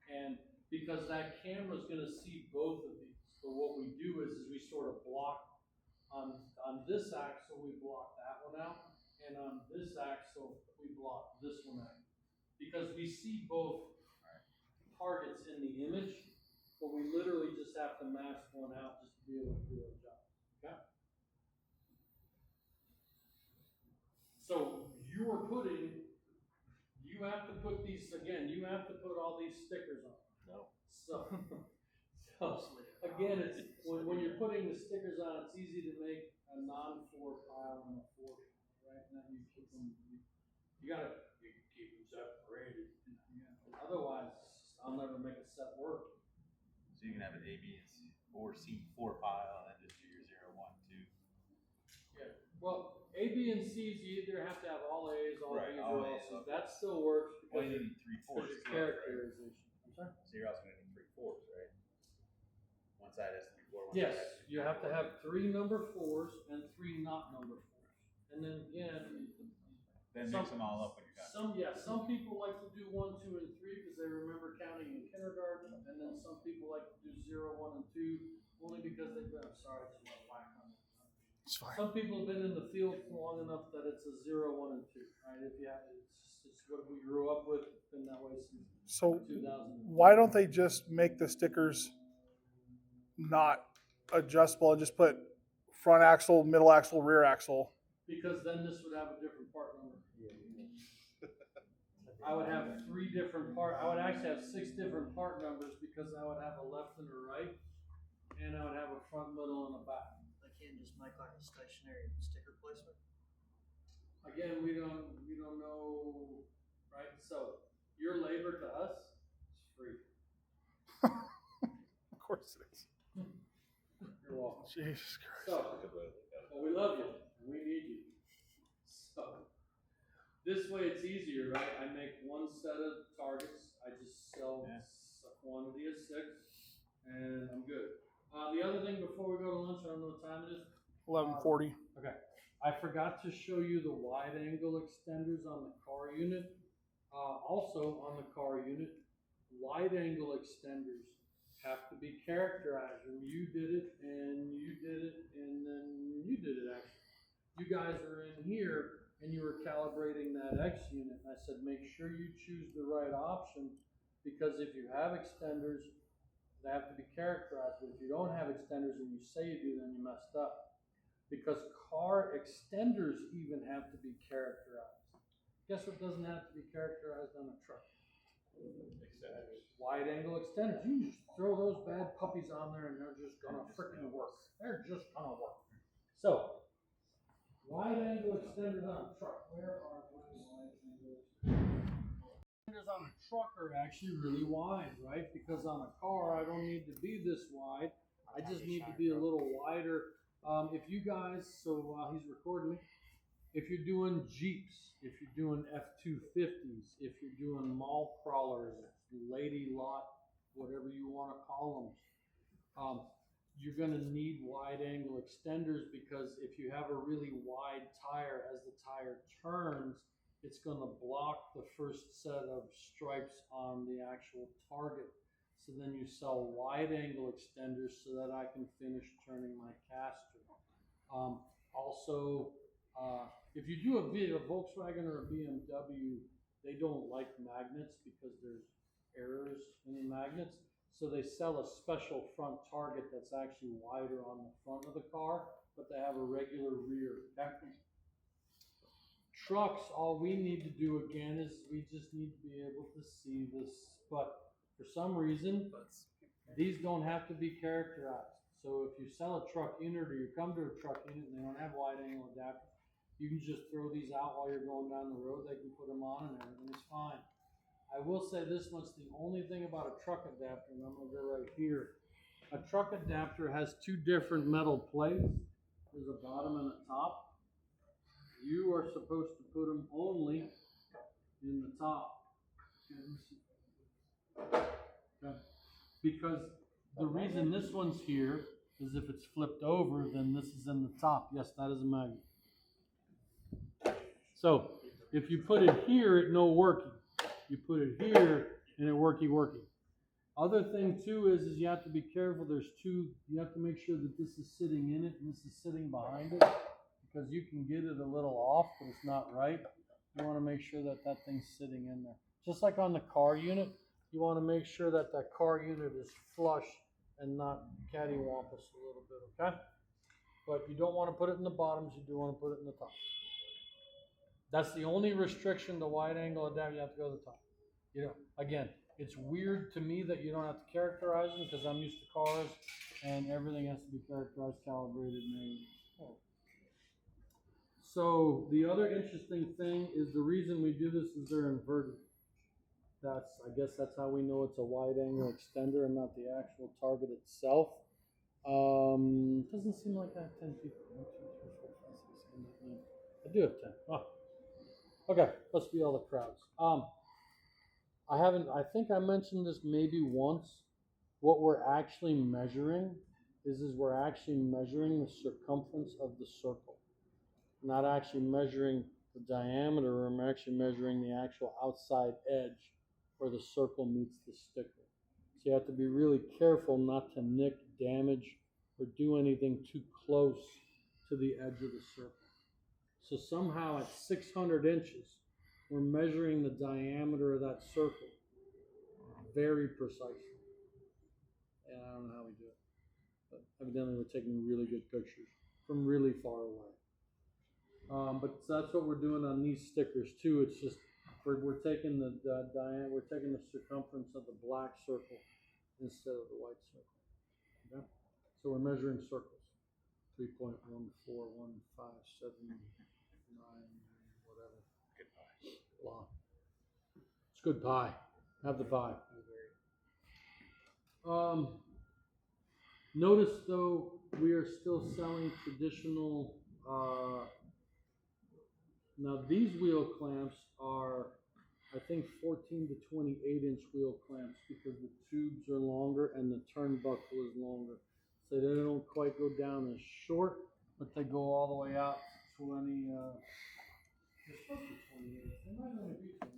And because that camera is going to see both of these, so what we do is we sort of block on this axle, we block that one out, and on this axle, we block this one out. Because we see both targets in the image, but we literally just have to mask one out just to be able to do our job. Okay? So you have to put these, again, you have to put all these stickers on.
No.
So again, it's when you're putting the stickers on, it's easy to make a non-4 pile and a 4 pile, right? And then you keep them, you can keep them separated. Otherwise, I'll never make a set work.
So you can have an A, B, and C, or C4 pile, and then just do your 0, 1, 2.
Yeah. Well, A, B, and C's, you either have to have all A's, all
Right,
B's,
all
or all
A's,
C's.
okay.
That still works
Well,
because
you need 3/4.
it's characterization. I'm sorry?
So you're also going to need 3/4, right? One side has 3/4.
Yes, you have to have 3 number 4s and 3 not number 4s. And then again,
Then mix them all up when you're done.
some people like to do 1, 2, and 3 because they remember counting in kindergarten, and then some people like to do 0, 1, and 2 only because they've been. I'm sorry, I just want to whack on that.
It's fine.
Some people have been in the field for long enough that it's a 0, 1, and 2. Right? If you have, it's what we grew up with. It's been that way since
So
2000.
why don't they just make the stickers not adjustable and just put front axle, middle axle, rear axle?
Because then this would have a different part number. I would have 3 different part. I would actually have 6 different part numbers because I would have a left and a right, and I would have a front, middle, and a back.
I can't just make like a stationary sticker placement.
Again, we don't know, right? So your labor to us is free.
Of course it is.
You're welcome.
Jesus Christ.
So, well, we love you, and we need you. So, this way it's easier, right? I make one set of targets. I just sell a quantity of 6, and I'm good. The other thing before we go to lunch, I don't know what time it is.
11:40.
Okay. I forgot to show you the wide angle extenders on the car unit. Also on the car unit, wide angle extenders have to be characterized. And you did it, and you did it, and then you did it actually. You guys are in here and you were calibrating that X unit. And I said, make sure you choose the right option, because if you have extenders, they have to be characterized. But if you don't have extenders and you say you do, then you messed up. Because car extenders even have to be characterized. Guess what doesn't have to be characterized on a truck? Wide angle extenders. You just throw those bad puppies on there and they're just gonna freaking work. They're just gonna work. So, wide angle extenders on a truck. Where are my wide angle extenders? Extenders on a truck are actually really wide, right? Because on a car, I don't need to be this wide. I just need to be a little wider. If you guys, so he's recording me. If you're doing Jeeps, if you're doing F-250s, if you're doing mall crawlers, lady lot, whatever you want to call them, you're going to need wide angle extenders, because if you have a really wide tire, as the tire turns, it's going to block the first set of stripes on the actual target. So then you sell wide angle extenders so that I can finish turning my caster. Also, if you do a Volkswagen or a BMW, they don't like magnets because there's errors in the magnets. So they sell a special front target that's actually wider on the front of the car, but they have a regular rear. Trucks, all we need to do again is we just need to be able to see this, but for some reason, these don't have to be characterized. So if you sell a truck unit or you come to a truck unit and they don't have wide angle adapters, you can just throw these out while you're going down the road. They can put them on and everything is fine. I will say this much, the only thing about a truck adapter, and I'm going to go right here, a truck adapter has 2 different metal plates. There's a bottom and a top. You are supposed to put them only in the top. Okay. Because the reason this one's here is if it's flipped over, then this is in the top. Yes, that is a magnet. So if you put it here, it no working. You put it here and it worky. Other thing too is you have to be careful. There's 2, you have to make sure that this is sitting in it and this is sitting behind it, because you can get it a little off, but it's not right. You want to make sure that that thing's sitting in there. Just like on the car unit, you want to make sure that that car unit is flush and not cattywampus a little bit, okay? But you don't want to put it in the bottoms, you do want to put it in the top. That's the only restriction to wide angle adapter. You have to go to the top. You know, again, it's weird to me that you don't have to characterize them, because I'm used to cars and everything has to be characterized, calibrated, and everything. So the other interesting thing is the reason we do this is they're inverted. I guess that's how we know it's a wide angle extender and not the actual target itself. Doesn't seem like I have 10 people. 1, 2, 3, 4, 5, 6, 7, 8, 9. I do have 10. Oh. Okay, let's be all the crowds. I think I mentioned this maybe once. What we're actually measuring is we're actually measuring the circumference of the circle. Not actually measuring the diameter, I'm actually measuring the actual outside edge where the circle meets the sticker. So you have to be really careful not to nick, damage, or do anything too close to the edge of the circle. So somehow at 600 inches, we're measuring the diameter of that circle very precisely. And I don't know how we do it, but evidently we're taking really good pictures from really far away. But that's what we're doing on these stickers too. It's just we're taking the diameter, we're taking the circumference of the black circle instead of the white circle. Okay, so we're measuring circles: 3.141579, whatever.
Good pie.
Blah. It's good pie. Have the pie. Notice though, we are still selling traditional, now these wheel clamps are, I think 14 to 28-inch wheel clamps because the tubes are longer and the turnbuckle is longer. So they don't quite go down as short, but they go all the way out to 20, they're supposed to be 28. They might only be 20.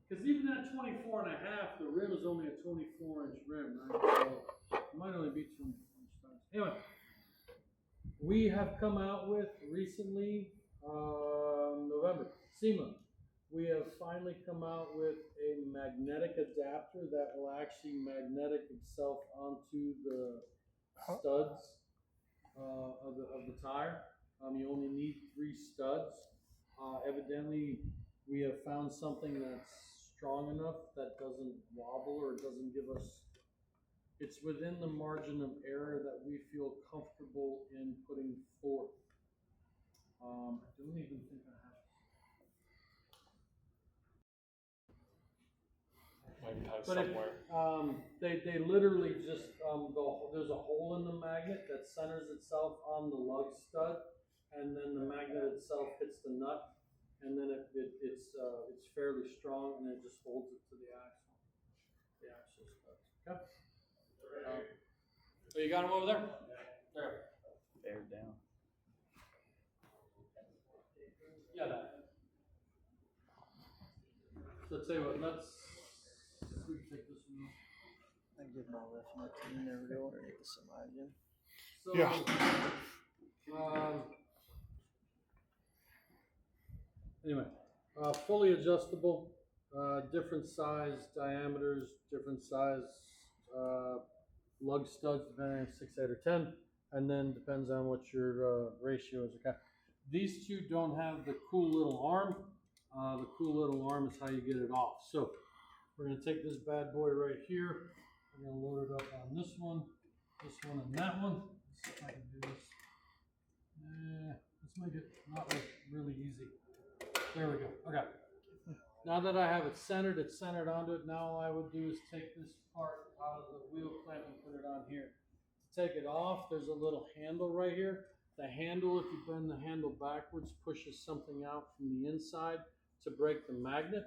Because even at 24 and a half, the rim is only a 24-inch rim, right? So it might only be 24-inch tires. Anyway, we have come out with recently, November, SEMA. We have finally come out with a magnetic adapter that will actually magnetic itself onto the studs of the tire. You only need 3 studs. Evidently, we have found something that's strong enough that doesn't wobble or doesn't give us. It's within the margin of error that we feel comfortable in putting forth. I don't even think I have. But they literally just there's a hole in the magnet that centers itself on the lug stud, and then the magnet itself hits the nut, and then it's fairly strong, and it just holds it to the axle stud. Okay. So you got them over there. There.
Bear down.
Yeah. That. So tell you what, we can take this one.
I give my left nut to you, never go underneath the semi again.
So,
Yeah.
Anyway, fully adjustable, different size diameters, different size lug studs, depending on 6, 8, or 10, and then depends on what your ratio is. Okay. These two don't have the cool little arm. The cool little arm is how you get it off. So we're going to take this bad boy right here. We're going to load it up on this one, and that one. Let's see if I can do this. Let's make it not look really easy. There we go. Okay. Now that I have it centered onto it. Now all I would do is take this part out of the wheel clamp and put it on here. To take it off, there's a little handle right here. The handle, if you bend the handle backwards, pushes something out from the inside to break the magnet.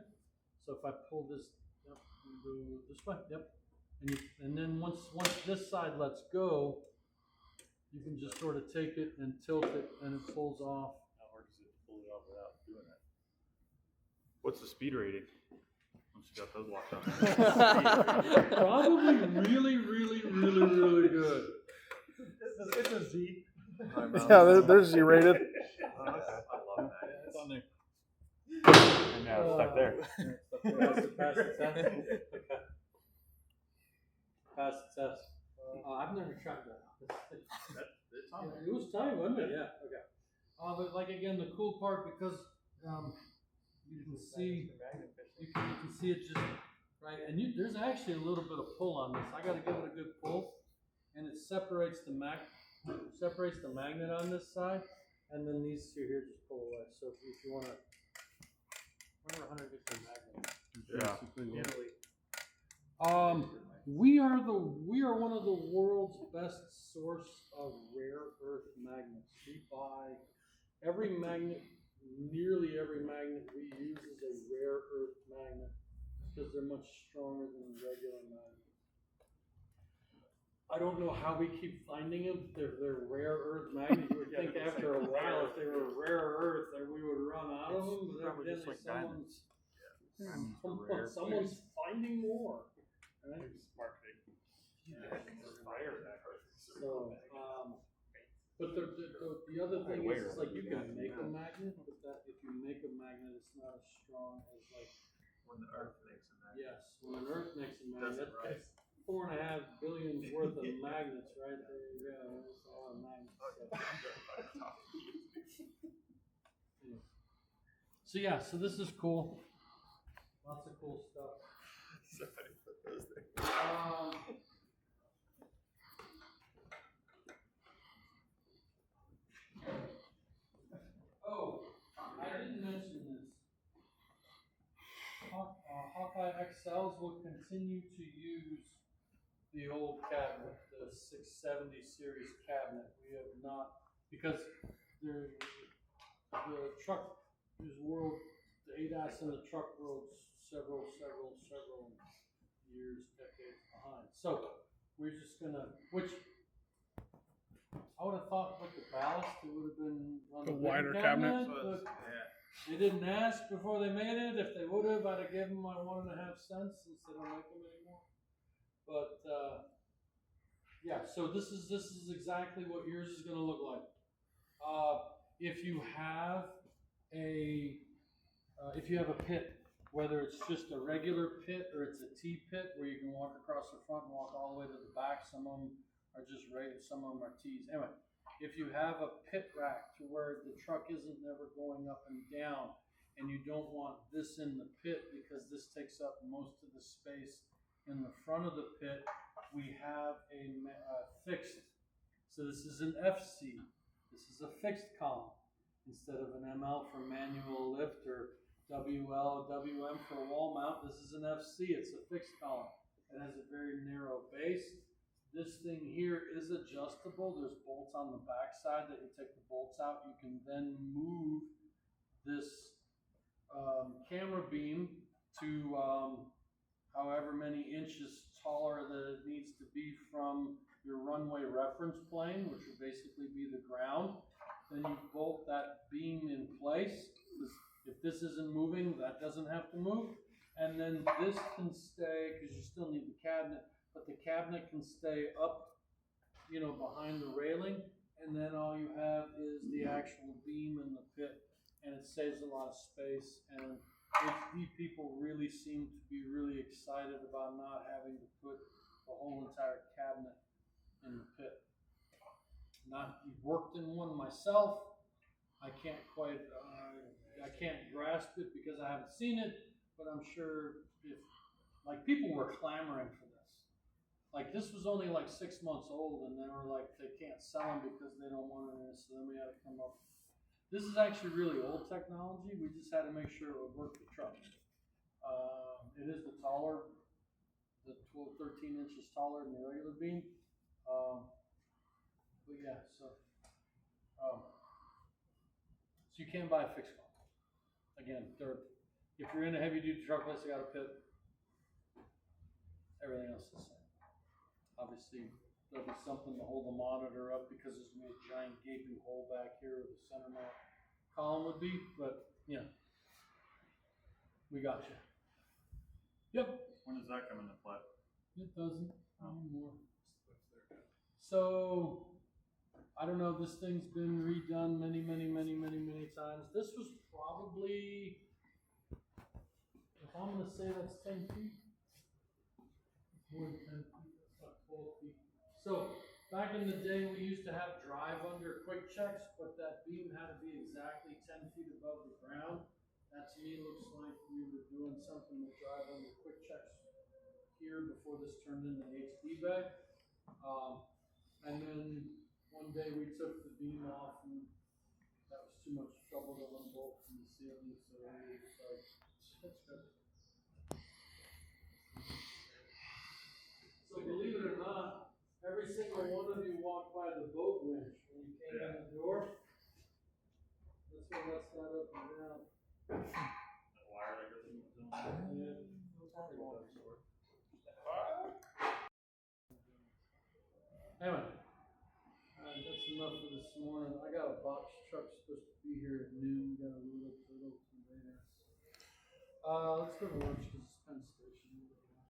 So if I pull this, yep, and go this way, yep. And then once this side lets go, you can just sort of take it and tilt it, and it pulls off.
How hard is it to pull it off without doing that?
What's the speed rating? Once you got those locked on.
Probably really, really, really, really good.
It's a Z.
Yeah, there's Z-rated.
I love that.
It's on there.
And now it's stuck there.
Pass the test. Pass the test. I've never tried that.
It's on there.
It was time, wasn't it? Yeah. Okay. But like again, the cool part because you can see it just right, and there's actually a little bit of pull on this. I got to give it a good pull, and it separates the magnet on this side, and then these two here just pull away. So if you want to, whenever Hunter gets the magnet, we are one of the world's best source of rare earth magnets. We buy nearly every magnet we use is a rare earth magnet because they're much stronger than regular magnets. I don't know how we keep finding them. They're rare earth magnets. You would think after a while, if they were rare earth, that we would run out of them. But evidently someone's finding more. Right? So, but the other thing is like you can make a magnet, but that if you make a magnet, it's not as strong as like
When the Earth makes a magnet.
yes, when an Earth makes a magnet,
Doesn't rise.
that's 4.5 billion worth of magnets right there. You go. There's a lot of magnets. So yeah, so this is cool. Lots of cool stuff.
Somebody put those there.
Oh, I didn't mention this. Hawkeye XLs will continue to use the old cabinet, the 670 series cabinet. We have not, because the truck world, the ADAS in the truck world's several years, decades behind. So we're just gonna, which I would have thought with the ballast it would have been on
The
big
wider cabinet.
but
Yeah.
they didn't ask before they made it. If they would have, I'd have given them my 1.5 cents since they don't make them anymore. But yeah, so this is exactly what yours is going to look like. If you have a pit, whether it's just a regular pit or it's a T pit where you can walk across the front and walk all the way to the back, some of them are just rated, some of them are T's. Anyway, if you have a pit rack to where the truck isn't never going up and down, and you don't want this in the pit because this takes up most of the space in the front of the pit, we have a fixed. So this is an FC. This is a fixed column instead of an ML for manual lift or WL, WM for wall mount. This is an FC. It's a fixed column. It has a very narrow base. This thing here is adjustable. There's bolts on the back side that you take the bolts out. You can then move this camera beam to however many inches taller that it needs to be from your runway reference plane, which would basically be the ground. Then you bolt that beam in place. If this isn't moving, that doesn't have to move. And then this can stay, because you still need the cabinet, but the cabinet can stay up, behind the railing. And then all you have is the actual beam in the pit. And it saves a lot of space. And HD people really seem to be really excited about not having to put the whole entire cabinet in the pit. Not worked in one myself. I can't quite, I can't grasp it because I haven't seen it, but I'm sure people were clamoring for this. Like this was only like 6 months old and they were like, they can't sell them because they don't want it, so then we had to come up. This is actually really old technology. We just had to make sure it would work the truck. It is the 12, 13 inches taller than the regular beam. But yeah, so you can buy a fixed one. Again, if you're in a heavy duty truck, unless you got a pit, everything else is the same. Obviously, there'll be something to hold the monitor up because there's gonna be a giant gaping hole back here where the center mount column would be, but we got you. Yep.
When does that come into play?
It doesn't anymore. So I don't know. This thing's been redone many times. This was probably, if I'm gonna say that's 10 feet, more than 10 feet. That's not 12 feet. So back in the day, we used to have drive under quick checks, but that beam had to be exactly 10 feet above the ground. That to me looks like we were doing something with drive under quick checks here before this turned into HD bay. And then one day we took the beam off and that was too much trouble to unbolt from the ceiling, so we were just like, that's good. So believe it or not, every single one of you walked by the boat winch when you came in the door. That's what lets that up and down.
That wire that goes in the zone?
Yeah. Anyway, that's enough for this morning. I got a box truck supposed to be here at noon. Got a little later. Let's go to lunch.